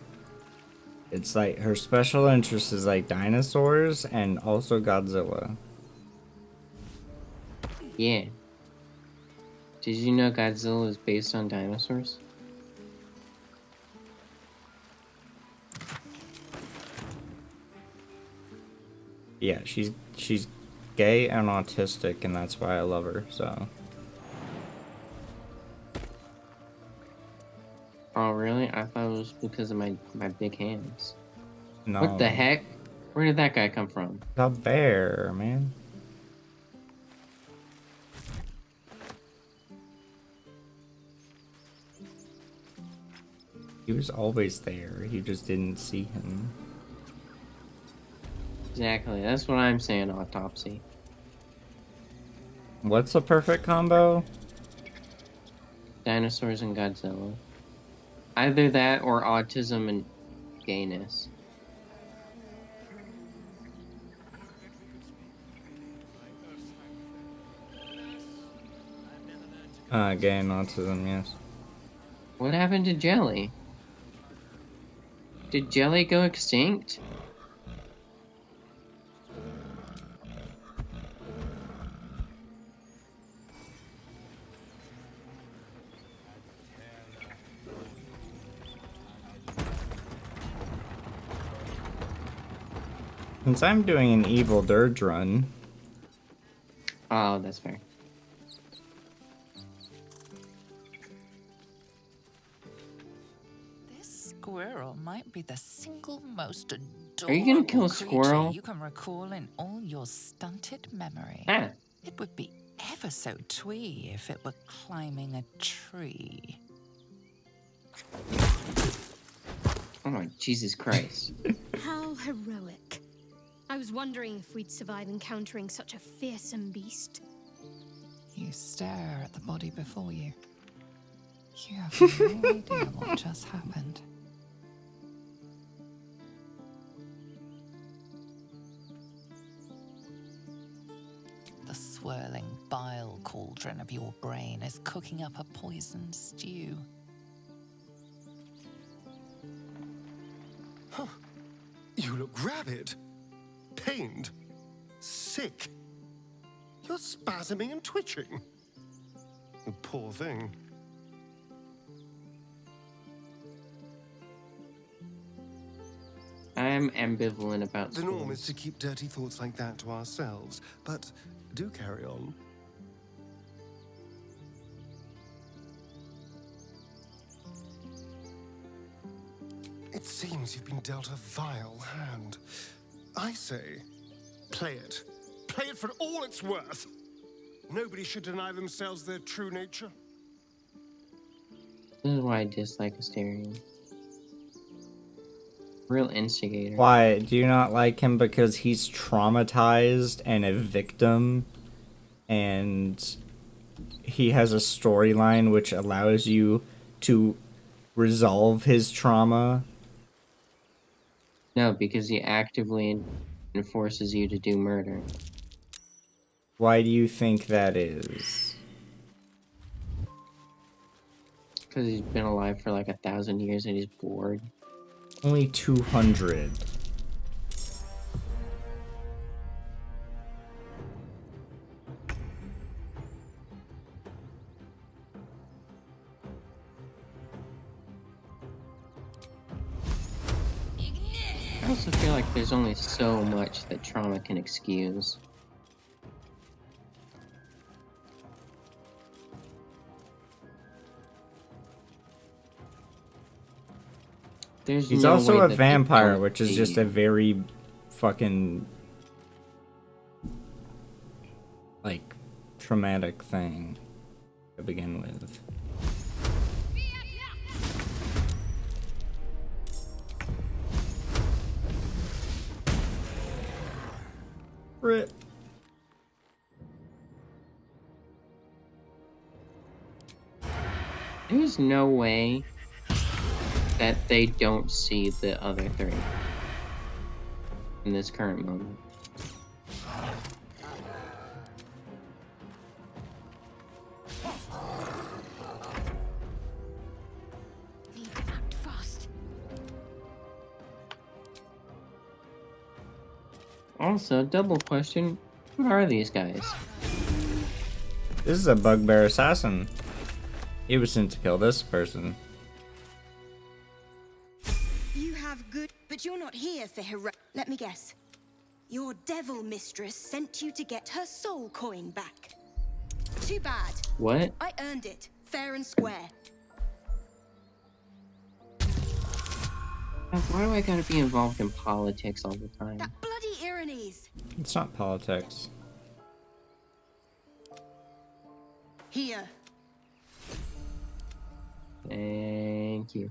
it's like her special interest is like dinosaurs and also Godzilla. Yeah. Did you know Godzilla is based on dinosaurs? Yeah, she's gay and autistic, and that's why I love her, so. Oh, really? I thought it was because of my big hands. No. What the heck? Where did that guy come from? The bear, man. He was always there. You just didn't see him. Exactly. That's what I'm saying, Autopsy. What's a perfect combo? Dinosaurs and Godzilla. Either that or autism and gayness. Gay and autism, yes. What happened to Jelly? Did Jelly go extinct? Since I'm doing an evil dirge run. Oh, that's fair. This squirrel might be the single most Are you gonna kill a adorable squirrel? creature you can recall in all your stunted memory. Ah. It would be ever so twee if it were climbing a tree. Oh my Jesus Christ. How heroic. I was wondering if we'd survive encountering such a fearsome beast. You stare at the body before you. You have no idea what just happened. The swirling bile cauldron of your brain is cooking up a poisoned stew. Huh. You look rabid, pained, sick. You're spasming and twitching. You poor thing. I'm ambivalent about The norm schools. is to keep dirty thoughts like that to ourselves, but do carry on. It seems you've been dealt a vile hand. I say, play it. Play it for all it's worth. Nobody should deny themselves their true nature. This is why I dislike Asterion. Real instigator. Why? Do you not like him because he's traumatized and a victim, and he has a storyline which allows you to resolve his trauma? No, because he actively enforces you to do murder. Why do you think that is? Because he's been alive for like 1,000 years and he's bored. Only 200. I also feel like there's only so much that trauma can excuse. There's He's no also way a that they vampire, don't which is see just you. a very fucking like traumatic thing to begin with. Rip. There's no way that they don't see the other three in this current moment. Need to act fast. Also, double question, what are these guys? This is a bugbear assassin. He was sent to kill this person. You have good, but you're not here for hero. Let me guess. Your devil mistress sent you to get her soul coin back. Too bad. What? I earned it, fair and square. Why do I gotta be involved in politics all the time? Bloody ironies. It's not politics. Here. Thank you.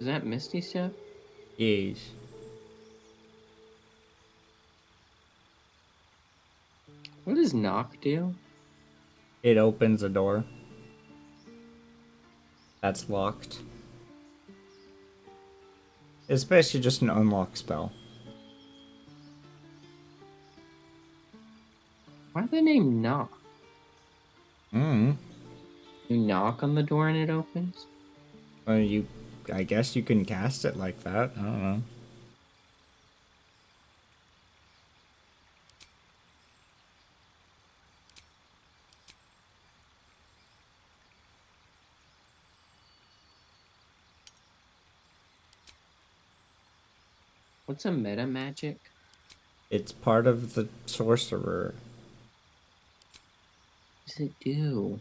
Is that Misty stuff? Yes. What does knock do? It opens a door that's locked. It's basically just an unlock spell. Why the name knock? You knock on the door and it opens? Well, I guess you can cast it like that. I don't know. What's a meta magic? It's part of the sorcerer. What does it do?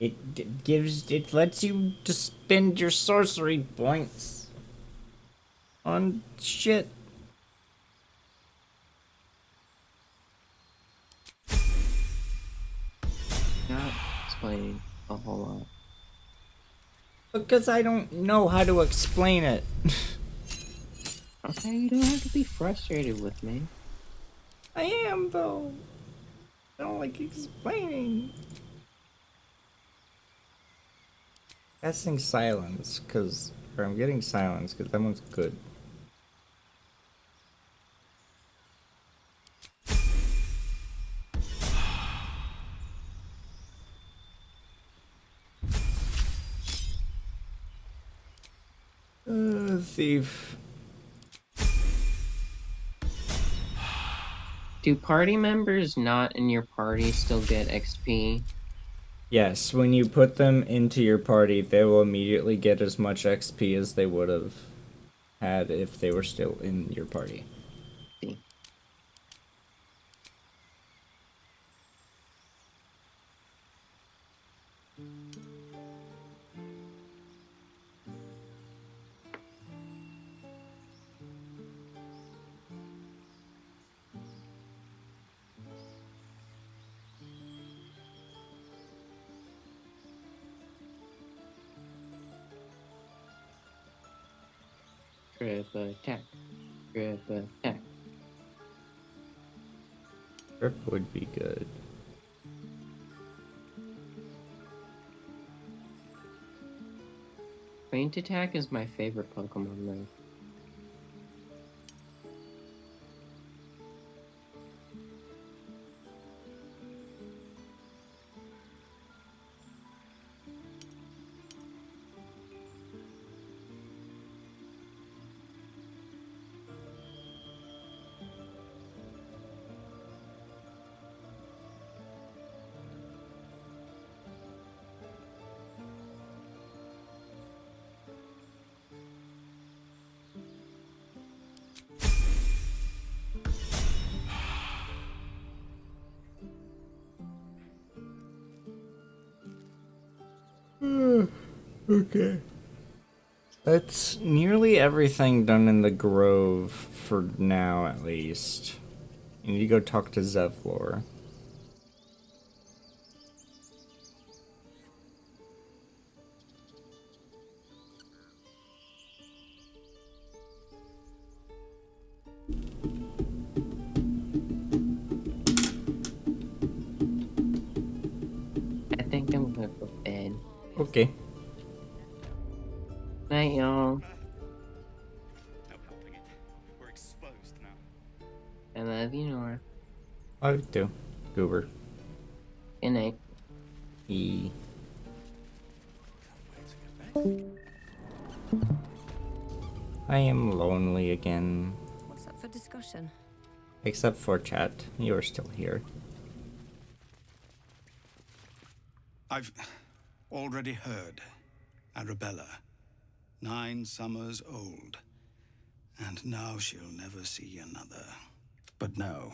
It lets you just spend your sorcery points on shit. Not explaining a whole lot. Because I don't know how to explain it. Okay, you don't have to be frustrated with me. I am, though. I don't like explaining. Casting silence, or I'm getting silence, because that one's good. Thief. Do party members not in your party still get XP? Yes, when you put them into your party, they will immediately get as much XP as they would have had if they were still in your party. Grip attack. Grip attack. Grip would be good. Faint attack is my favorite Pokemon though. Okay. That's nearly everything done in the Grove for now, at least. You need to go talk to Zevlor. I think I'm gonna go to bed. Okay. Night, y'all. We're exposed now. I love you, Nora. I do. Goober. Good night. I am lonely again. What's up for discussion? Except for chat. You are still here. I've already heard. Arabella, 9 summers old, and now she'll never see another. But no,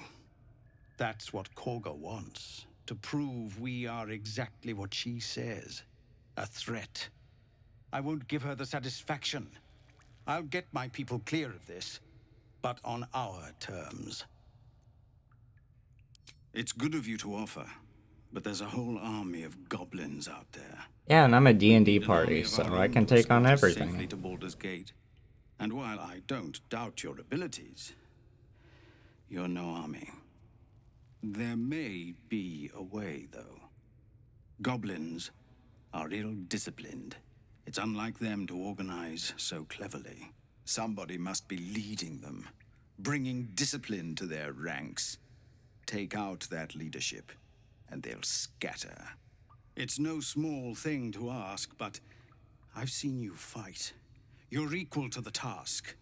that's what Korga wants, to prove we are exactly what she says, a threat. I won't give her the satisfaction. I'll get my people clear of this, but on our terms. It's good of you to offer, but there's a whole army of goblins out there. Yeah, and I'm a D&D party, so I can take on Safely everything. to Baldur's Gate. And while I don't doubt your abilities, you're no army. There may be a way, though. Goblins are ill-disciplined. It's unlike them to organize so cleverly. Somebody must be leading them, bringing discipline to their ranks. Take out that leadership, and they'll scatter. It's no small thing to ask, but I've seen you fight. You're equal to the task.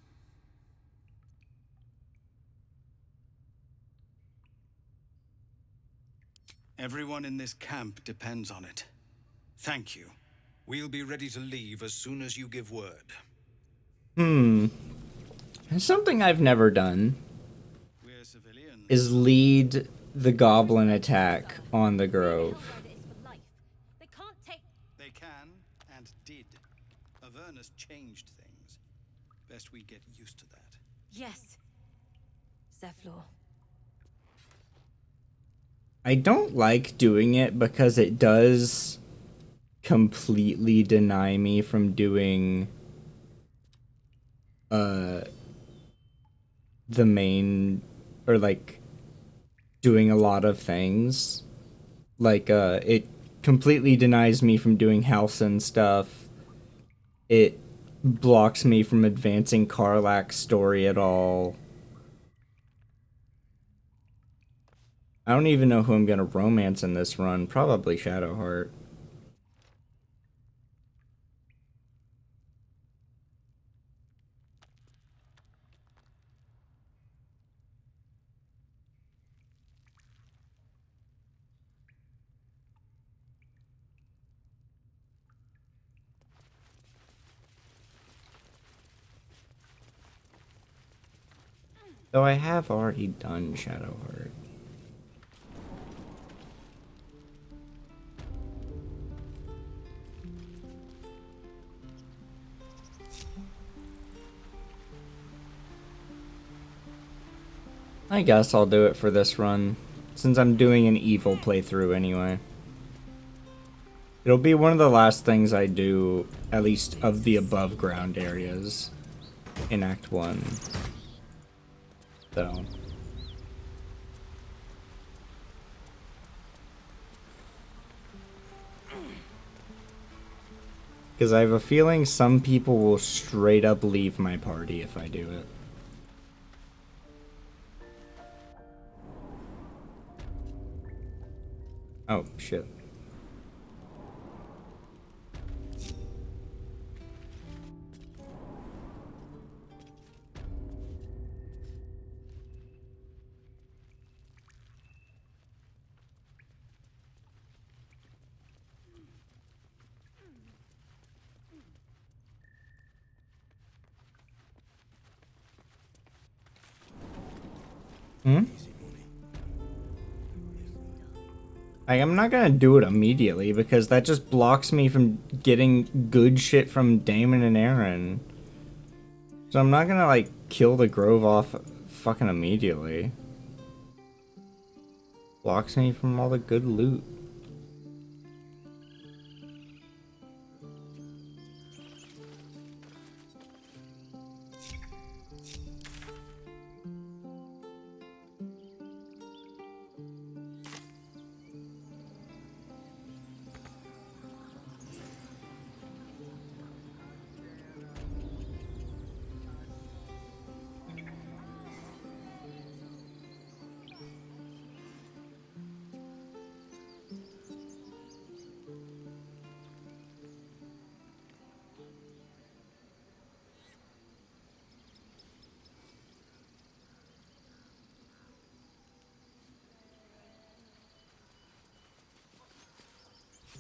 Everyone in this camp depends on it. Thank you. We'll be ready to leave as soon as you give word. Something I've never done is lead the goblin attack on the Grove. They can and did. Avernus changed things. Best we get used to that. Yes. Zevlor. I don't like doing it because it does completely deny me from doing the main, or like doing a lot of things. Like it completely denies me from doing Halcyon stuff. It blocks me from advancing Karlak's story at all. I don't even know who I'm gonna romance in this run. Probably Shadowheart. Though I have already done Shadowheart. I guess I'll do it for this run, since I'm doing an evil playthrough anyway. It'll be one of the last things I do, at least of the above ground areas. in Act 1. So. Because I have a feeling some people will straight up leave my party if I do it. Oh, shit. Hmm? Like, I'm not gonna do it immediately because that just blocks me from getting good shit from Damon and Aaron. So I'm not gonna, like, kill the Grove off fucking immediately. Blocks me from all the good loot.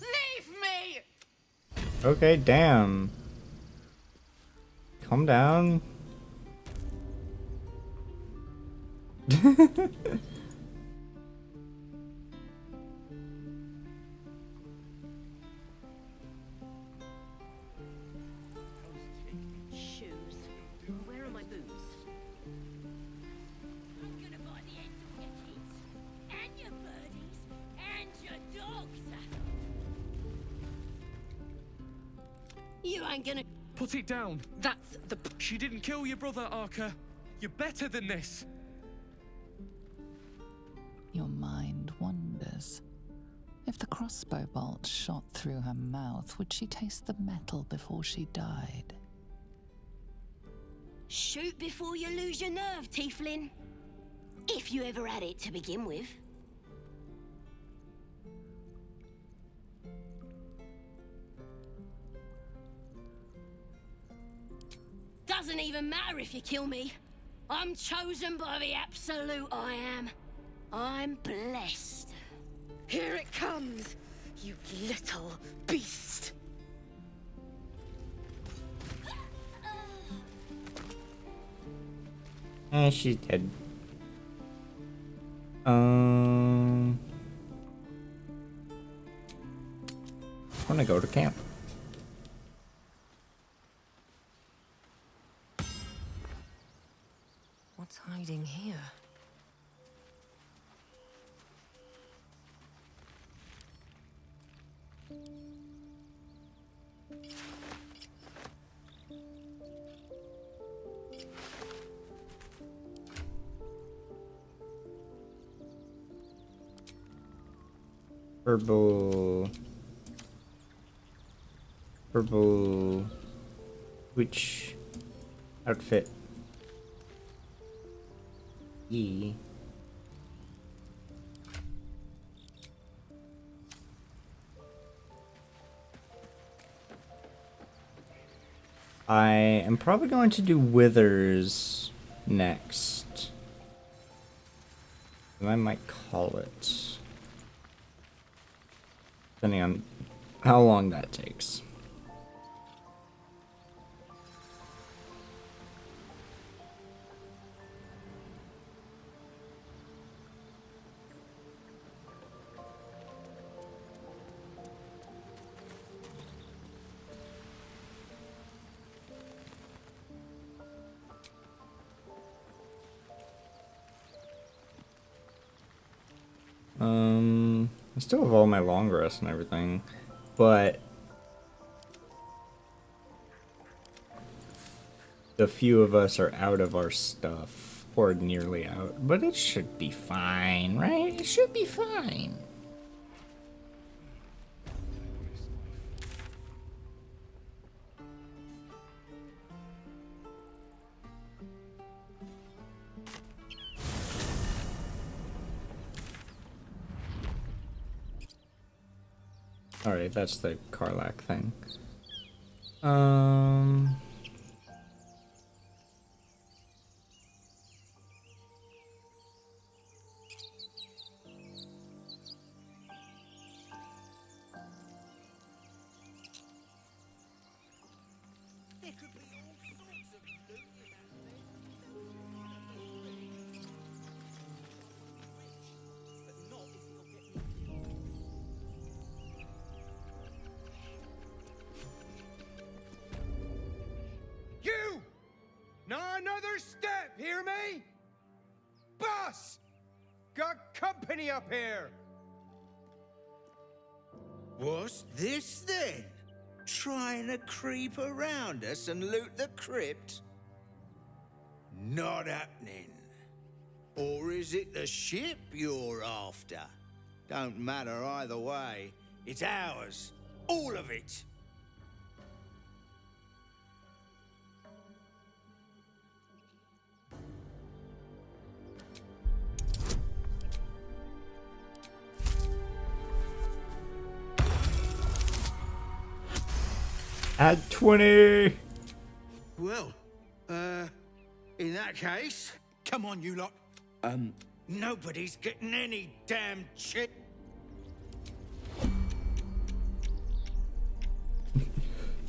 Leave me! Okay, damn. Calm down. Shoes. Where are my boots? I'm gonna buy the end of your kids, and your birdies, and your dogs. You ain't gonna. Put it down. That's the. She didn't kill your brother, Arca. You're better than this. Your mind wanders. If the crossbow bolt shot through her mouth, would she taste the metal before she died? Shoot before you lose your nerve, Tiefling. If you ever had it to begin with. Doesn't even matter if you kill me. I'm chosen by the absolute I am. I'm blessed. Here it comes, you little beast. She's dead. I'm gonna go to camp. What's hiding here? Purple. Which outfit? E. I am probably going to do Withers next. And I might call it. Depending on how long that takes. I still have all my long rests and everything, but the few of us are out of our stuff, or nearly out. But it should be fine, right? It should be fine. Alright, that's the Karlach thing. You! Not another step, hear me? Boss! Got company up here! What's this then? Trying to creep around us and loot the crypt? Not happening. Or is it the ship you're after? Don't matter either way. It's ours. All of it. Add 20! Well, in that case, come on, you lot. Nobody's getting any damn shit.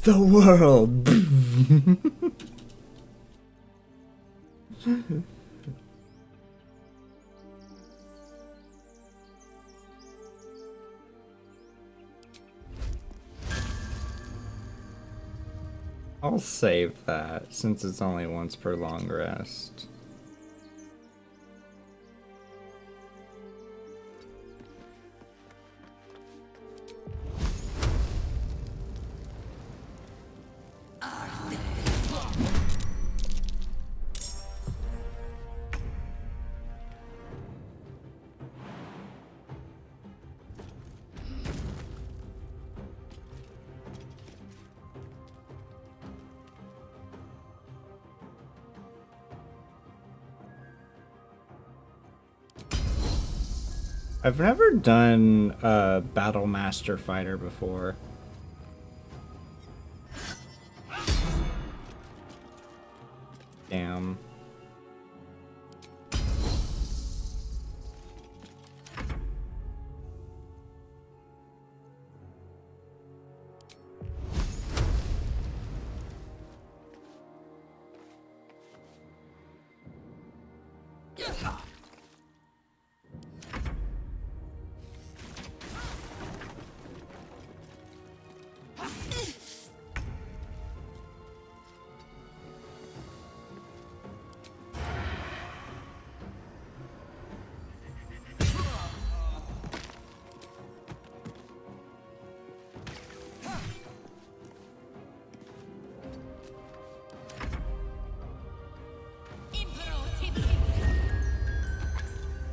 The world! I'll save that, since it's only once per long rest. I've never done a Battle Master Fighter before. Damn.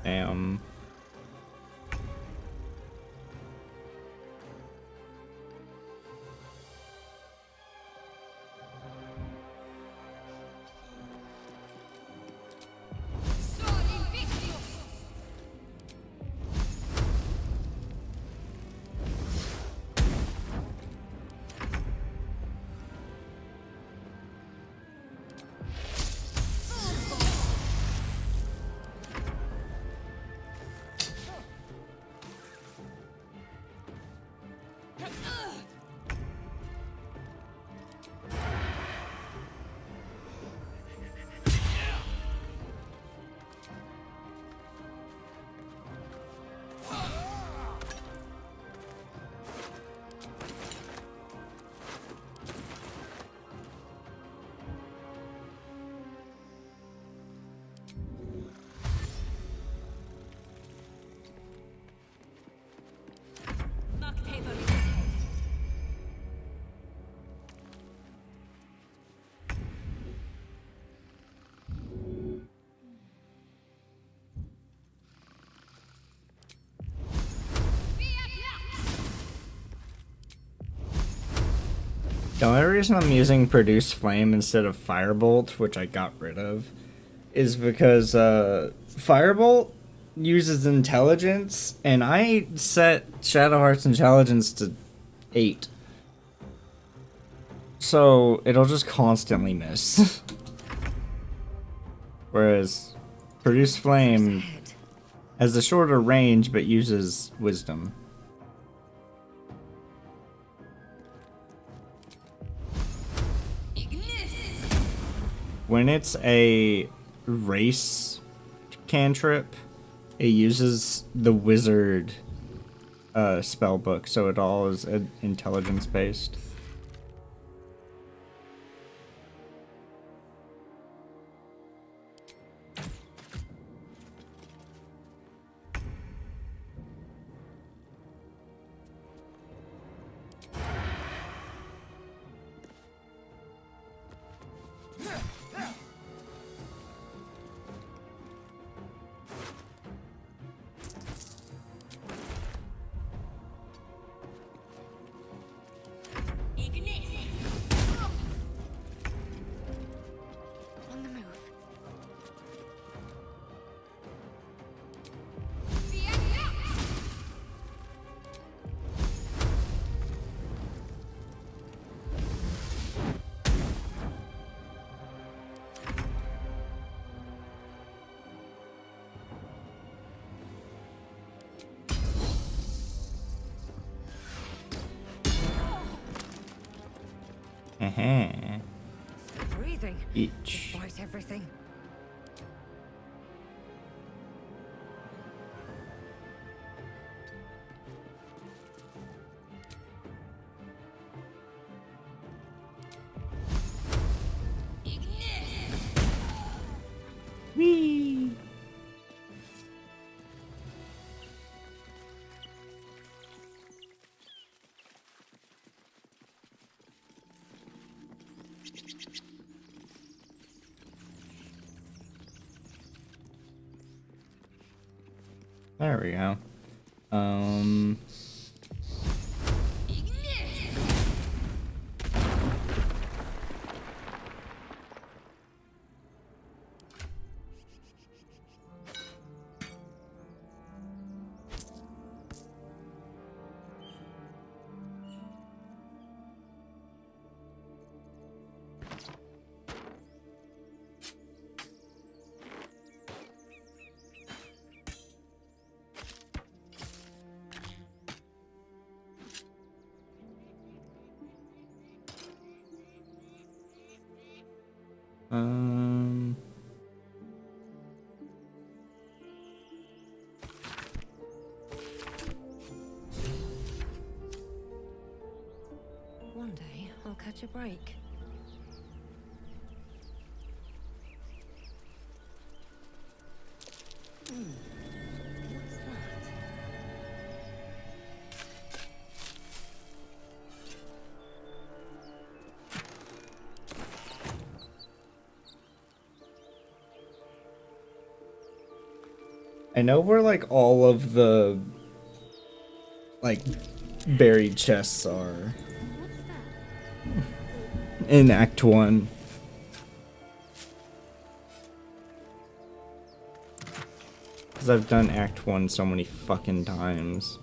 Damn. The only reason I'm using Produce Flame instead of Firebolt, which I got rid of, is because Firebolt uses intelligence, and I set Shadowheart's intelligence to 8. So it'll just constantly miss. Whereas Produce Flame has a shorter range but uses Wisdom. When it's a race cantrip, it uses the wizard spell book, so it all is intelligence based. On the move. Breathing. Each. Despite everything. Whee! There we go. One day, I'll catch a break. What's that? I know where like all of the like buried chests are in Act 1. Because I've done Act 1 so many fucking times.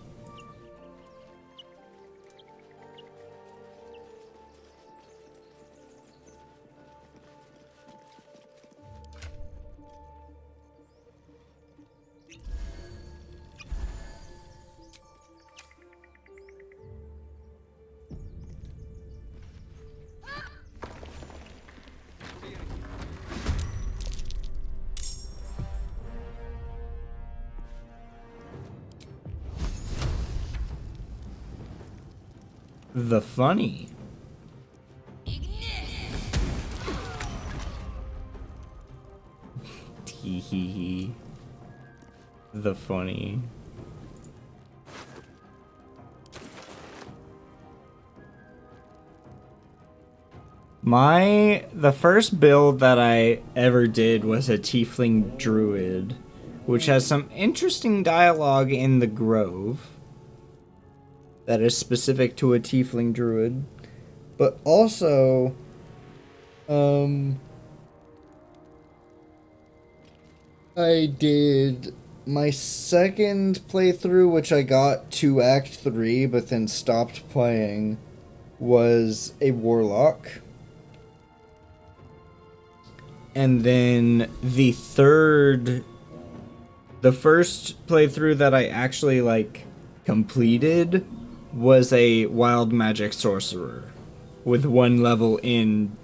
The funny. Tee hee hee. The funny. The first build that I ever did was a Tiefling Druid, which has some interesting dialogue in the Grove that is specific to a Tiefling Druid. But also, I did my second playthrough, which I got to Act 3, but then stopped playing, was a Warlock. And then the first playthrough that I actually, like, completed was a Wild Magic Sorcerer with 1 level in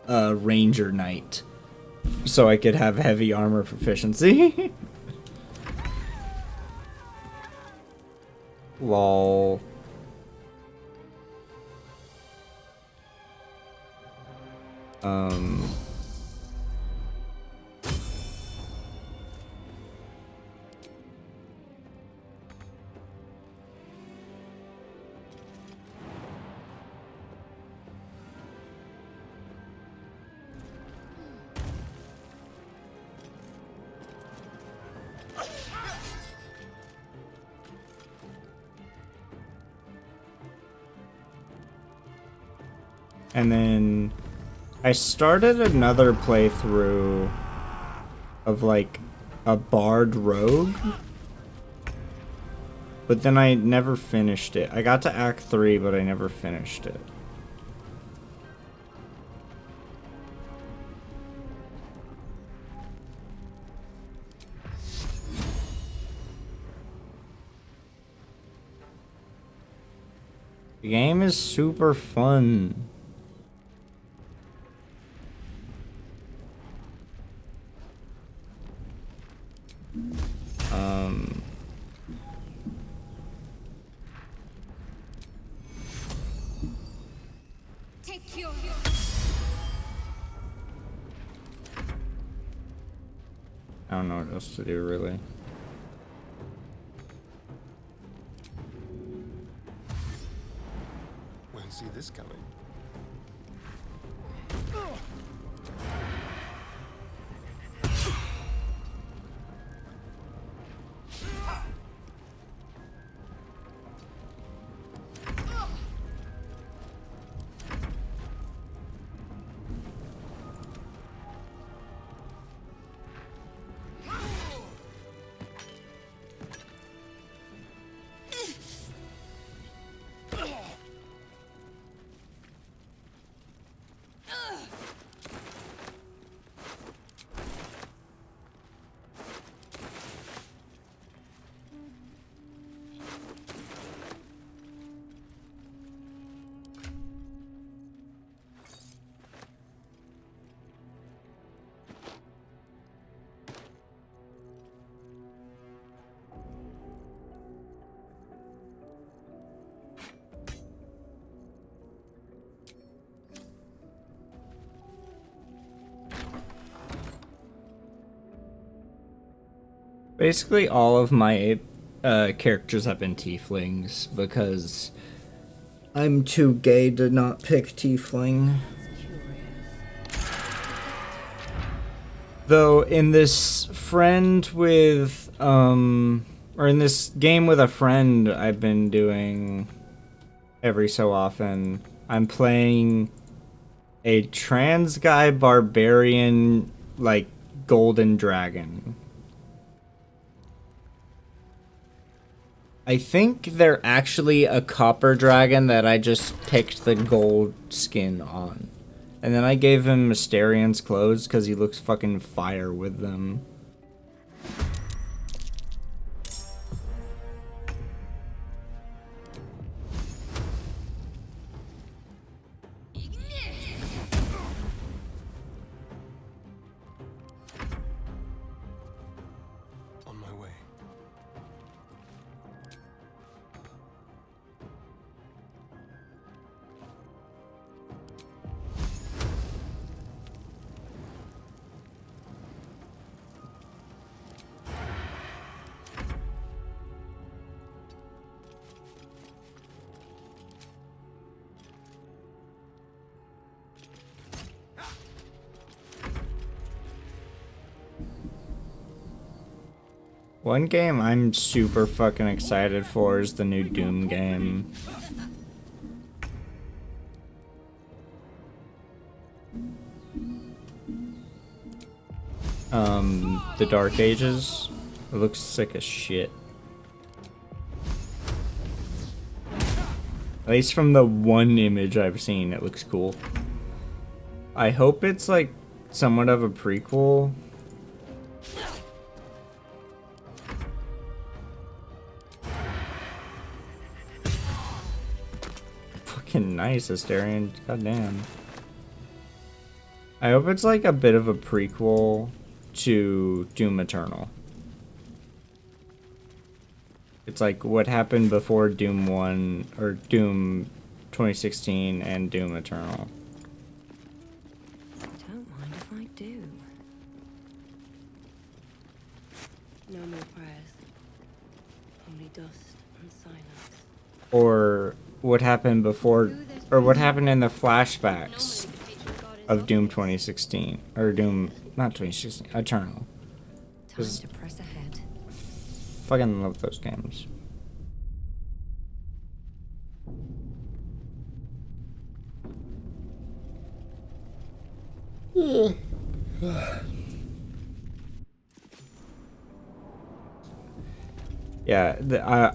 Ranger Knight, so I could have heavy armor proficiency. Lol. And then I started another playthrough of like a Bard Rogue, but then I never finished it. I got to Act 3, but I never finished it. The game is super fun. Take your... I don't know what else to do, really. Won't see this coming. Basically, all of my characters have been tieflings because I'm too gay to not pick tiefling. Though in this friend with or in this game with a friend I've been doing every so often, I'm playing a trans guy barbarian, like, golden dragon. I think they're actually a copper dragon that I just picked the gold skin on. And then I gave him Mysterian's clothes because he looks fucking fire with them. On my way. One game I'm super fucking excited for is the new Doom game. the Dark Ages. It looks sick as shit. At least from the one image I've seen, it looks cool. I hope it's like somewhat of a prequel. Fucking nice, Asterion. Goddamn. I hope it's like a bit of a prequel to Doom Eternal. It's like what happened before Doom 1 or Doom 2016 and Doom Eternal. Don't mind if I do. No more prayers. Only dust and silence. Or what happened before, or what happened in the flashbacks of Doom 2016 or Doom, not 2016, Eternal. Time to press ahead. Fucking love those games. Yeah,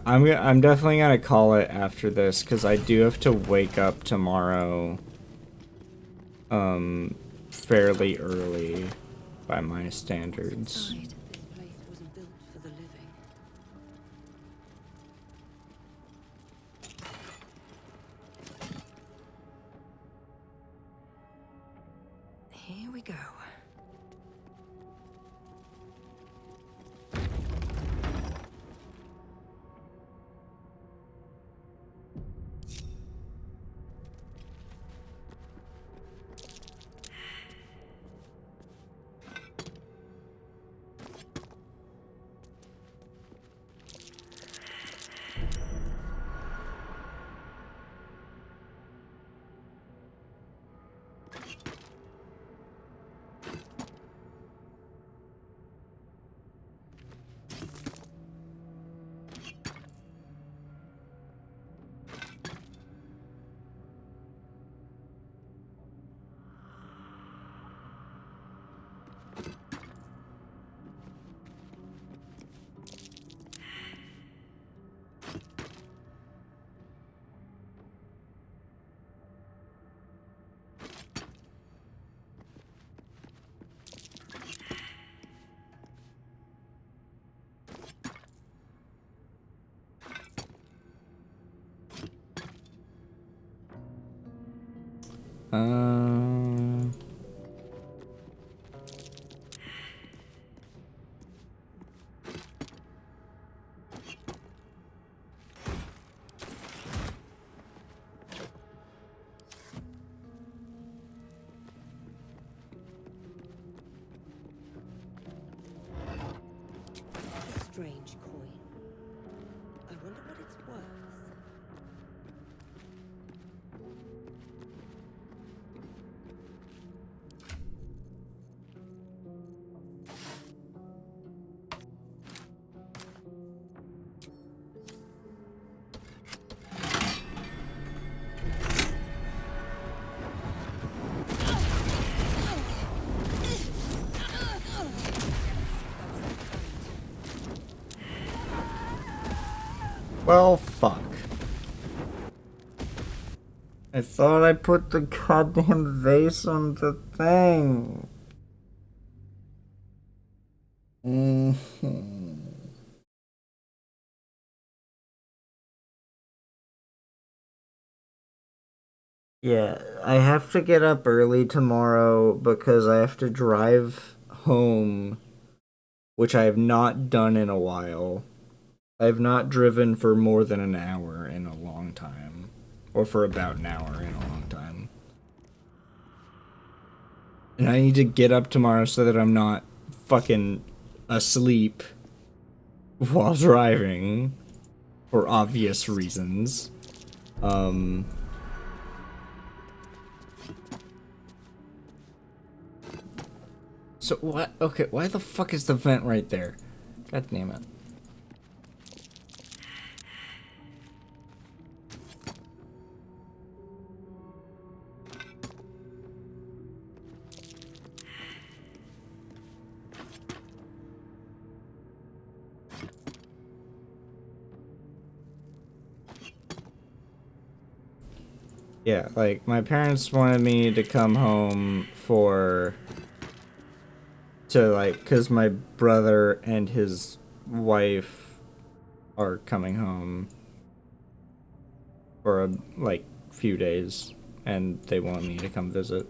I'm definitely gonna call it after this because I do have to wake up tomorrow, fairly early by my standards. Here we go. Strange coin. I wonder what it's worth. Well, fuck. I thought I put the goddamn vase on the thing. Yeah, I have to get up early tomorrow because I have to drive home, which I have not done in a while. I have not driven for more than an hour in a long time. Or for about an hour in a long time. And I need to get up tomorrow so that I'm not fucking asleep while driving. For obvious reasons. So what? Okay, why the fuck is the vent right there? God damn it. Yeah, like, my parents wanted me to come home because my brother and his wife are coming home for like, few days, and they want me to come visit.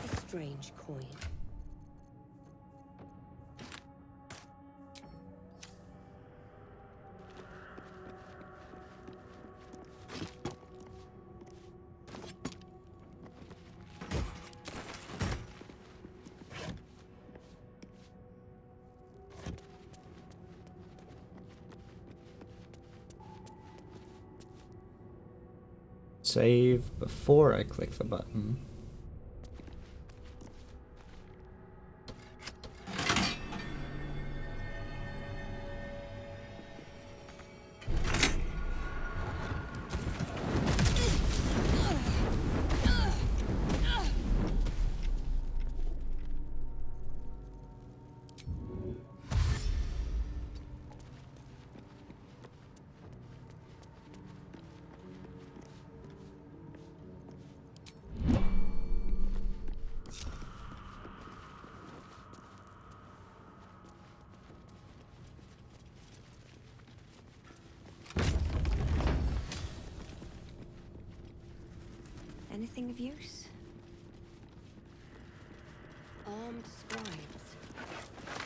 A strange coin. Save before I click the button. Anything of use? Armed scribes.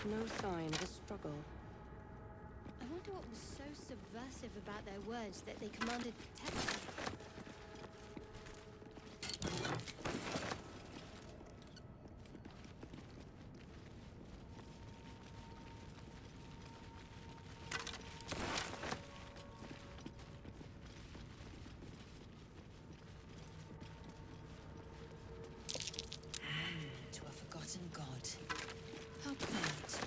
No sign of a struggle. I wonder what was so subversive about their words that they commanded protection. To a forgotten god. How quaint.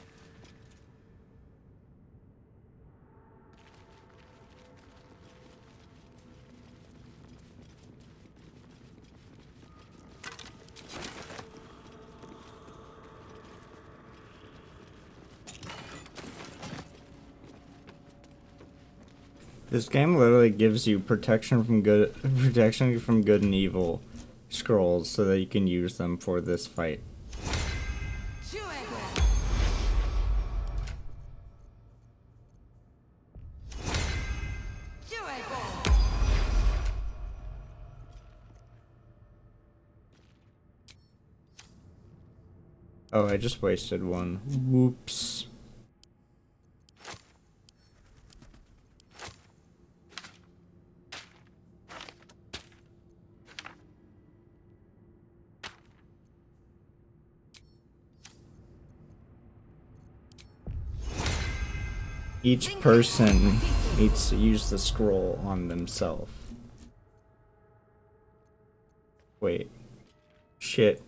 This game literally gives you protection from good and evil scrolls so that you can use them for this fight. Oh, I just wasted one. Whoops. Each person needs to use the scroll on themselves. Wait. Shit.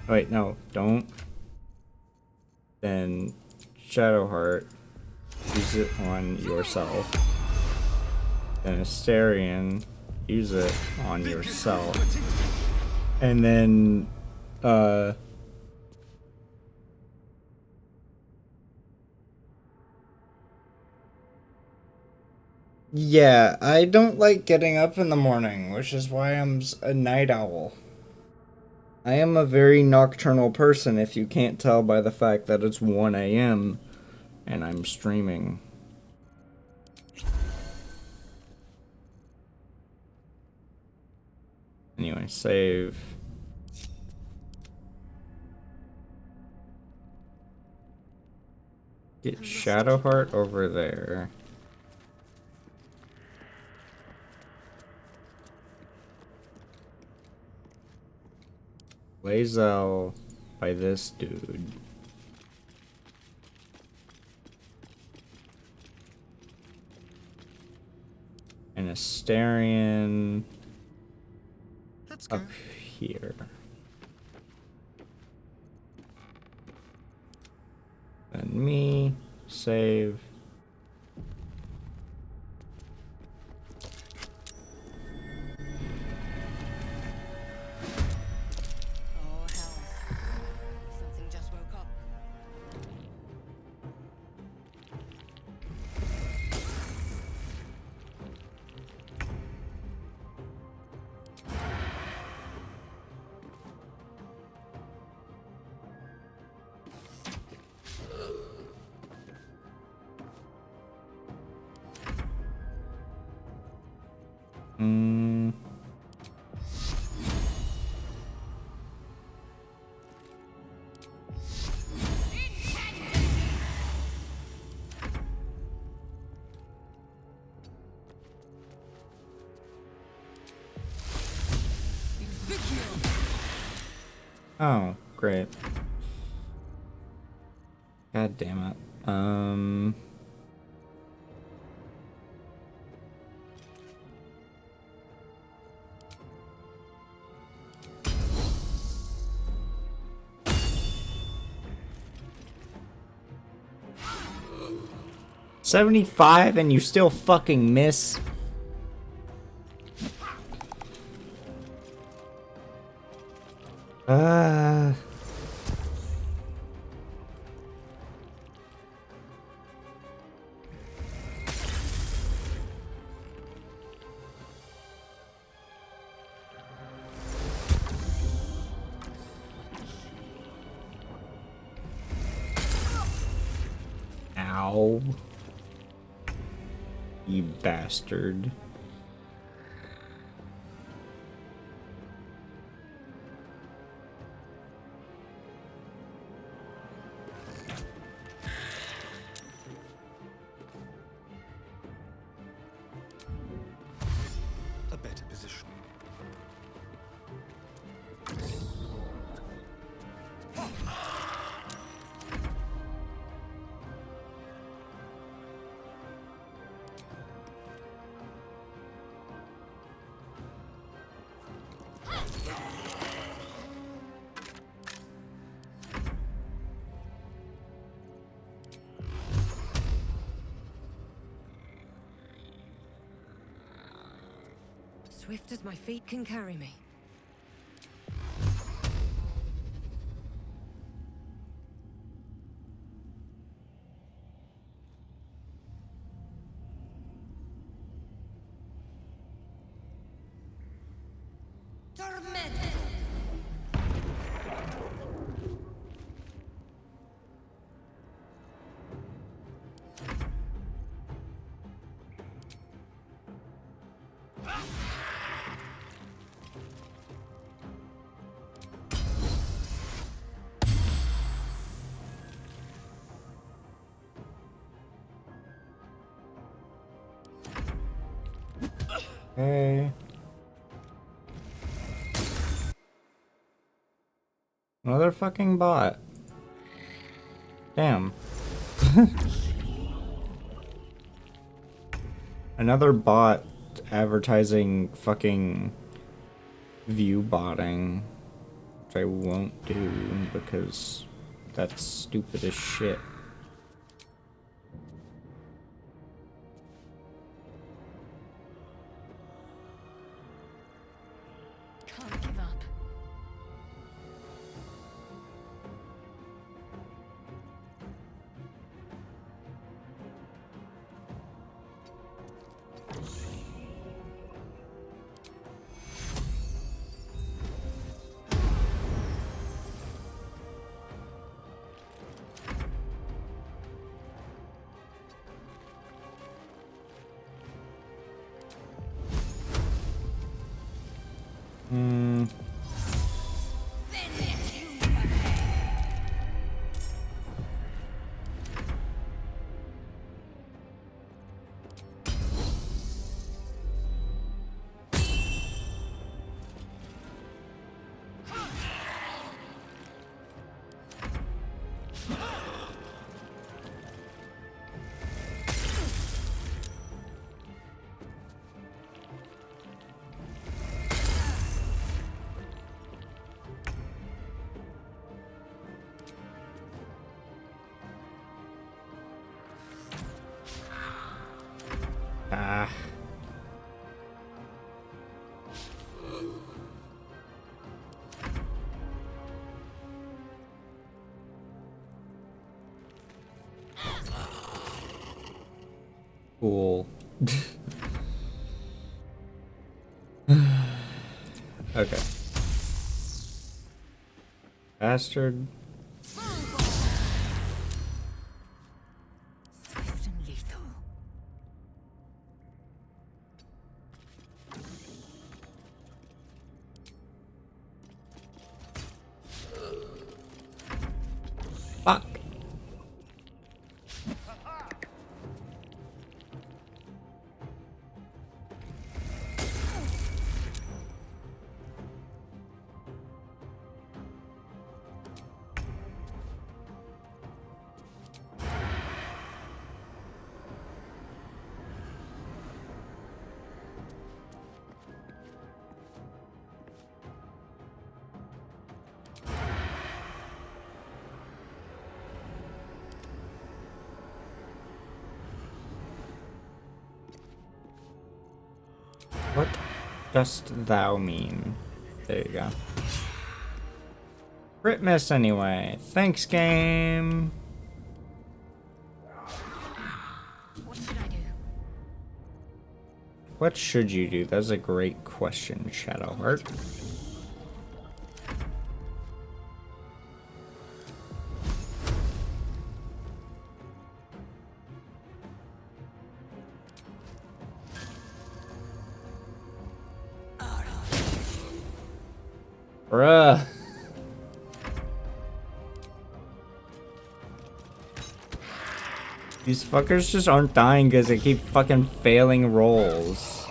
Wait, no, don't. Then Shadowheart, use it on yourself. Then Asterion, use it on yourself. And then, yeah, I don't like getting up in the morning, which is why I'm a night owl. I am a very nocturnal person, if you can't tell by the fact that it's 1 a.m. and I'm streaming. Anyway, save. Get Shadowheart over there. Lae'zel by this dude. And Asterion up here. And me, save. Mm. Oh, great. God damn it. 75 and you still fucking miss? Ow. You bastard. A better position. Swift as my feet can carry me. Hey. Another fucking bot. Damn. Another bot advertising fucking view botting, which I won't do because that's stupid as shit. Can't give up. Ah. Cool. Okay. Bastard. Swift and lethal. Fuck. What dost thou mean? There you go. Crit miss anyway. Thanks, game. What should I do? What should you do? That's a great question, Shadowheart. Bruh. These fuckers just aren't dying because they keep fucking failing rolls.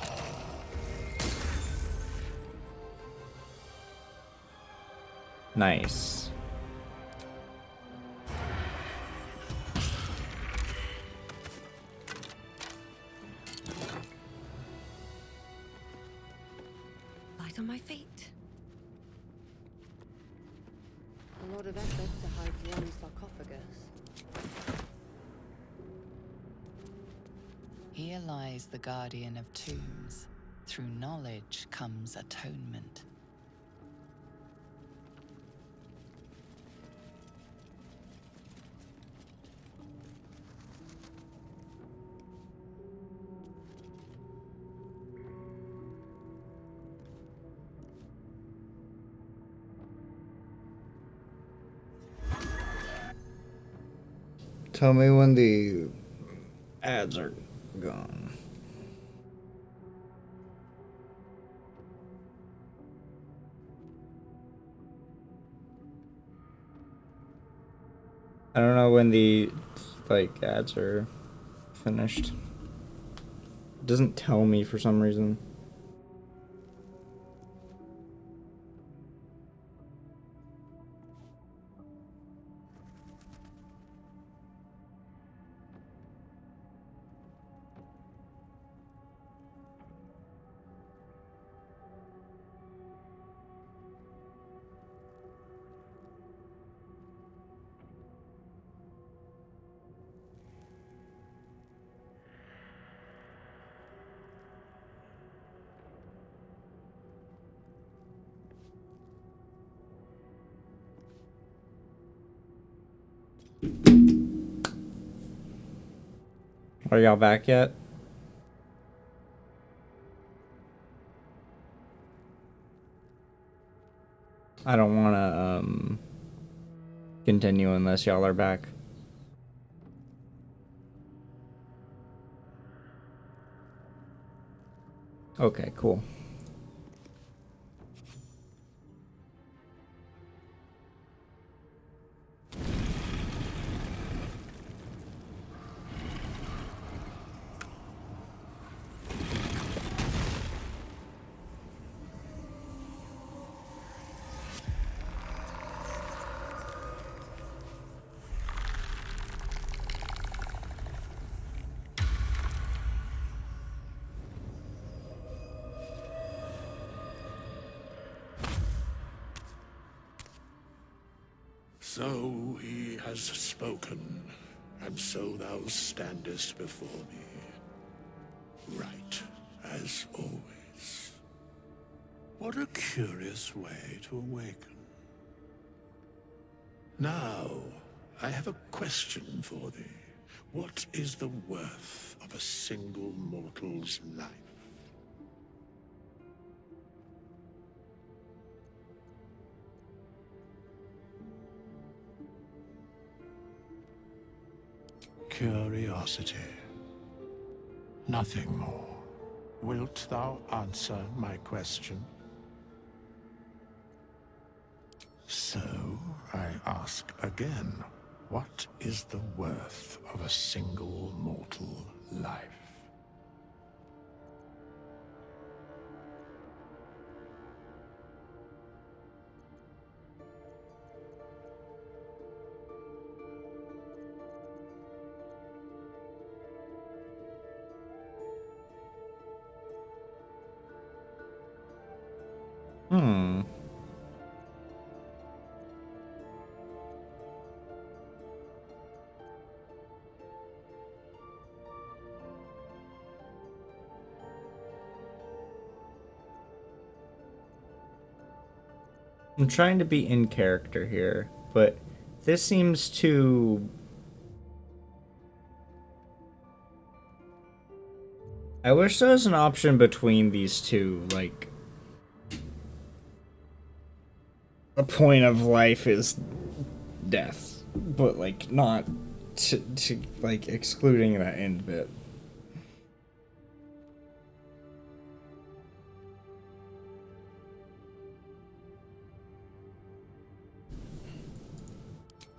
Nice. Light on my feet. A lot of effort to hide one sarcophagus. Here lies the guardian of tombs. Through knowledge comes atonement. Tell me when the ads are gone. I don't know when the ads are finished. It doesn't tell me for some reason. Are y'all back yet? I don't want to continue unless y'all are back. Okay, cool. So he has spoken, and so thou standest before me. Right, as always. What a curious way to awaken. Now, I have a question for thee. What is the worth of a single mortal's life? Curiosity. Nothing more. Wilt thou answer my question? So, I ask again, What is the worth of a single mortal life? Hmm. I'm trying to be in character here, but this seems to... I wish there was an option between these two, like... The point of life is death, but like not to like excluding that end bit.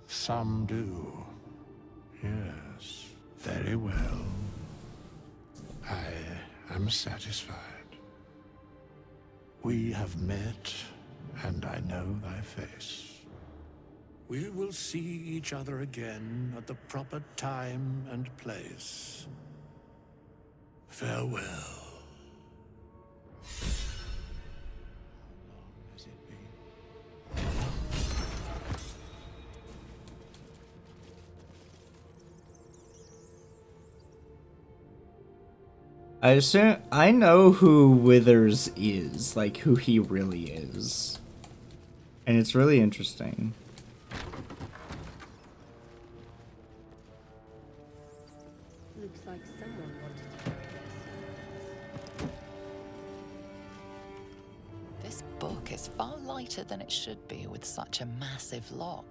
Some do. Yes, very well. I am satisfied. We have met, and I know thy face. We will see each other again at the proper time and place. Farewell. I assume I know who Withers is, like who he really is. And it's really interesting. Looks like someone wanted to break This book is far lighter than it should be with such a massive lock.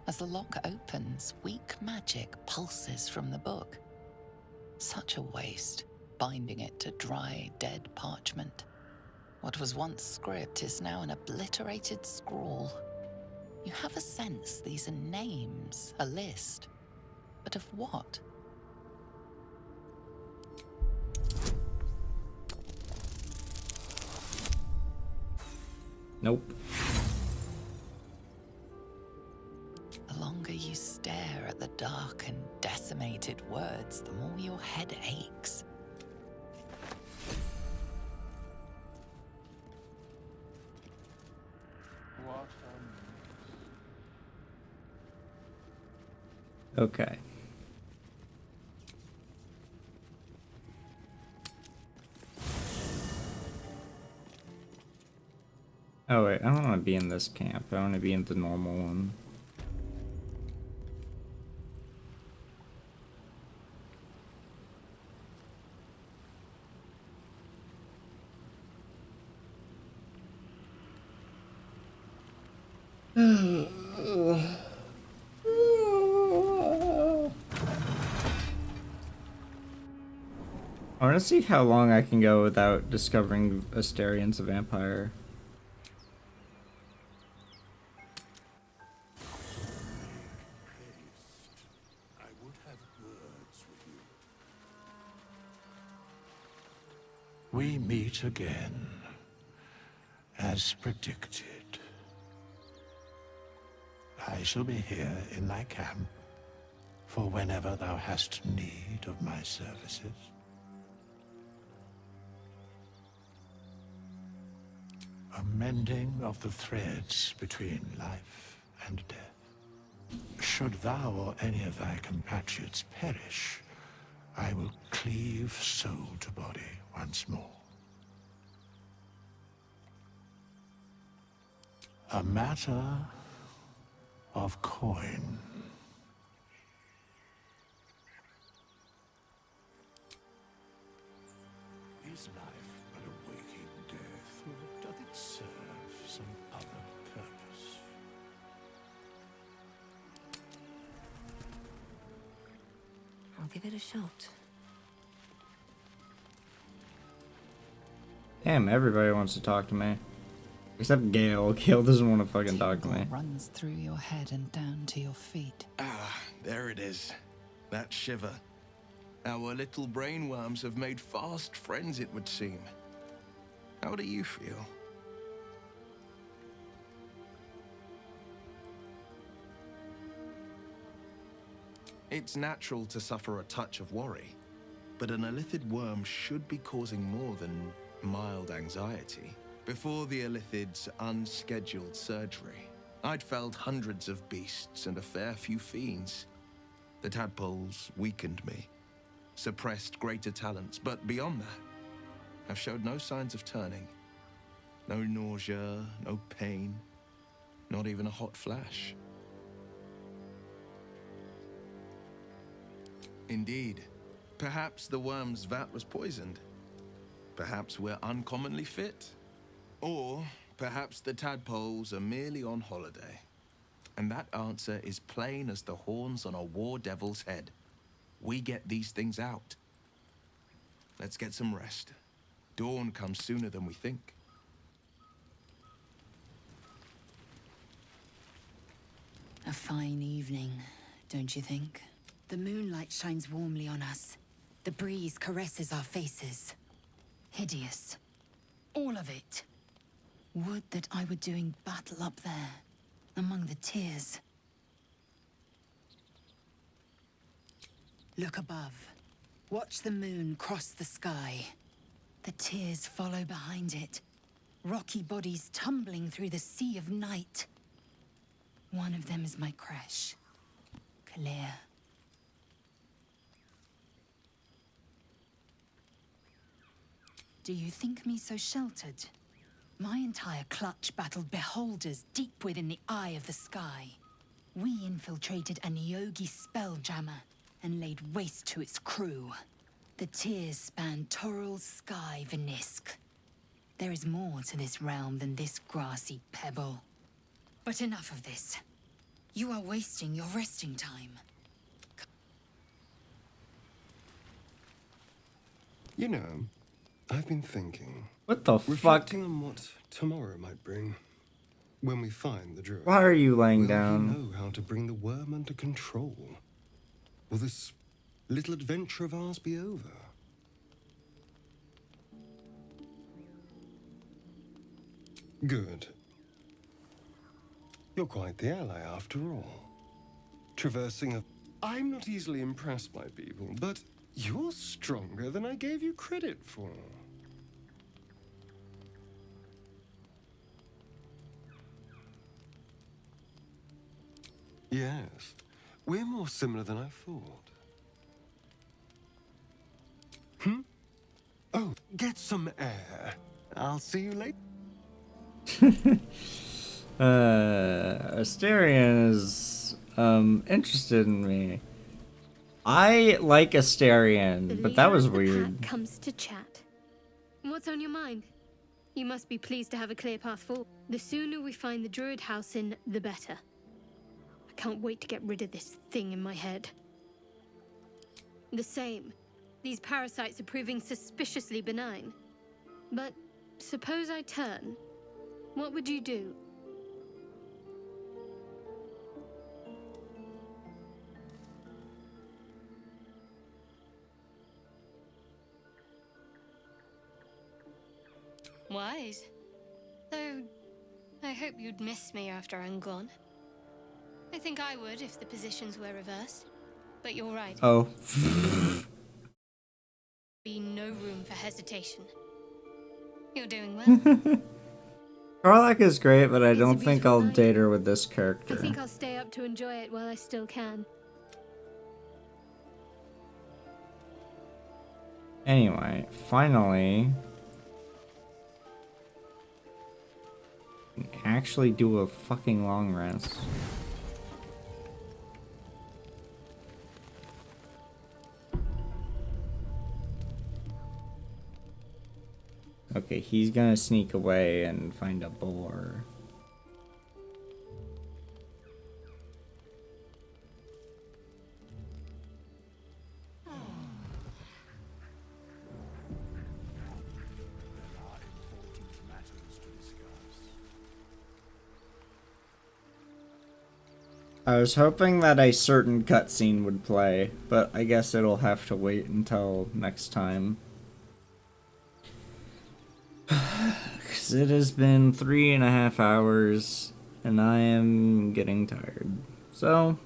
As the lock opens, weak magic pulses from the book. Such a waste, binding it to dry, dead parchment. What was once script is now an obliterated scrawl. You have a sense these are names, a list. But of what? Nope. The longer you stare at the dark and decimated words, the more your head aches. Okay. Oh wait, I don't want to be in this camp. I want to be in the normal one. I want to see how long I can go without discovering Asterian's a vampire. I would have words with you. We meet again, as predicted. I shall be here in thy camp for whenever thou hast need of my services. A mending of the threads between life and death. Should thou or any of thy compatriots perish, I will cleave soul to body once more. A matter of coin. Is life but a give it a shot. Damn, everybody wants to talk to me. Except Gale. Gale doesn't want to fucking talk to me. Runs through your head and down to your feet. Ah, there it is. That shiver. Our little brainworms have made fast friends, it would seem. How do you feel? It's natural to suffer a touch of worry, but an illithid worm should be causing more than mild anxiety. Before the illithid's unscheduled surgery, I'd felled hundreds of beasts and a fair few fiends. The tadpoles weakened me, suppressed greater talents, but beyond that, I've showed no signs of turning. No nausea, no pain, not even a hot flash. Indeed, perhaps the worm's vat was poisoned. Perhaps we're uncommonly fit. Or perhaps the tadpoles are merely on holiday. And that answer is plain as the horns on a war devil's head. We get these things out. Let's get some rest. Dawn comes sooner than we think. A fine evening, don't you think? The moonlight shines warmly on us. The breeze caresses our faces. Hideous. All of it. Would that I were doing battle up there, among the tears. Look above. Watch the moon cross the sky. The tears follow behind it. Rocky bodies tumbling through the sea of night. One of them is my crush, Kalia. Do you think me so sheltered? My entire clutch battled beholders deep within the eye of the sky. We infiltrated a Nyogi spelljammer and laid waste to its crew. The tears spanned Toral's sky, Venisk. There is more to this realm than this grassy pebble. But enough of this. You are wasting your resting time. You know, I've been thinking. What the fuck? Reflecting on what tomorrow might bring. When we find the druid. Why are you laying will down? he know how to bring the worm under control? Will this little adventure of ours be over? Good. You're quite the ally after all. Traversing a... I'm not easily impressed by people, but you're stronger than I gave you credit for. Yes, we're more similar than I thought. Oh, get some air. I'll see you later. Asterion is interested in me. I like Asterion, but that was weird. Comes to chat. What's on your mind? You must be pleased to have a clear path forward. The sooner we find the druid house in, the better. I can't wait to get rid of this thing in my head. The same. These parasites are proving suspiciously benign. But suppose I turn. What would you do? Wise. Though, I hope you'd miss me after I'm gone. I think I would if the positions were reversed. But you're right. Oh. Be no room for hesitation. You're doing well. Karlach is great, but I don't think I'll date her with this character. I think I'll stay up to enjoy it while I still can. Anyway, finally, we can actually do a fucking long rest. Okay, he's gonna sneak away and find a boar. I was hoping that a certain cutscene would play, but I guess it'll have to wait until next time. Because it has been 3.5 hours, and I am getting tired. So,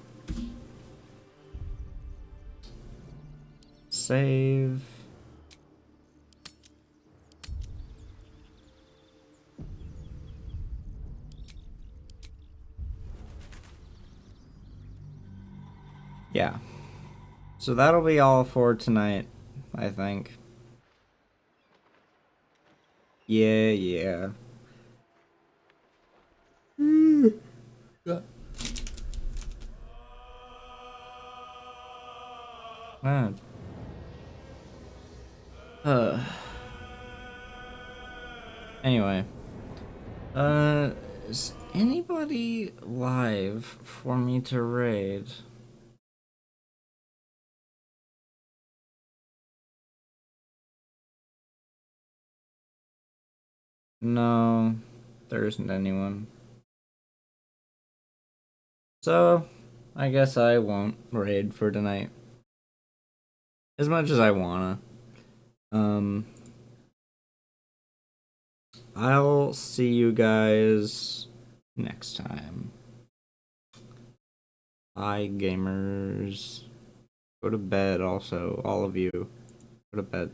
save. Yeah. So that'll be all for tonight, I think. Yeah. Man. Anyway. Is anybody live for me to raid? No, there isn't anyone. So, I guess I won't raid for tonight. As much as I wanna. I'll see you guys next time. Bye, gamers. Go to bed also, all of you. Go to bed.